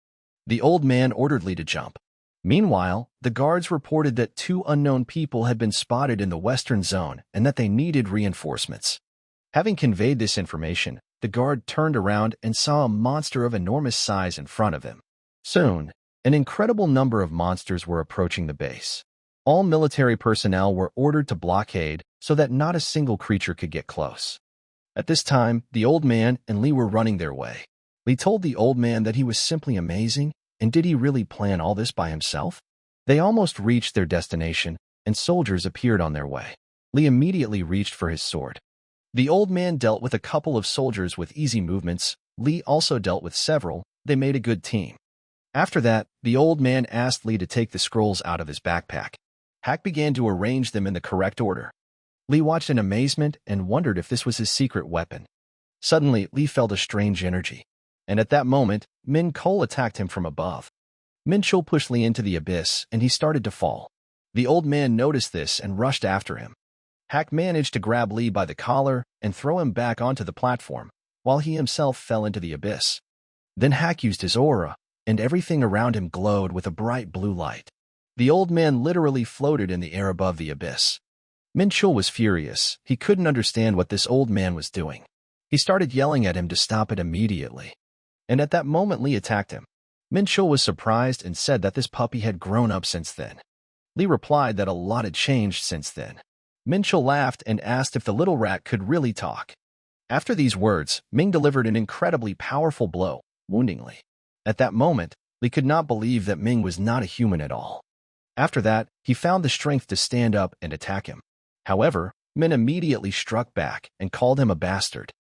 The old man ordered Lee to jump. Meanwhile, the guards reported that 2 unknown people had been spotted in the western zone and that they needed reinforcements. Having conveyed this information, the guard turned around and saw a monster of enormous size in front of him. Soon, an incredible number of monsters were approaching the base. All military personnel were ordered to blockade so that not a single creature could get close. At this time, the old man and Lee were running their way. Lee told the old man that he was simply amazing, and did he really plan all this by himself? They almost reached their destination, and soldiers appeared on their way. Lee immediately reached for his sword. The old man dealt with a couple of soldiers with easy movements. Lee also dealt with several. They made a good team. After that, the old man asked Lee to take the scrolls out of his backpack. Hak began to arrange them in the correct order. Lee watched in amazement and wondered if this was his secret weapon. Suddenly, Lee felt a strange energy. And at that moment, Min Cole attacked him from above. Minchul pushed Lee into the abyss, and he started to fall. The old man noticed this and rushed after him. Hak managed to grab Lee by the collar and throw him back onto the platform, while he himself fell into the abyss. Then Hak used his aura, and everything around him glowed with a bright blue light. The old man literally floated in the air above the abyss. Minchul was furious. He couldn't understand what this old man was doing. He started yelling at him to stop it immediately. And at that moment Lee attacked him. Minchul was surprised and said that this puppy had grown up since then. Lee replied that a lot had changed since then. Minchul laughed and asked if the little rat could really talk. After these words, Ming delivered an incredibly powerful blow, wounding Lee. At that moment, Lee could not believe that Ming was not a human at all. After that, he found the strength to stand up and attack him. However, Min immediately struck back and called him a bastard.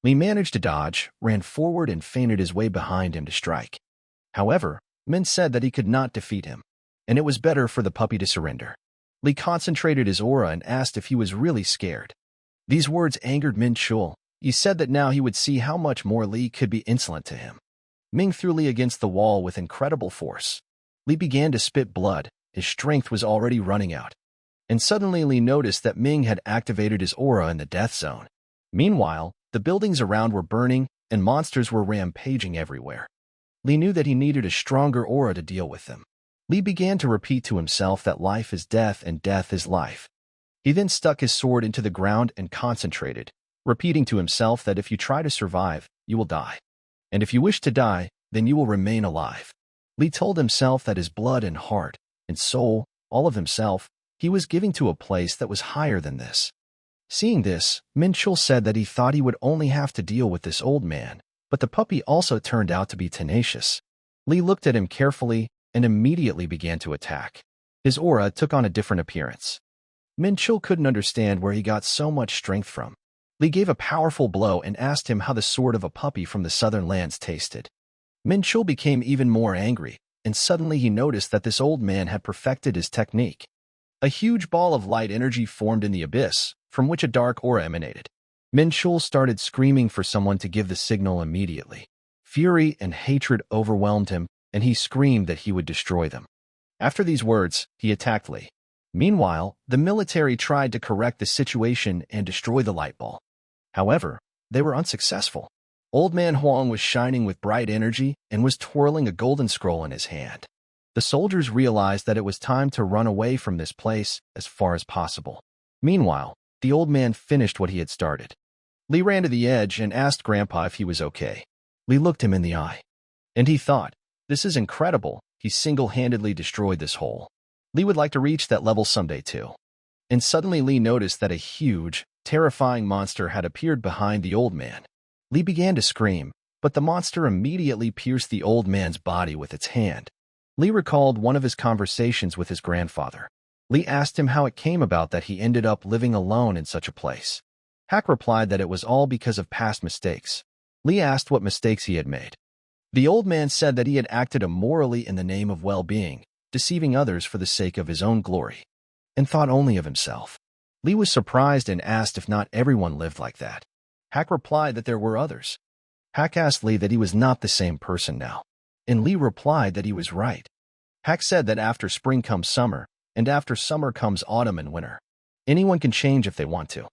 Lee managed to dodge, ran forward and feinted his way behind him to strike. However, Min said that he could not defeat him, and it was better for the puppy to surrender. Lee concentrated his aura and asked if he was really scared. These words angered Min Chul. He said that now he would see how much more Lee could be insolent to him. Ming threw Lee against the wall with incredible force. Lee began to spit blood. His strength was already running out. And suddenly Lee noticed that Ming had activated his aura in the death zone. Meanwhile, the buildings around were burning, and monsters were rampaging everywhere. Lee knew that he needed a stronger aura to deal with them. Lee began to repeat to himself that life is death and death is life. He then stuck his sword into the ground and concentrated, repeating to himself that if you try to survive, you will die. And if you wish to die, then you will remain alive. Lee told himself that his blood and heart and soul, all of himself, he was giving to a place that was higher than this. Seeing this, Minchul said that he thought he would only have to deal with this old man, but the puppy also turned out to be tenacious. Lee looked at him carefully and immediately began to attack. His aura took on a different appearance. Minchul couldn't understand where he got so much strength from. Li gave a powerful blow and asked him how the sword of a puppy from the southern lands tasted. Min-chul became even more angry, and suddenly he noticed that this old man had perfected his technique. A huge ball of light energy formed in the abyss, from which a dark aura emanated. Min-chul started screaming for someone to give the signal immediately. Fury and hatred overwhelmed him, and he screamed that he would destroy them. After these words, he attacked Li. Meanwhile, the military tried to correct the situation and destroy the light ball. However, they were unsuccessful. Old Man Huang was shining with bright energy and was twirling a golden scroll in his hand. The soldiers realized that it was time to run away from this place as far as possible. Meanwhile, the old man finished what he had started. Li ran to the edge and asked Grandpa if he was okay. Li looked him in the eye. And he thought, this is incredible, he single-handedly destroyed this hole. Li would like to reach that level someday too. And suddenly Li noticed that a huge, terrifying monster had appeared behind the old man. Li began to scream, but the monster immediately pierced the old man's body with its hand. Li recalled one of his conversations with his grandfather. Li asked him how it came about that he ended up living alone in such a place. Hak replied that it was all because of past mistakes. Li asked what mistakes he had made. The old man said that he had acted immorally in the name of well-being, deceiving others for the sake of his own glory, and thought only of himself. Li was surprised and asked if not everyone lived like that. Hak replied that there were others. Hak asked Li that he was not the same person now, and Li replied that he was right. Hak said that after spring comes summer, and after summer comes autumn and winter. Anyone can change if they want to.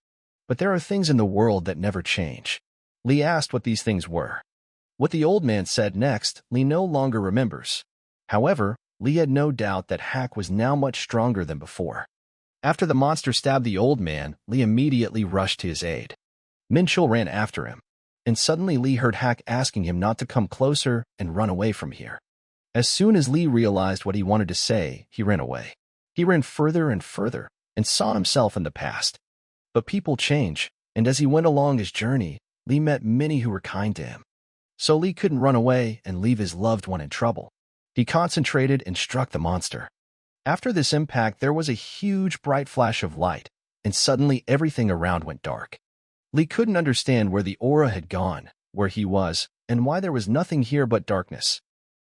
But there are things in the world that never change. Li asked what these things were. What the old man said next, Li no longer remembers. However, Li had no doubt that Hak was now much stronger than before. After the monster stabbed the old man, Li immediately rushed to his aid. Min-chul ran after him, and suddenly Li heard Hak asking him not to come closer and run away from here. As soon as Li realized what he wanted to say, he ran away. He ran further and further, and saw himself in the past. But people change, and as he went along his journey, Li met many who were kind to him. So Li couldn't run away and leave his loved one in trouble. He concentrated and struck the monster. After this impact, there was a huge bright flash of light, and suddenly everything around went dark. Li couldn't understand where the aura had gone, where he was, and why there was nothing here but darkness.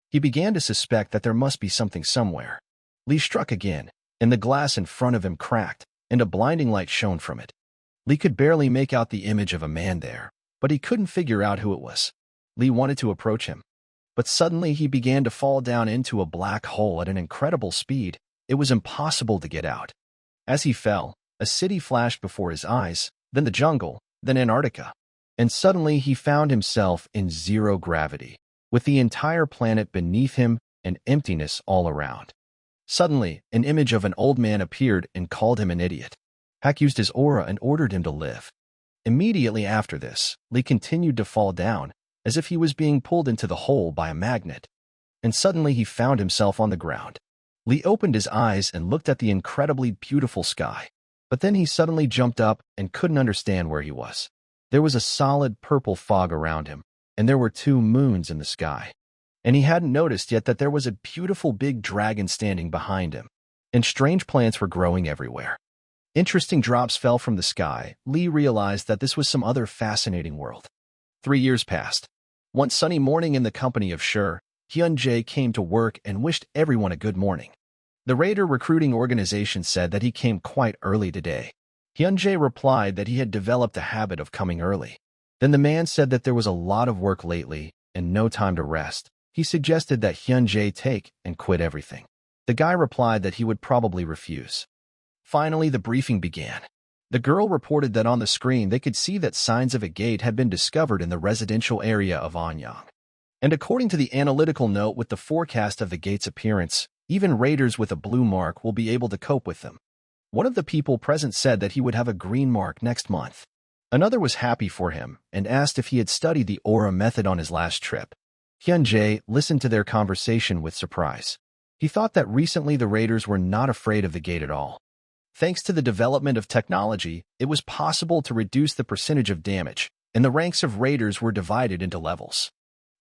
He began to suspect that there must be something somewhere. Li struck again, and the glass in front of him cracked, and a blinding light shone from it. Li could barely make out the image of a man there, but he couldn't figure out who it was. Li wanted to approach him. But suddenly he began to fall down into a black hole at an incredible speed. It was impossible to get out. As he fell, a city flashed before his eyes, then the jungle, then Antarctica. And suddenly he found himself in zero gravity, with the entire planet beneath him and emptiness all around. Suddenly, an image of an old man appeared and called him an idiot. Hak used his aura and ordered him to live. Immediately after this, Li continued to fall down, as if he was being pulled into the hole by a magnet. And suddenly he found himself on the ground. Li opened his eyes and looked at the incredibly beautiful sky. But then he suddenly jumped up and couldn't understand where he was. There was a solid purple fog around him, and there were 2 moons in the sky. And he hadn't noticed yet that there was a beautiful big dragon standing behind him, and strange plants were growing everywhere. Interesting drops fell from the sky. Li realized that this was some other fascinating world. 3 years passed. One sunny morning in the company of Sher, Hyun-jae came to work and wished everyone a good morning. The Raider recruiting organization said that he came quite early today. Hyun-jae replied that he had developed a habit of coming early. Then the man said that there was a lot of work lately and no time to rest. He suggested that Hyun-jae take and quit everything. The guy replied that he would probably refuse. Finally, the briefing began. The girl reported that on the screen they could see that signs of a gate had been discovered in the residential area of Anyang. And according to the analytical note with the forecast of the gate's appearance, even raiders with a blue mark will be able to cope with them. One of the people present said that he would have a green mark next month. Another was happy for him and asked if he had studied the aura method on his last trip. Hyun-jae listened to their conversation with surprise. He thought that recently the raiders were not afraid of the gate at all. Thanks to the development of technology, it was possible to reduce the percentage of damage, and the ranks of raiders were divided into levels.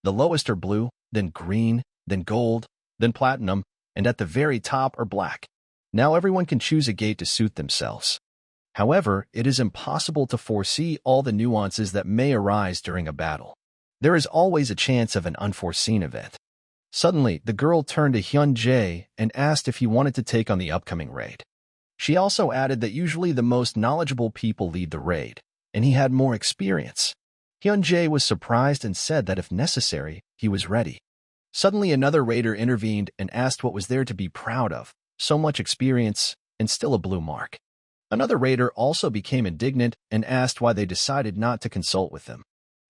The lowest are blue, then green, then gold, then platinum, and at the very top are black. Now everyone can choose a gate to suit themselves. However, it is impossible to foresee all the nuances that may arise during a battle. There is always a chance of an unforeseen event. Suddenly, the girl turned to Hyun-jae and asked if he wanted to take on the upcoming raid. She also added that usually the most knowledgeable people lead the raid, and he had more experience. Hyun-jae was surprised and said that if necessary, he was ready. Suddenly, another raider intervened and asked what was there to be proud of, so much experience, and still a blue mark. Another raider also became indignant and asked why they decided not to consult with them.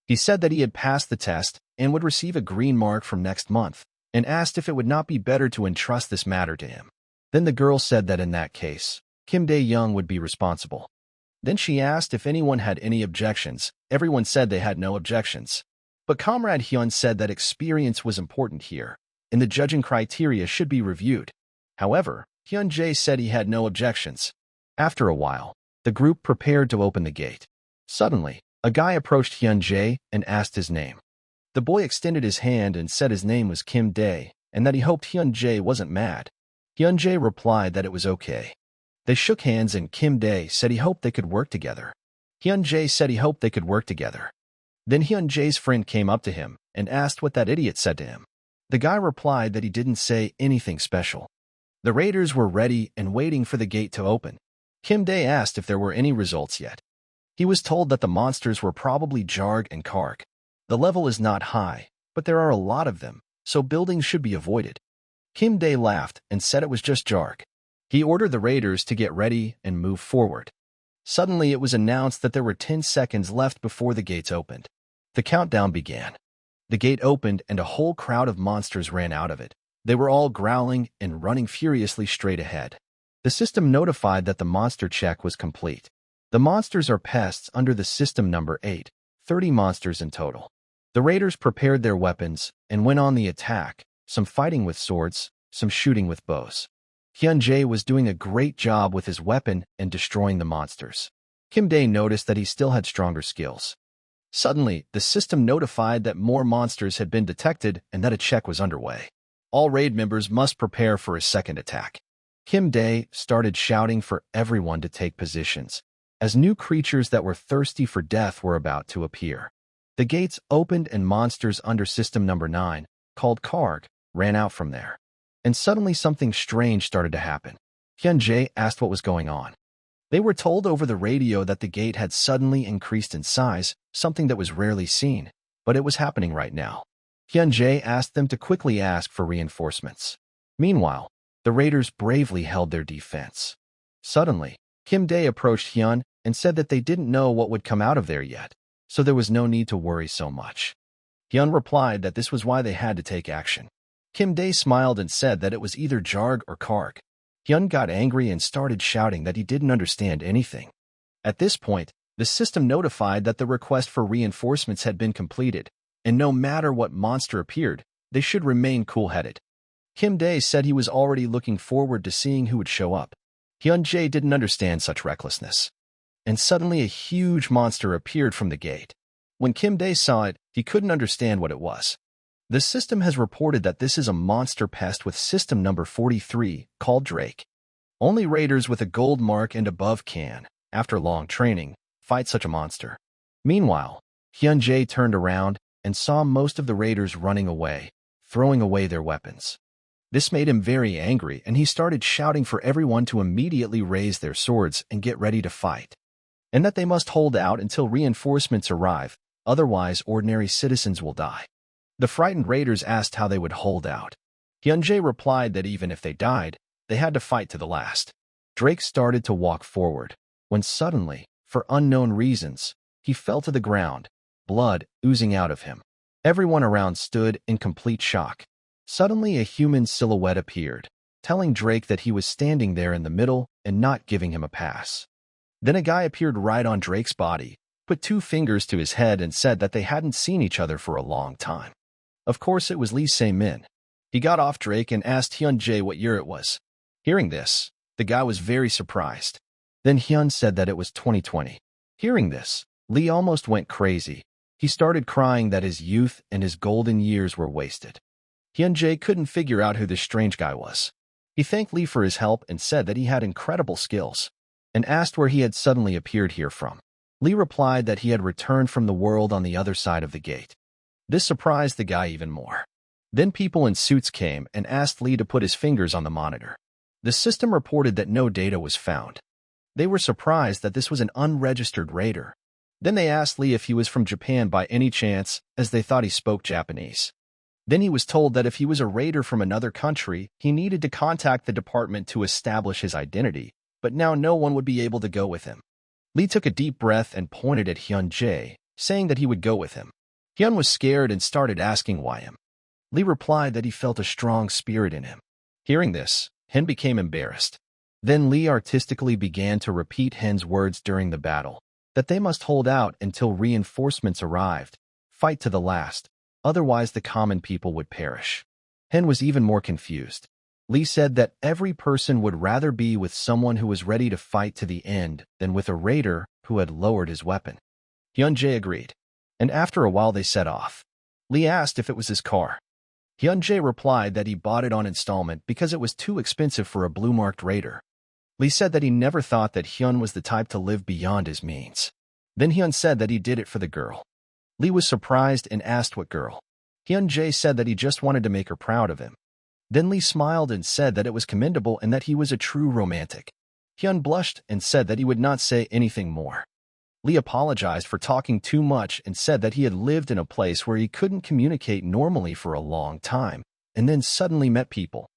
He said that he had passed the test and would receive a green mark from next month, and asked if it would not be better to entrust this matter to him. Then the girl said that in that case, Kim Dae-young would be responsible. Then she asked if anyone had any objections. Everyone said they had no objections. But Comrade Hyun said that experience was important here, and the judging criteria should be reviewed. However, Hyun-jae said he had no objections. After a while, the group prepared to open the gate. Suddenly, a guy approached Hyun-jae and asked his name. The boy extended his hand and said his name was Kim Dae, and that he hoped Hyun-jae wasn't mad. Hyun-jae replied that it was okay. They shook hands and Kim Dae said he hoped they could work together. Hyun-jae said he hoped they could work together. Then Hyun-jae's friend came up to him and asked what that idiot said to him. The guy replied that he didn't say anything special. The raiders were ready and waiting for the gate to open. Kim Dae asked if there were any results yet. He was told that the monsters were probably Jarg and Karg. The level is not high, but there are a lot of them, so buildings should be avoided. Kim Dae laughed and said it was just Jarg. He ordered the raiders to get ready and move forward. Suddenly, it was announced that there were 10 seconds left before the gates opened. The countdown began. The gate opened and a whole crowd of monsters ran out of it. They were all growling and running furiously straight ahead. The system notified that the monster check was complete. The monsters are pests under the system number 8, 30 monsters in total. The raiders prepared their weapons and went on the attack, some fighting with swords, some shooting with bows. Hyun-jae was doing a great job with his weapon and destroying the monsters. Kim Dae noticed that he still had stronger skills. Suddenly, the system notified that more monsters had been detected and that a check was underway. All raid members must prepare for a second attack. Kim Dae started shouting for everyone to take positions, as new creatures that were thirsty for death were about to appear. The gates opened and monsters under system number 9, called Karg, ran out from there. And suddenly something strange started to happen. Hyun-jae asked what was going on. They were told over the radio that the gate had suddenly increased in size, something that was rarely seen, but it was happening right now. Hyun-jae asked them to quickly ask for reinforcements. Meanwhile, the raiders bravely held their defense. Suddenly, Kim Dae approached Hyun and said that they didn't know what would come out of there yet, so there was no need to worry so much. Hyun replied that this was why they had to take action. Kim Dae smiled and said that it was either Jarg or Karg. Hyun got angry and started shouting that he didn't understand anything. At this point, the system notified that the request for reinforcements had been completed, and no matter what monster appeared, they should remain cool-headed. Kim Dae said he was already looking forward to seeing who would show up. Hyun-jae didn't understand such recklessness. And suddenly a huge monster appeared from the gate. When Kim Dae saw it, he couldn't understand what it was. The system has reported that this is a monster pest with system number 43, called Drake. Only raiders with a gold mark and above can, after long training, fight such a monster. Meanwhile, Hyun-jae turned around and saw most of the raiders running away, throwing away their weapons. This made him very angry, and he started shouting for everyone to immediately raise their swords and get ready to fight, and that they must hold out until reinforcements arrive, otherwise ordinary citizens will die. The frightened raiders asked how they would hold out. Hyun-jae replied that even if they died, they had to fight to the last. Drake started to walk forward, when suddenly, for unknown reasons, he fell to the ground, blood oozing out of him. Everyone around stood in complete shock. Suddenly a human silhouette appeared, telling Drake that he was standing there in the middle and not giving him a pass. Then a guy appeared right on Drake's body, put 2 fingers to his head and said that they hadn't seen each other for a long time. Of course, it was Lee Se-min. He got off Drake and asked Hyun-jae what year it was. Hearing this, the guy was very surprised. Then Hyun said that it was 2020. Hearing this, Lee almost went crazy. He started crying that his youth and his golden years were wasted. Hyun-jae couldn't figure out who this strange guy was. He thanked Lee for his help and said that he had incredible skills. and asked where he had suddenly appeared here from. Lee replied that he had returned from the world on the other side of the gate. This surprised the guy even more. Then people in suits came and asked Lee to put his fingers on the monitor. The system reported that no data was found. They were surprised that this was an unregistered raider. Then they asked Lee if he was from Japan by any chance, as they thought he spoke Japanese. Then he was told that if he was a raider from another country, he needed to contact the department to establish his identity, but now no one would be able to go with him. Lee took a deep breath and pointed at Hyun-jae, saying that he would go with him. Hyun was scared and started asking why him. Lee replied that he felt a strong spirit in him. Hearing this, Hyun became embarrassed. Then Lee artistically began to repeat Hyun's words during the battle, that they must hold out until reinforcements arrived, fight to the last, otherwise the common people would perish. Hyun was even more confused. Lee said that every person would rather be with someone who was ready to fight to the end than with a raider who had lowered his weapon. Hyun-jae agreed, and after a while they set off. Lee asked if it was his car. Hyun-jae replied that he bought it on installment because it was too expensive for a blue-marked raider. Lee said that he never thought that Hyun was the type to live beyond his means. Then Hyun said that he did it for the girl. Lee was surprised and asked what girl. Hyun-jae said that he just wanted to make her proud of him. Then Lee smiled and said that it was commendable and that he was a true romantic. Hyun blushed and said that he would not say anything more. Lee apologized for talking too much and said that he had lived in a place where he couldn't communicate normally for a long time, and then suddenly met people.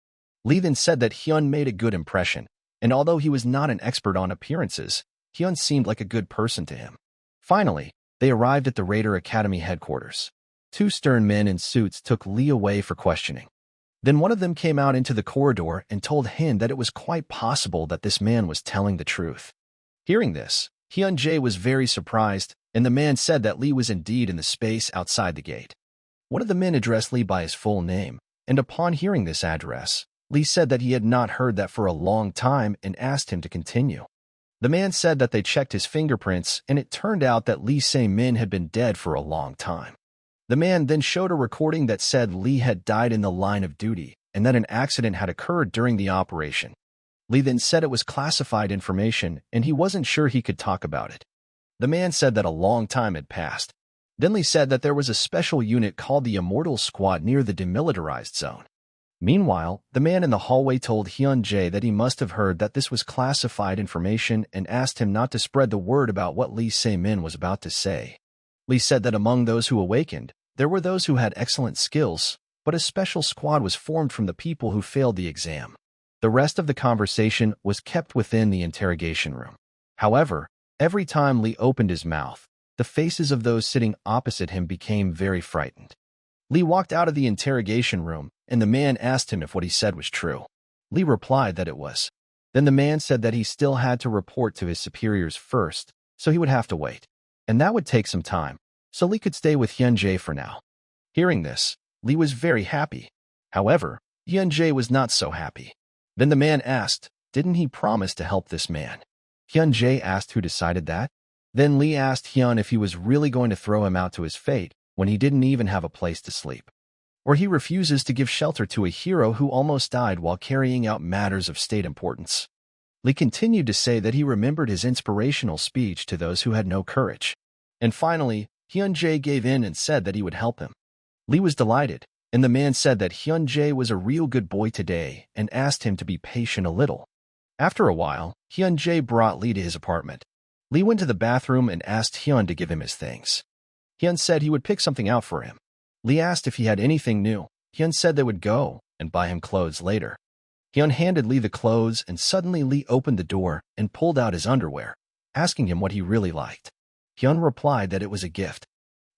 Lee then said that Hyun made a good impression, and although he was not an expert on appearances, Hyun seemed like a good person to him. Finally, they arrived at the Raider Academy headquarters. Two stern men in suits took Lee away for questioning. Then one of them came out into the corridor and told Hyun that it was quite possible that this man was telling the truth. Hearing this, Hyun-jae was very surprised, and the man said that Lee was indeed in the space outside the gate. One of the men addressed Lee by his full name, and upon hearing this address, Lee said that he had not heard that for a long time and asked him to continue. The man said that they checked his fingerprints, and it turned out that Lee Se-min had been dead for a long time. The man then showed a recording that said Lee had died in the line of duty and that an accident had occurred during the operation. Lee then said it was classified information and he wasn't sure he could talk about it. The man said that a long time had passed. Then Lee said that there was a special unit called the Immortal Squad near the demilitarized zone. Meanwhile, the man in the hallway told Hyun-jae that he must have heard that this was classified information and asked him not to spread the word about what Lee Se-min was about to say. Lee said that among those who awakened, there were those who had excellent skills, but a special squad was formed from the people who failed the exam. The rest of the conversation was kept within the interrogation room. However, every time Lee opened his mouth, the faces of those sitting opposite him became very frightened. Lee walked out of the interrogation room, and the man asked him if what he said was true. Lee replied that it was. Then the man said that he still had to report to his superiors first, so he would have to wait. And that would take some time, so Lee could stay with Hyun-jae for now. Hearing this, Lee was very happy. However, Hyun-jae was not so happy. Then the man asked, didn't he promise to help this man? Hyun-jae asked who decided that. Then Lee asked Hyun if he was really going to throw him out to his fate when he didn't even have a place to sleep. Or he refuses to give shelter to a hero who almost died while carrying out matters of state importance. Lee continued to say that he remembered his inspirational speech to those who had no courage. And finally, Hyun-jae gave in and said that he would help him. Lee was delighted, and the man said that Hyun-jae was a real good boy today and asked him to be patient a little. After a while, Hyun-jae brought Lee to his apartment. Lee went to the bathroom and asked Hyun to give him his things. Hyun said he would pick something out for him. Lee asked if he had anything new. Hyun said they would go and buy him clothes later. Hyun handed Lee the clothes, and suddenly Lee opened the door and pulled out his underwear, asking him what he really liked. Hyun replied that it was a gift.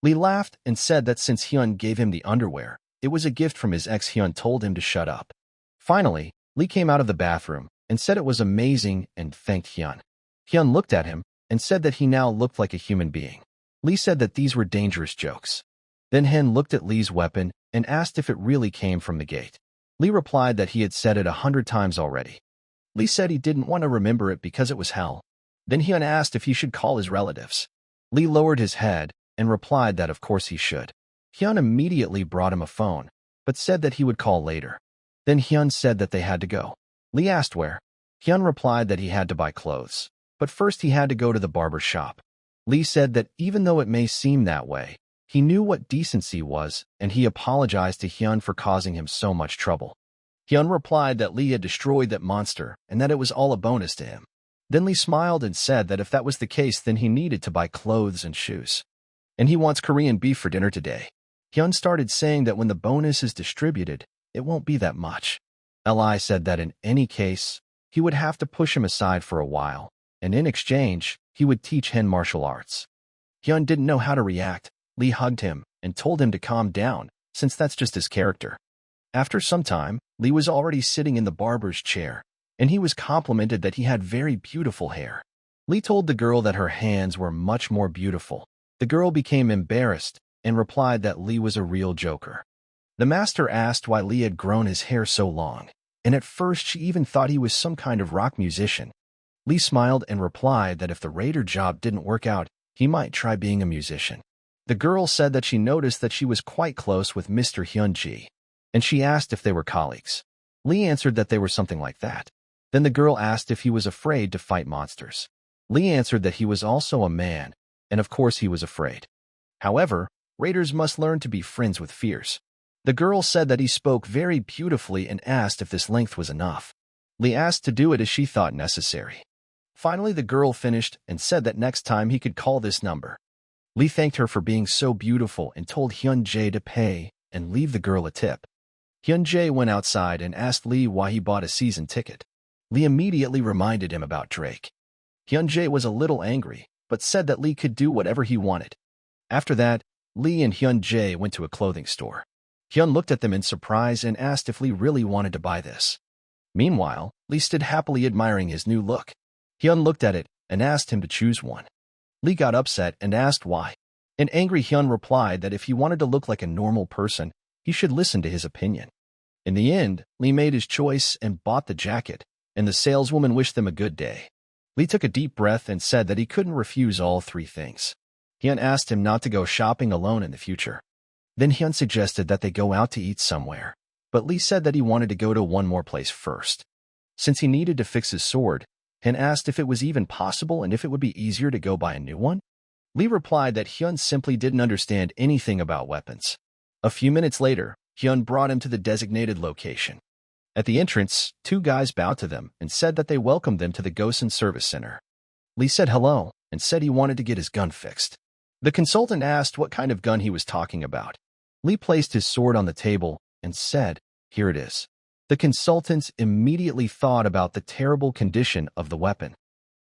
Lee laughed and said that since Hyun gave him the underwear, it was a gift from his ex. Hyun told him to shut up. Finally, Lee came out of the bathroom and said it was amazing and thanked Hyun. Hyun looked at him and said that he now looked like a human being. Lee said that these were dangerous jokes. Then Hyun looked at Lee's weapon and asked if it really came from the gate. Lee replied that he had said it 100 times already. Lee said he didn't want to remember it because it was hell. Then Hyun asked if he should call his relatives. Lee lowered his head and replied that of course he should. Hyun immediately brought him a phone, but said that he would call later. Then Hyun said that they had to go. Lee asked where. Hyun replied that he had to buy clothes. but first he had to go to the barber shop. Lee said that even though it may seem that way, he knew what decency was, and he apologized to Hyun for causing him so much trouble. Hyun replied that Lee had destroyed that monster and that it was all a bonus to him. Then Lee smiled and said that if that was the case, then he needed to buy clothes and shoes. And he wants Korean beef for dinner today. Hyun started saying that when the bonus is distributed, it won't be that much. Li said that in any case, he would have to push him aside for a while, and in exchange, he would teach Hyun martial arts. Hyun didn't know how to react. Lee hugged him and told him to calm down, since that's just his character. After some time, Lee was already sitting in the barber's chair, and he was complimented that he had very beautiful hair. Lee told the girl that her hands were much more beautiful. The girl became embarrassed and replied that Lee was a real joker. The master asked why Lee had grown his hair so long, and at first she even thought he was some kind of rock musician. Lee smiled and replied that if the raider job didn't work out, he might try being a musician. The girl said that she noticed that she was quite close with Mr. Hyun-ji, and she asked if they were colleagues. Lee answered that they were something like that. Then the girl asked if he was afraid to fight monsters. Lee answered that he was also a man, and of course he was afraid. However, raiders must learn to be friends with fears. The girl said that he spoke very beautifully and asked if this length was enough. Lee asked to do it as she thought necessary. Finally, the girl finished and said that next time he could call this number. Lee thanked her for being so beautiful and told Hyun-jae to pay and leave the girl a tip. Hyun-jae went outside and asked Lee why he bought a season ticket. Lee immediately reminded him about Drake. Hyun-jae was a little angry, but said that Lee could do whatever he wanted. After that, Lee and Hyun-jae went to a clothing store. Hyun looked at them in surprise and asked if Lee really wanted to buy this. Meanwhile, Lee stood happily admiring his new look. Hyun looked at it and asked him to choose one. Lee got upset and asked why. An angry Hyun replied that if he wanted to look like a normal person, he should listen to his opinion. In the end, Lee made his choice and bought the jacket, and the saleswoman wished them a good day. Lee took a deep breath and said that he couldn't refuse all three things. Hyun asked him not to go shopping alone in the future. Then Hyun suggested that they go out to eat somewhere, but Lee said that he wanted to go to one more place first. Since he needed to fix his sword, Hyun asked if it was even possible and if it would be easier to go buy a new one. Lee replied that Hyun simply didn't understand anything about weapons. A few minutes later, Hyun brought him to the designated location. At the entrance, two guys bowed to them and said that they welcomed them to the Gosen Service Center. Lee said hello and said he wanted to get his gun fixed. The consultant asked what kind of gun he was talking about. Lee placed his sword on the table and said, "Here it is." The consultants immediately thought about the terrible condition of the weapon.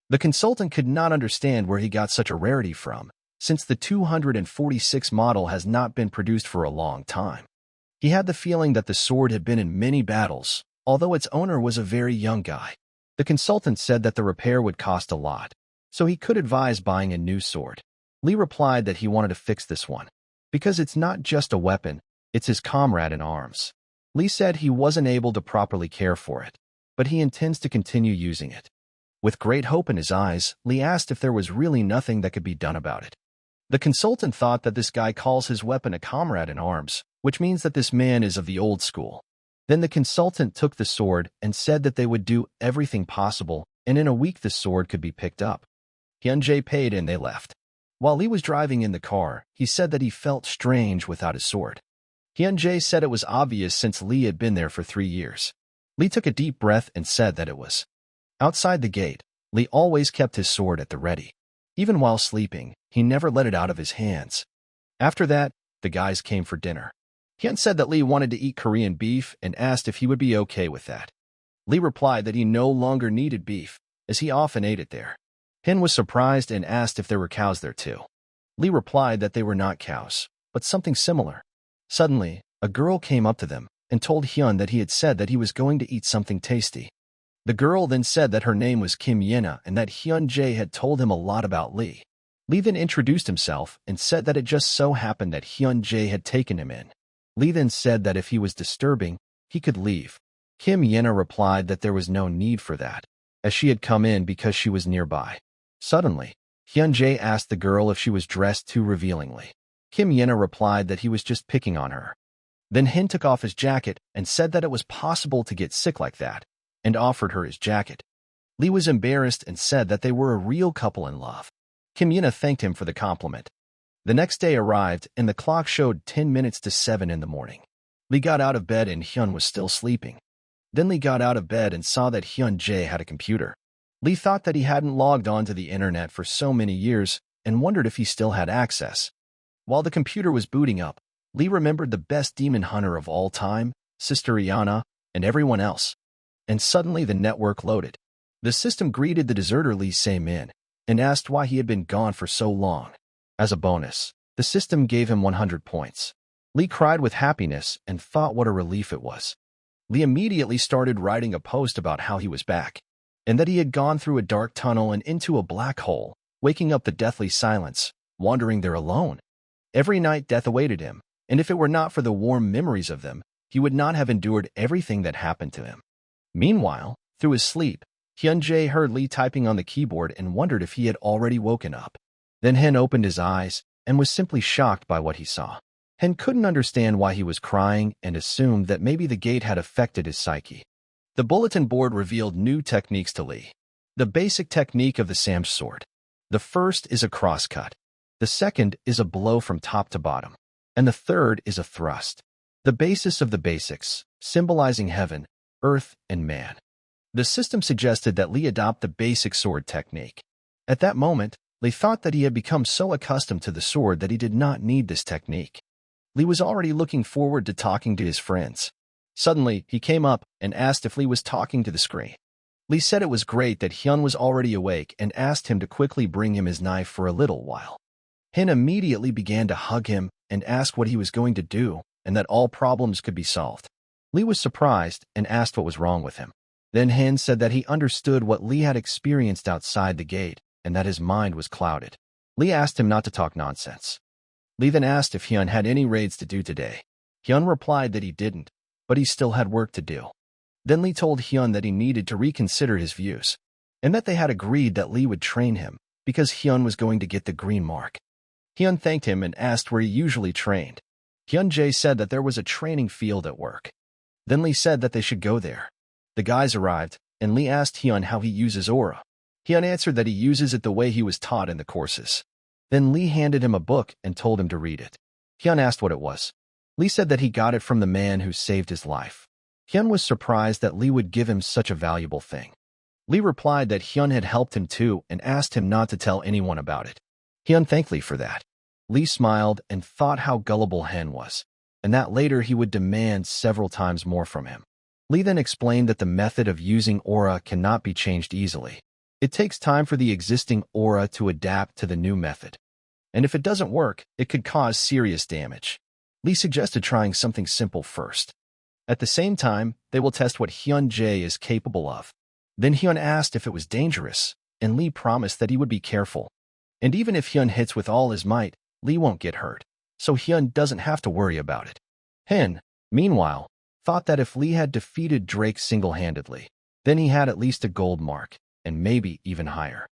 The consultant could not understand where he got such a rarity from, since the 246 model has not been produced for a long time. He had the feeling that the sword had been in many battles, although its owner was a very young guy. The consultant said that the repair would cost a lot, so he could advise buying a new sword. Lee replied that he wanted to fix this one, because it's not just a weapon, it's his comrade in arms. Lee said he wasn't able to properly care for it, but he intends to continue using it. With great hope in his eyes, Lee asked if there was really nothing that could be done about it. The consultant thought that this guy calls his weapon a comrade in arms, which means that this man is of the old school. Then the consultant took the sword and said that they would do everything possible, and in a week the sword could be picked up. Hyun-jae paid and they left. While Lee was driving in the car, he said that he felt strange without his sword. Hyun-jae said it was obvious since Lee had been there for 3 years. Lee took a deep breath and said that it was. Outside the gate, Lee always kept his sword at the ready. Even while sleeping, he never let it out of his hands. After that, the guys came for dinner. Hyun said that Lee wanted to eat Korean beef and asked if he would be okay with that. Lee replied that he no longer needed beef, as he often ate it there. Hyun was surprised and asked if there were cows there too. Lee replied that they were not cows, but something similar. Suddenly, a girl came up to them and told Hyun that he had said that he was going to eat something tasty. The girl then said that her name was Kim Yena and that Hyun-jae had told him a lot about Lee. Lee then introduced himself and said that it just so happened that Hyun-jae had taken him in. Lee then said that if he was disturbing, he could leave. Kim Yena replied that there was no need for that, as she had come in because she was nearby. Suddenly, Hyun-jae asked the girl if she was dressed too revealingly. Kim Yena replied that he was just picking on her. Then Hyun took off his jacket and said that it was possible to get sick like that, and offered her his jacket. Lee was embarrassed and said that they were a real couple in love. Kim Yuna thanked him for the compliment. The next day arrived, and the clock showed 10 minutes to 7 in the morning. Lee got out of bed and Hyun was still sleeping. Then Lee got out of bed and saw that Hyun Jae had a computer. Lee thought that he hadn't logged on to the internet for so many years and wondered if he still had access. While the computer was booting up, Lee remembered the best demon hunter of all time, Sister Iana, and everyone else. And suddenly the network loaded. The system greeted the deserter Lee Se-min and asked why he had been gone for so long. As a bonus, the system gave him 100 points. Lee cried with happiness and thought what a relief it was. Lee immediately started writing a post about how he was back, and that he had gone through a dark tunnel and into a black hole, waking up the deathly silence, wandering there alone. Every night death awaited him, and if it were not for the warm memories of them, he would not have endured everything that happened to him. Meanwhile, through his sleep, Hyun Jae heard Lee typing on the keyboard and wondered if he had already woken up. Then Hen opened his eyes and was simply shocked by what he saw. Hen couldn't understand why he was crying and assumed that maybe the gate had affected his psyche. The bulletin board revealed new techniques to Lee. The basic technique of the Sam's sword. The first is a crosscut. The second is a blow from top to bottom. And the third is a thrust. The basis of the basics, symbolizing heaven, earth, and man. The system suggested that Lee adopt the basic sword technique. At that moment, Lee thought that he had become so accustomed to the sword that he did not need this technique. Lee was already looking forward to talking to his friends. Suddenly, he came up and asked if Lee was talking to the screen. Lee said it was great that Hyun was already awake and asked him to quickly bring him his knife for a little while. Hyun immediately began to hug him and ask what he was going to do and that all problems could be solved. Lee was surprised and asked what was wrong with him. Then Hyun said that he understood what Lee had experienced outside the gate and that his mind was clouded. Lee asked him not to talk nonsense. Lee then asked if Hyun had any raids to do today. Hyun replied that he didn't, but he still had work to do. Then Lee told Hyun that he needed to reconsider his views, and that they had agreed that Lee would train him because Hyun was going to get the green mark. Hyun thanked him and asked where he usually trained. Hyun Jae said that there was a training field at work. Then Lee said that they should go there. The guys arrived, and Lee asked Hyun how he uses aura. Hyun answered that he uses it the way he was taught in the courses. Then Lee handed him a book and told him to read it. Hyun asked what it was. Lee said that he got it from the man who saved his life. Hyun was surprised that Lee would give him such a valuable thing. Lee replied that Hyun had helped him too and asked him not to tell anyone about it. Hyun thanked Lee for that. Lee smiled and thought how gullible Hen was, and that later he would demand several times more from him. Lee then explained that the method of using aura cannot be changed easily. It takes time for the existing aura to adapt to the new method. And if it doesn't work, it could cause serious damage. Lee suggested trying something simple first. At the same time, they will test what Hyun Jae is capable of. Then Hyun asked if it was dangerous, and Lee promised that he would be careful. And even if Hyun hits with all his might, Lee won't get hurt, so Hyun doesn't have to worry about it. Hen, meanwhile, thought that if Lee had defeated Drake single-handedly, then he had at least a gold mark, and maybe even higher.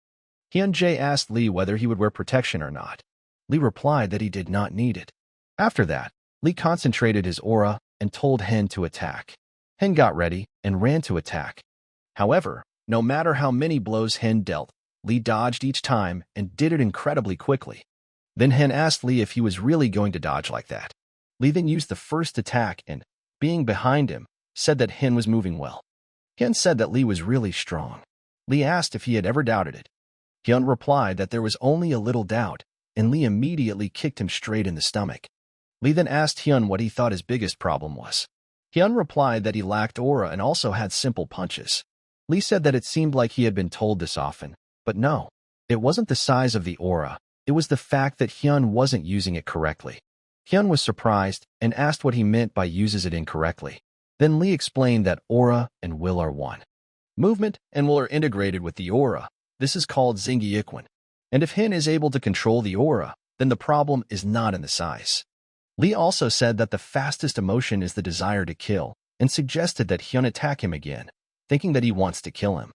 Hyun Jae asked Lee whether he would wear protection or not. Lee replied that he did not need it. After that, Lee concentrated his aura and told Hen to attack. Hen got ready and ran to attack. However, no matter how many blows Hen dealt, Lee dodged each time and did it incredibly quickly. Then Hen asked Lee if he was really going to dodge like that. Lee then used the first attack and, being behind him, said that Hen was moving well. Hen said that Lee was really strong. Lee asked if he had ever doubted it. Hyun replied that there was only a little doubt, and Lee immediately kicked him straight in the stomach. Lee then asked Hyun what he thought his biggest problem was. Hyun replied that he lacked aura and also had simple punches. Lee said that it seemed like he had been told this often, but no, it wasn't the size of the aura, it was the fact that Hyun wasn't using it correctly. Hyun was surprised and asked what he meant by uses it incorrectly. Then Lee explained that aura and will are one. Movement and will are integrated with the aura. This is called Xingyiquan. And if Hyun is able to control the aura, then the problem is not in the size. Lee also said that the fastest emotion is the desire to kill, and suggested that Hyun attack him again, thinking that he wants to kill him.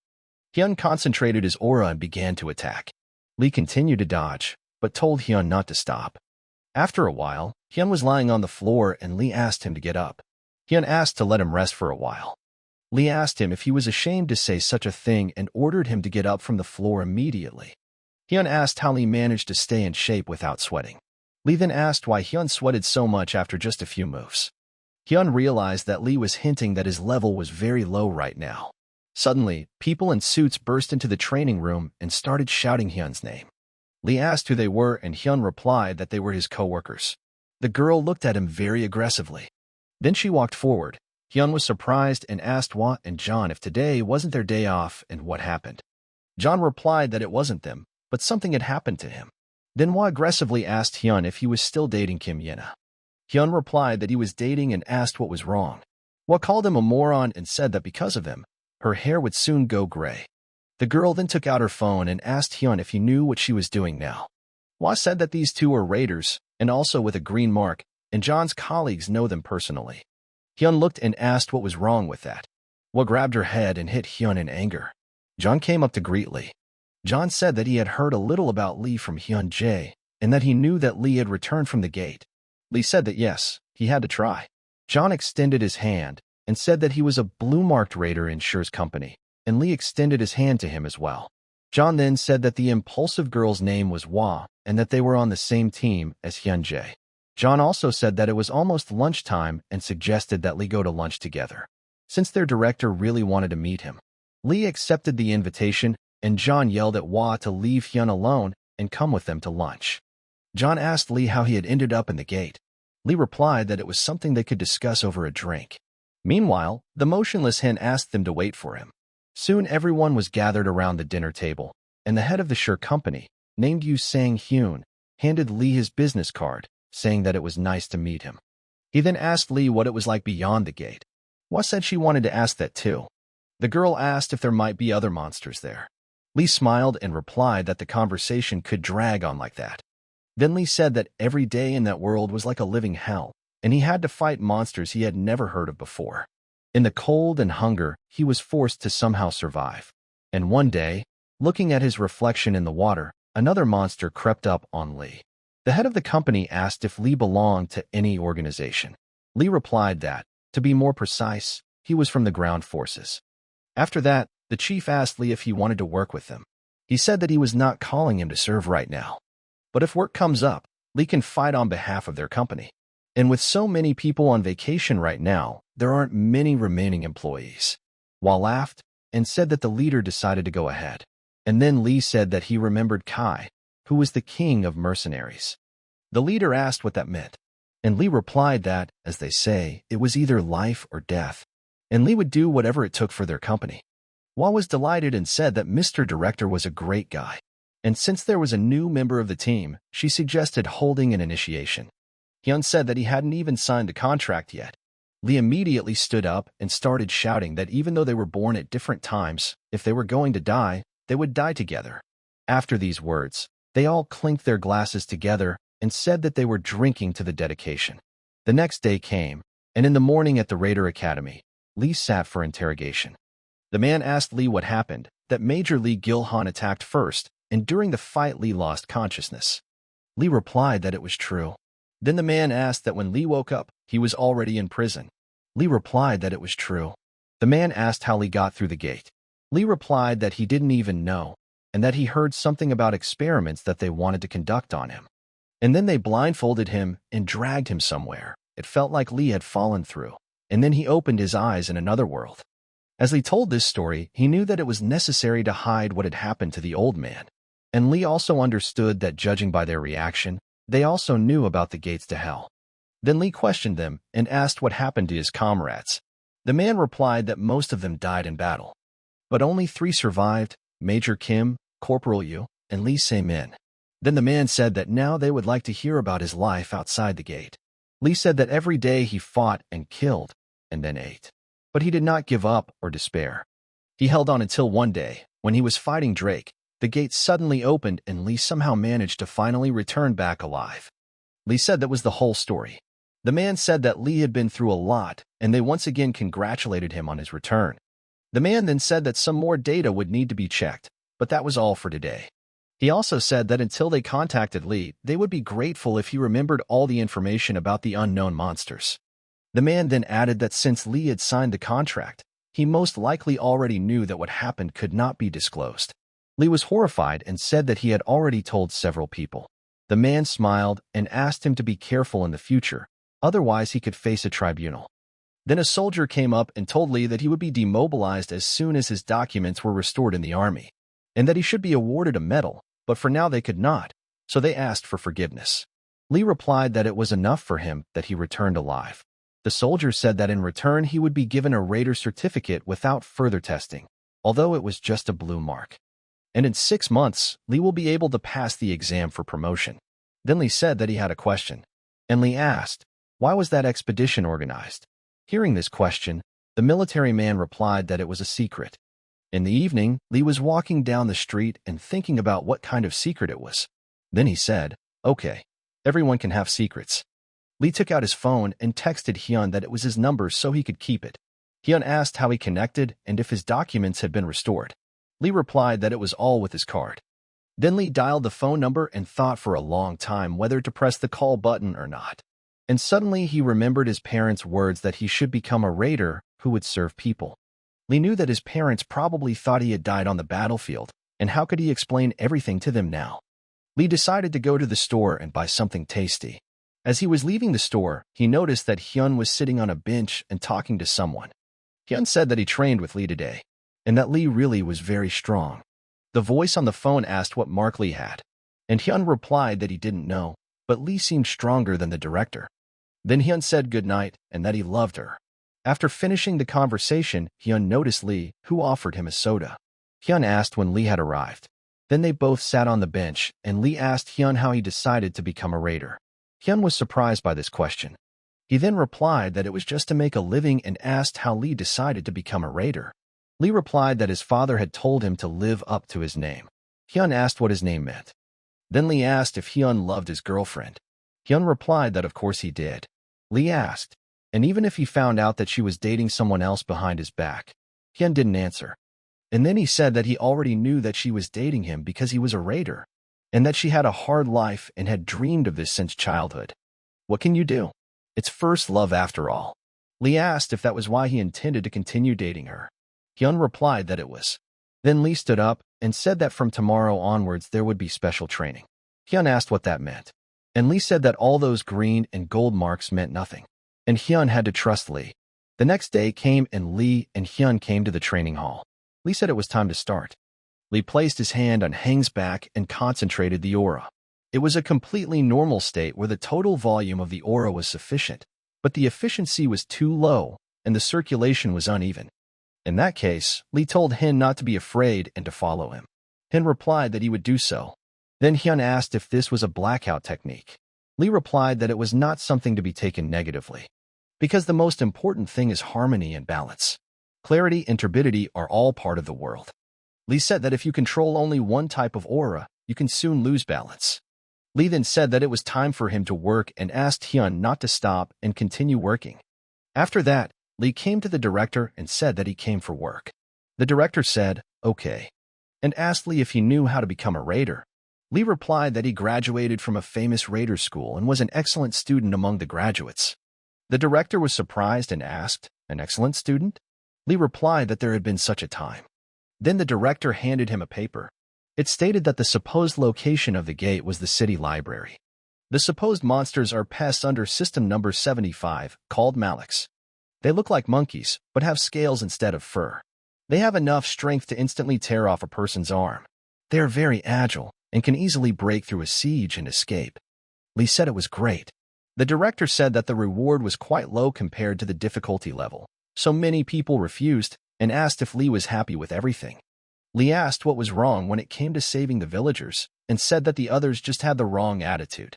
Hyun concentrated his aura and began to attack. Lee continued to dodge, but told Hyun not to stop. After a while, Hyun was lying on the floor and Lee asked him to get up. Hyun asked to let him rest for a while. Lee asked him if he was ashamed to say such a thing and ordered him to get up from the floor immediately. Hyun asked how Lee managed to stay in shape without sweating. Lee then asked why Hyun sweated so much after just a few moves. Hyun realized that Lee was hinting that his level was very low right now. Suddenly, people in suits burst into the training room and started shouting Hyun's name. Lee asked who they were and Hyun replied that they were his co-workers. The girl looked at him very aggressively. Then she walked forward. Hyun was surprised and asked Hwa and John if today wasn't their day off and what happened. John replied that it wasn't them, but something had happened to him. Then Hwa aggressively asked Hyun if he was still dating Kim Yena. Hyun replied that he was dating and asked what was wrong. Hwa called him a moron and said that because of him, her hair would soon go gray. The girl then took out her phone and asked Hyun if he knew what she was doing now. Hwa said that these two are raiders, and also with a green mark, and John's colleagues know them personally. Hyun looked and asked what was wrong with that. Hwa grabbed her head and hit Hyun in anger. John came up to greet Lee. John said that he had heard a little about Lee from Hyun Jae, and that he knew that Lee had returned from the gate. Lee said that yes, he had to try. John extended his hand and said that he was a blue-marked raider in Sher's company, and Lee extended his hand to him as well. John then said that the impulsive girl's name was Hwa and that they were on the same team as Hyun Jae. John also said that it was almost lunchtime and suggested that Lee go to lunch together, since their director really wanted to meet him. Lee accepted the invitation, and John yelled at Hwa to leave Hyun alone and come with them to lunch. John asked Lee how he had ended up in the gate. Lee replied that it was something they could discuss over a drink. Meanwhile, the motionless hen asked them to wait for him. Soon everyone was gathered around the dinner table, and the head of the Sher company, named Yoo Sang-hyun, handed Lee his business card, saying that it was nice to meet him. He then asked Lee what it was like beyond the gate. Hwa said she wanted to ask that too. The girl asked if there might be other monsters there. Lee smiled and replied that the conversation could drag on like that. Then Lee said that every day in that world was like a living hell, and he had to fight monsters he had never heard of before. In the cold and hunger, he was forced to somehow survive. And one day, looking at his reflection in the water, another monster crept up on Lee. The head of the company asked if Lee belonged to any organization. Lee replied that, to be more precise, he was from the ground forces. After that, the chief asked Lee if he wanted to work with them. He said that he was not calling him to serve right now. But if work comes up, Lee can fight on behalf of their company. And with so many people on vacation right now, there aren't many remaining employees. Hwa laughed and said that the leader decided to go ahead. And then Lee said that he remembered Kai, who was the king of mercenaries. The leader asked what that meant, and Lee replied that, as they say, it was either life or death, and Lee would do whatever it took for their company. Hwa was delighted and said that Mr. Director was a great guy, and since there was a new member of the team, she suggested holding an initiation. Hyun said that he hadn't even signed the contract yet. Lee immediately stood up and started shouting that even though they were born at different times, if they were going to die, they would die together. After these words, they all clinked their glasses together and said that they were drinking to the dedication. The next day came, and in the morning at the Raider Academy, Lee sat for interrogation. The man asked Lee what happened, that Major Lee Gil-han attacked first, and during the fight Lee lost consciousness. Lee replied that it was true. Then the man asked that when Lee woke up, he was already in prison. Lee replied that it was true. The man asked how Lee got through the gate. Lee replied that he didn't even know, and that he heard something about experiments that they wanted to conduct on him. And then they blindfolded him and dragged him somewhere. It felt like Lee had fallen through, and then he opened his eyes in another world. As Lee told this story, he knew that it was necessary to hide what had happened to the old man. And Lee also understood that judging by their reaction, they also knew about the gates to hell. Then Lee questioned them and asked what happened to his comrades. The man replied that most of them died in battle. But only 3 survived, Major Kim, Corporal Yu, and Lee Se-min. Then the man said that now they would like to hear about his life outside the gate. Lee said that every day he fought and killed, and then ate. But he did not give up or despair. He held on until one day, when he was fighting Drake, the gate suddenly opened and Lee somehow managed to finally return back alive. Lee said that was the whole story. The man said that Lee had been through a lot, and they once again congratulated him on his return. The man then said that some more data would need to be checked, but that was all for today. He also said that until they contacted Lee, they would be grateful if he remembered all the information about the unknown monsters. The man then added that since Lee had signed the contract, He most likely already knew that what happened could not be disclosed. Lee was horrified and said that he had already told several people. The man smiled and asked him to be careful in the future, otherwise he could face a tribunal. Then a soldier came up and told Lee that he would be demobilized as soon as his documents were restored in the army, and that he should be awarded a medal, but for now they could not, so they asked for forgiveness. Lee replied that it was enough for him that he returned alive. The soldier said that in return he would be given a raider certificate without further testing, although it was just a blue mark. And in 6 months, Lee will be able to pass the exam for promotion. Then Lee said that he had a question, and Lee asked, why was that expedition organized? Hearing this question, the military man replied that it was a secret. In the evening, Lee was walking down the street and thinking about what kind of secret it was. Then he said, okay, everyone can have secrets. Lee took out his phone and texted Hyun that it was his number so he could keep it. Hyun asked how he connected and if his documents had been restored. Lee replied that it was all with his card. Then Lee dialed the phone number and thought for a long time whether to press the call button or not. And suddenly he remembered his parents' words that he should become a raider who would serve people. Lee knew that his parents probably thought he had died on the battlefield, and how could he explain everything to them now? Lee decided to go to the store and buy something tasty. As he was leaving the store, he noticed that Hyun was sitting on a bench and talking to someone. Hyun said that he trained with Lee today, and that Lee really was very strong. The voice on the phone asked what mark Lee had, and Hyun replied that he didn't know, but Lee seemed stronger than the director. Then Hyun said goodnight and that he loved her. After finishing the conversation, Hyun noticed Lee, who offered him a soda. Hyun asked when Lee had arrived. Then they both sat on the bench, and Lee asked Hyun how he decided to become a raider. Hyun was surprised by this question. He then replied that it was just to make a living and asked how Lee decided to become a raider. Lee replied that his father had told him to live up to his name. Hyun asked what his name meant. Then Lee asked if Hyun loved his girlfriend. Hyun replied that of course he did. Lee asked, and even if he found out that she was dating someone else behind his back? Hyun didn't answer. And then he said that he already knew that she was dating him because he was a raider, and that she had a hard life and had dreamed of this since childhood. What can you do? It's first love after all. Lee asked if that was why he intended to continue dating her. Hyun replied that it was. Then Lee stood up and said that from tomorrow onwards there would be special training. Hyun asked what that meant, and Lee said that all those green and gold marks meant nothing, and Hyun had to trust Lee. The next day came and Lee and Hyun came to the training hall. Lee said it was time to start. Lee placed his hand on Hang's back and concentrated the aura. It was a completely normal state where the total volume of the aura was sufficient, but the efficiency was too low and the circulation was uneven. In that case, Lee told Hyun not to be afraid and to follow him. Hyun replied that he would do so. Then Hyun asked if this was a blackout technique. Lee replied that it was not something to be taken negatively, because the most important thing is harmony and balance. Clarity and turbidity are all part of the world. Lee said that if you control only one type of aura, you can soon lose balance. Lee then said that it was time for him to work and asked Hyun not to stop and continue working. After that, Lee came to the director and said that he came for work. The director said, okay, and asked Lee if he knew how to become a raider. Lee replied that he graduated from a famous raider school and was an excellent student among the graduates. The director was surprised and asked, an excellent student? Lee replied that there had been such a time. Then the director handed him a paper. It stated that the supposed location of the gate was the city library. The supposed monsters are pests under system number 75, called Maliks. They look like monkeys, but have scales instead of fur. They have enough strength to instantly tear off a person's arm. They are very agile and can easily break through a siege and escape. Lee said it was great. The director said that the reward was quite low compared to the difficulty level, so many people refused and asked if Lee was happy with everything. Lee asked what was wrong when it came to saving the villagers and said that the others just had the wrong attitude.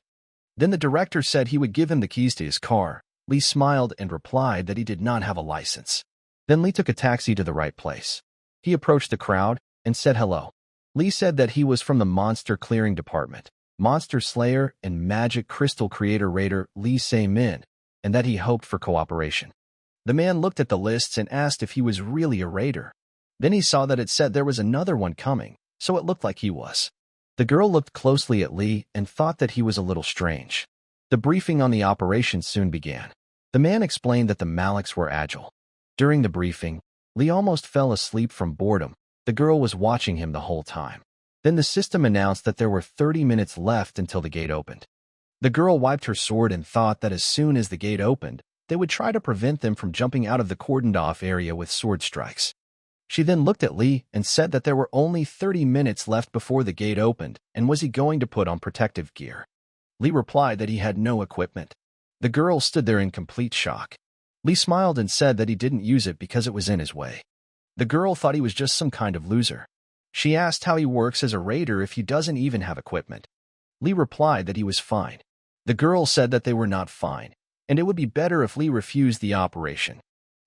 Then the director said he would give him the keys to his car. Lee smiled and replied that he did not have a license. Then Lee took a taxi to the right place. He approached the crowd and said hello. Lee said that he was from the Monster Clearing Department, Monster Slayer and Magic Crystal Creator Raider Lee Se-min, and that he hoped for cooperation. The man looked at the lists and asked if he was really a raider. Then he saw that it said there was another one coming, so it looked like he was. The girl looked closely at Lee and thought that he was a little strange. The briefing on the operation soon began. The man explained that the Maliks were agile. During the briefing, Lee almost fell asleep from boredom. The girl was watching him the whole time. Then the system announced that there were 30 minutes left until the gate opened. The girl wiped her sword and thought that as soon as the gate opened, they would try to prevent them from jumping out of the cordoned-off area with sword strikes. She then looked at Lee and said that there were only 30 minutes left before the gate opened, and was he going to put on protective gear? Lee replied that he had no equipment. The girl stood there in complete shock. Lee smiled and said that he didn't use it because it was in his way. The girl thought he was just some kind of loser. She asked how he works as a raider if he doesn't even have equipment. Lee replied that he was fine. The girl said that they were not fine, and it would be better if Lee refused the operation.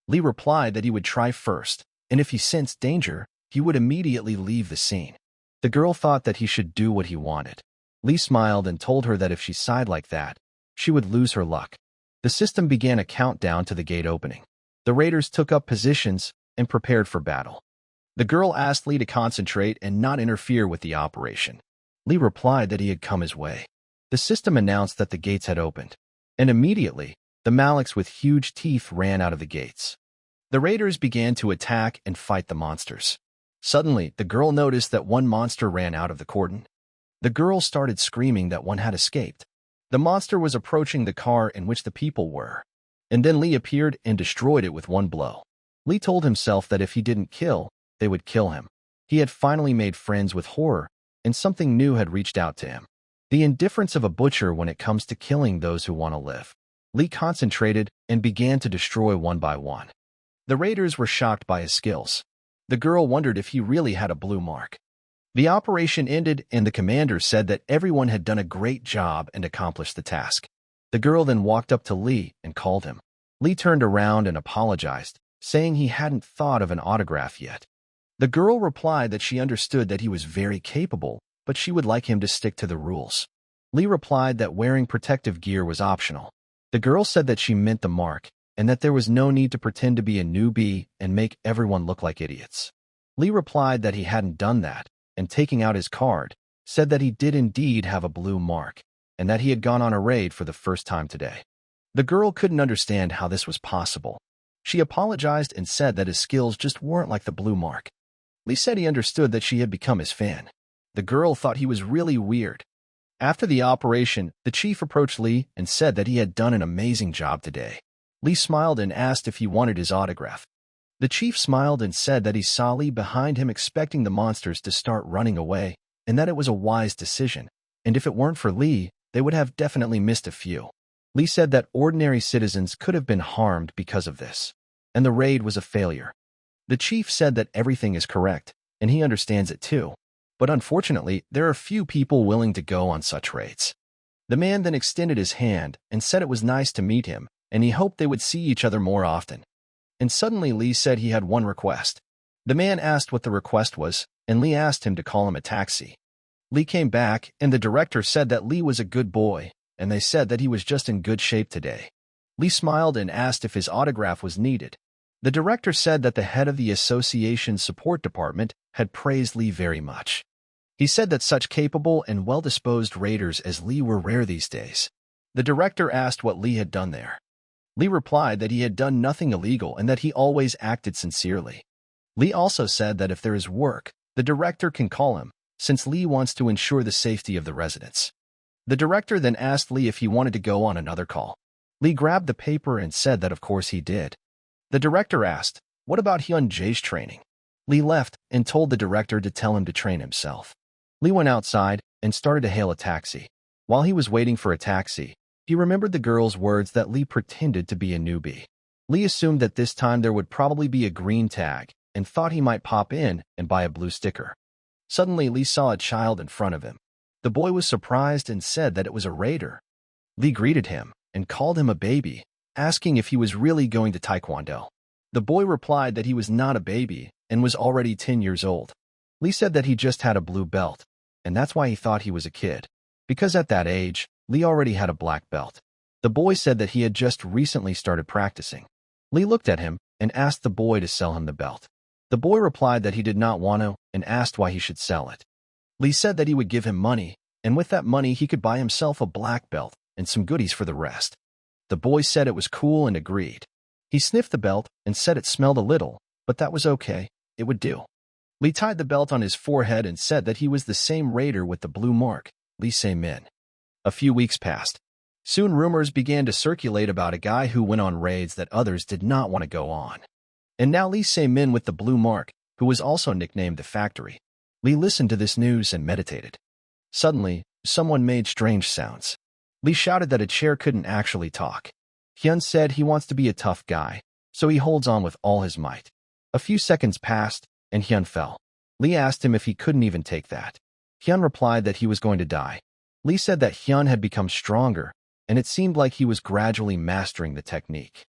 Lee replied that he would try first, and if he sensed danger, he would immediately leave the scene. The girl thought that he should do what he wanted. Lee smiled and told her that if she sighed like that, she would lose her luck. The system began a countdown to the gate opening. The raiders took up positions and prepared for battle. The girl asked Lee to concentrate and not interfere with the operation. Lee replied that he had come his way. The system announced that the gates had opened, and immediately, the Malaks with huge teeth ran out of the gates. The raiders began to attack and fight the monsters. Suddenly, the girl noticed that one monster ran out of the cordon. The girl started screaming that one had escaped. The monster was approaching the car in which the people were, and then Lee appeared and destroyed it with one blow. Lee told himself that if he didn't kill, they would kill him. He had finally made friends with horror, and something new had reached out to him. The indifference of a butcher when it comes to killing those who want to live. Lee concentrated and began to destroy one by one. The raiders were shocked by his skills. The girl wondered if he really had a blue mark. The operation ended and the commander said that everyone had done a great job and accomplished the task. The girl then walked up to Lee and called him. Lee turned around and apologized, saying he hadn't thought of an autograph yet. The girl replied that she understood that he was very capable, but she would like him to stick to the rules. Lee replied that wearing protective gear was optional. The girl said that she meant the mark, and that there was no need to pretend to be a newbie and make everyone look like idiots. Lee replied that he hadn't done that, and taking out his card, said that he did indeed have a blue mark, and that he had gone on a raid for the first time today. The girl couldn't understand how this was possible. She apologized and said that his skills just weren't like the blue mark. Lee said he understood that she had become his fan. The girl thought he was really weird. After the operation, the chief approached Lee and said that he had done an amazing job today. Lee smiled and asked if he wanted his autograph. The chief smiled and said that he saw Lee behind him expecting the monsters to start running away, and that it was a wise decision, and if it weren't for Lee, they would have definitely missed a few. Lee said that ordinary citizens could have been harmed because of this, and the raid was a failure. The chief said that everything is correct, and he understands it too, but unfortunately, there are few people willing to go on such raids. The man then extended his hand and said it was nice to meet him, and he hoped they would see each other more often. And suddenly Lee said he had one request. The man asked what the request was, and Lee asked him to call him a taxi. Lee came back, and the director said that Lee was a good boy, and they said that he was just in good shape today. Lee smiled and asked if his autograph was needed. The director said that the head of the association's support department had praised Lee very much. He said that such capable and well-disposed raiders as Lee were rare these days. The director asked what Lee had done there. Lee replied that he had done nothing illegal and that he always acted sincerely. Lee also said that if there is work, the director can call him, since Lee wants to ensure the safety of the residents. The director then asked Lee if he wanted to go on another call. Lee grabbed the paper and said that of course he did. The director asked, "What about Hyun Jae's training?" Lee left and told the director to tell him to train himself. Lee went outside and started to hail a taxi. While he was waiting for a taxi, he remembered the girl's words that Lee pretended to be a newbie. Lee assumed that this time there would probably be a green tag and thought he might pop in and buy a blue sticker. Suddenly, Lee saw a child in front of him. The boy was surprised and said that it was a raider. Lee greeted him and called him a baby, asking if he was really going to Taekwondo. The boy replied that he was not a baby and was already 10 years old. Lee said that he just had a blue belt, and that's why he thought he was a kid, because at that age, Lee already had a black belt. The boy said that he had just recently started practicing. Lee looked at him and asked the boy to sell him the belt. The boy replied that he did not want to and asked why he should sell it. Lee said that he would give him money, and with that money he could buy himself a black belt and some goodies for the rest. The boy said it was cool and agreed. He sniffed the belt and said it smelled a little, but that was okay. It would do. Lee tied the belt on his forehead and said that he was the same raider with the blue mark, Lee Se-min. A few weeks passed. Soon rumors began to circulate about a guy who went on raids that others did not want to go on. And now Lee Se-min with the blue mark, who was also nicknamed the Factory. Lee listened to this news and meditated. Suddenly, someone made strange sounds. Lee shouted that a chair couldn't actually talk. Hyun said he wants to be a tough guy, so he holds on with all his might. A few seconds passed, and Hyun fell. Lee asked him if he couldn't even take that. Hyun replied that he was going to die. Lee said that Hyun had become stronger, and it seemed like he was gradually mastering the technique.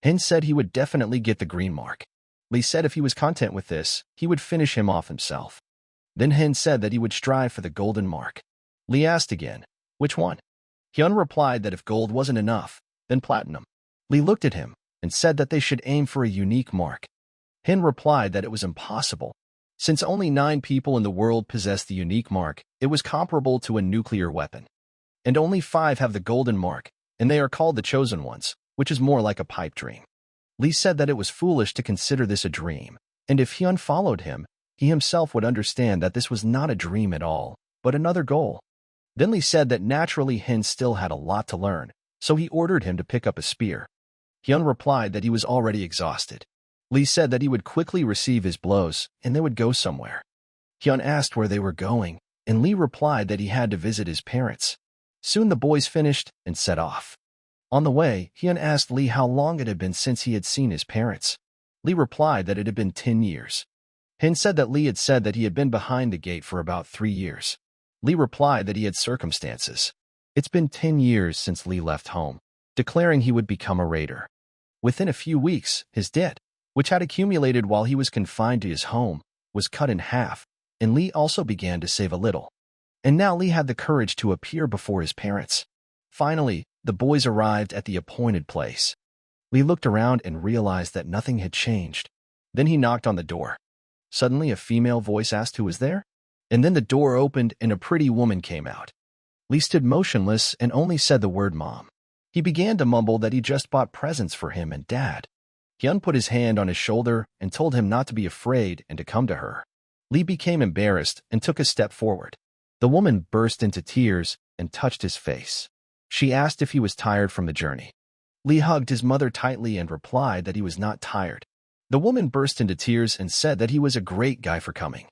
Hyun said he would definitely get the green mark. Lee said if he was content with this, he would finish him off himself. Then Hyun said that he would strive for the golden mark. Lee asked again, which one? Hyun replied that if gold wasn't enough, then platinum. Lee looked at him and said that they should aim for a unique mark. Hyun replied that it was impossible. Since only 9 people in the world possess the unique mark, it was comparable to a nuclear weapon. And only 5 have the golden mark, and they are called the chosen ones, which is more like a pipe dream. Lee said that it was foolish to consider this a dream, and if Hyun followed him, he himself would understand that this was not a dream at all, but another goal. Then Lee said that naturally Hyun still had a lot to learn, so he ordered him to pick up a spear. Hyun replied that he was already exhausted. Lee said that he would quickly receive his blows, and they would go somewhere. Hyun asked where they were going, and Lee replied that he had to visit his parents. Soon the boys finished and set off. On the way, Hyun asked Lee how long it had been since he had seen his parents. Lee replied that it had been 10 years. Hyun said that Lee had said that he had been behind the gate for about 3 years. Lee replied that he had circumstances. It's been 10 years since Lee left home, declaring he would become a raider. Within a few weeks, his debt, which had accumulated while he was confined to his home, was cut in half, and Lee also began to save a little. And now Lee had the courage to appear before his parents. Finally, the boys arrived at the appointed place. Lee looked around and realized that nothing had changed. Then he knocked on the door. Suddenly, a female voice asked who was there, and then the door opened and a pretty woman came out. Lee stood motionless and only said the word mom. He began to mumble that he just bought presents for him and dad. Hyun put his hand on his shoulder and told him not to be afraid and to come to her. Lee became embarrassed and took a step forward. The woman burst into tears and touched his face. She asked if he was tired from the journey. Lee hugged his mother tightly and replied that he was not tired. The woman burst into tears and said that he was a great guy for coming.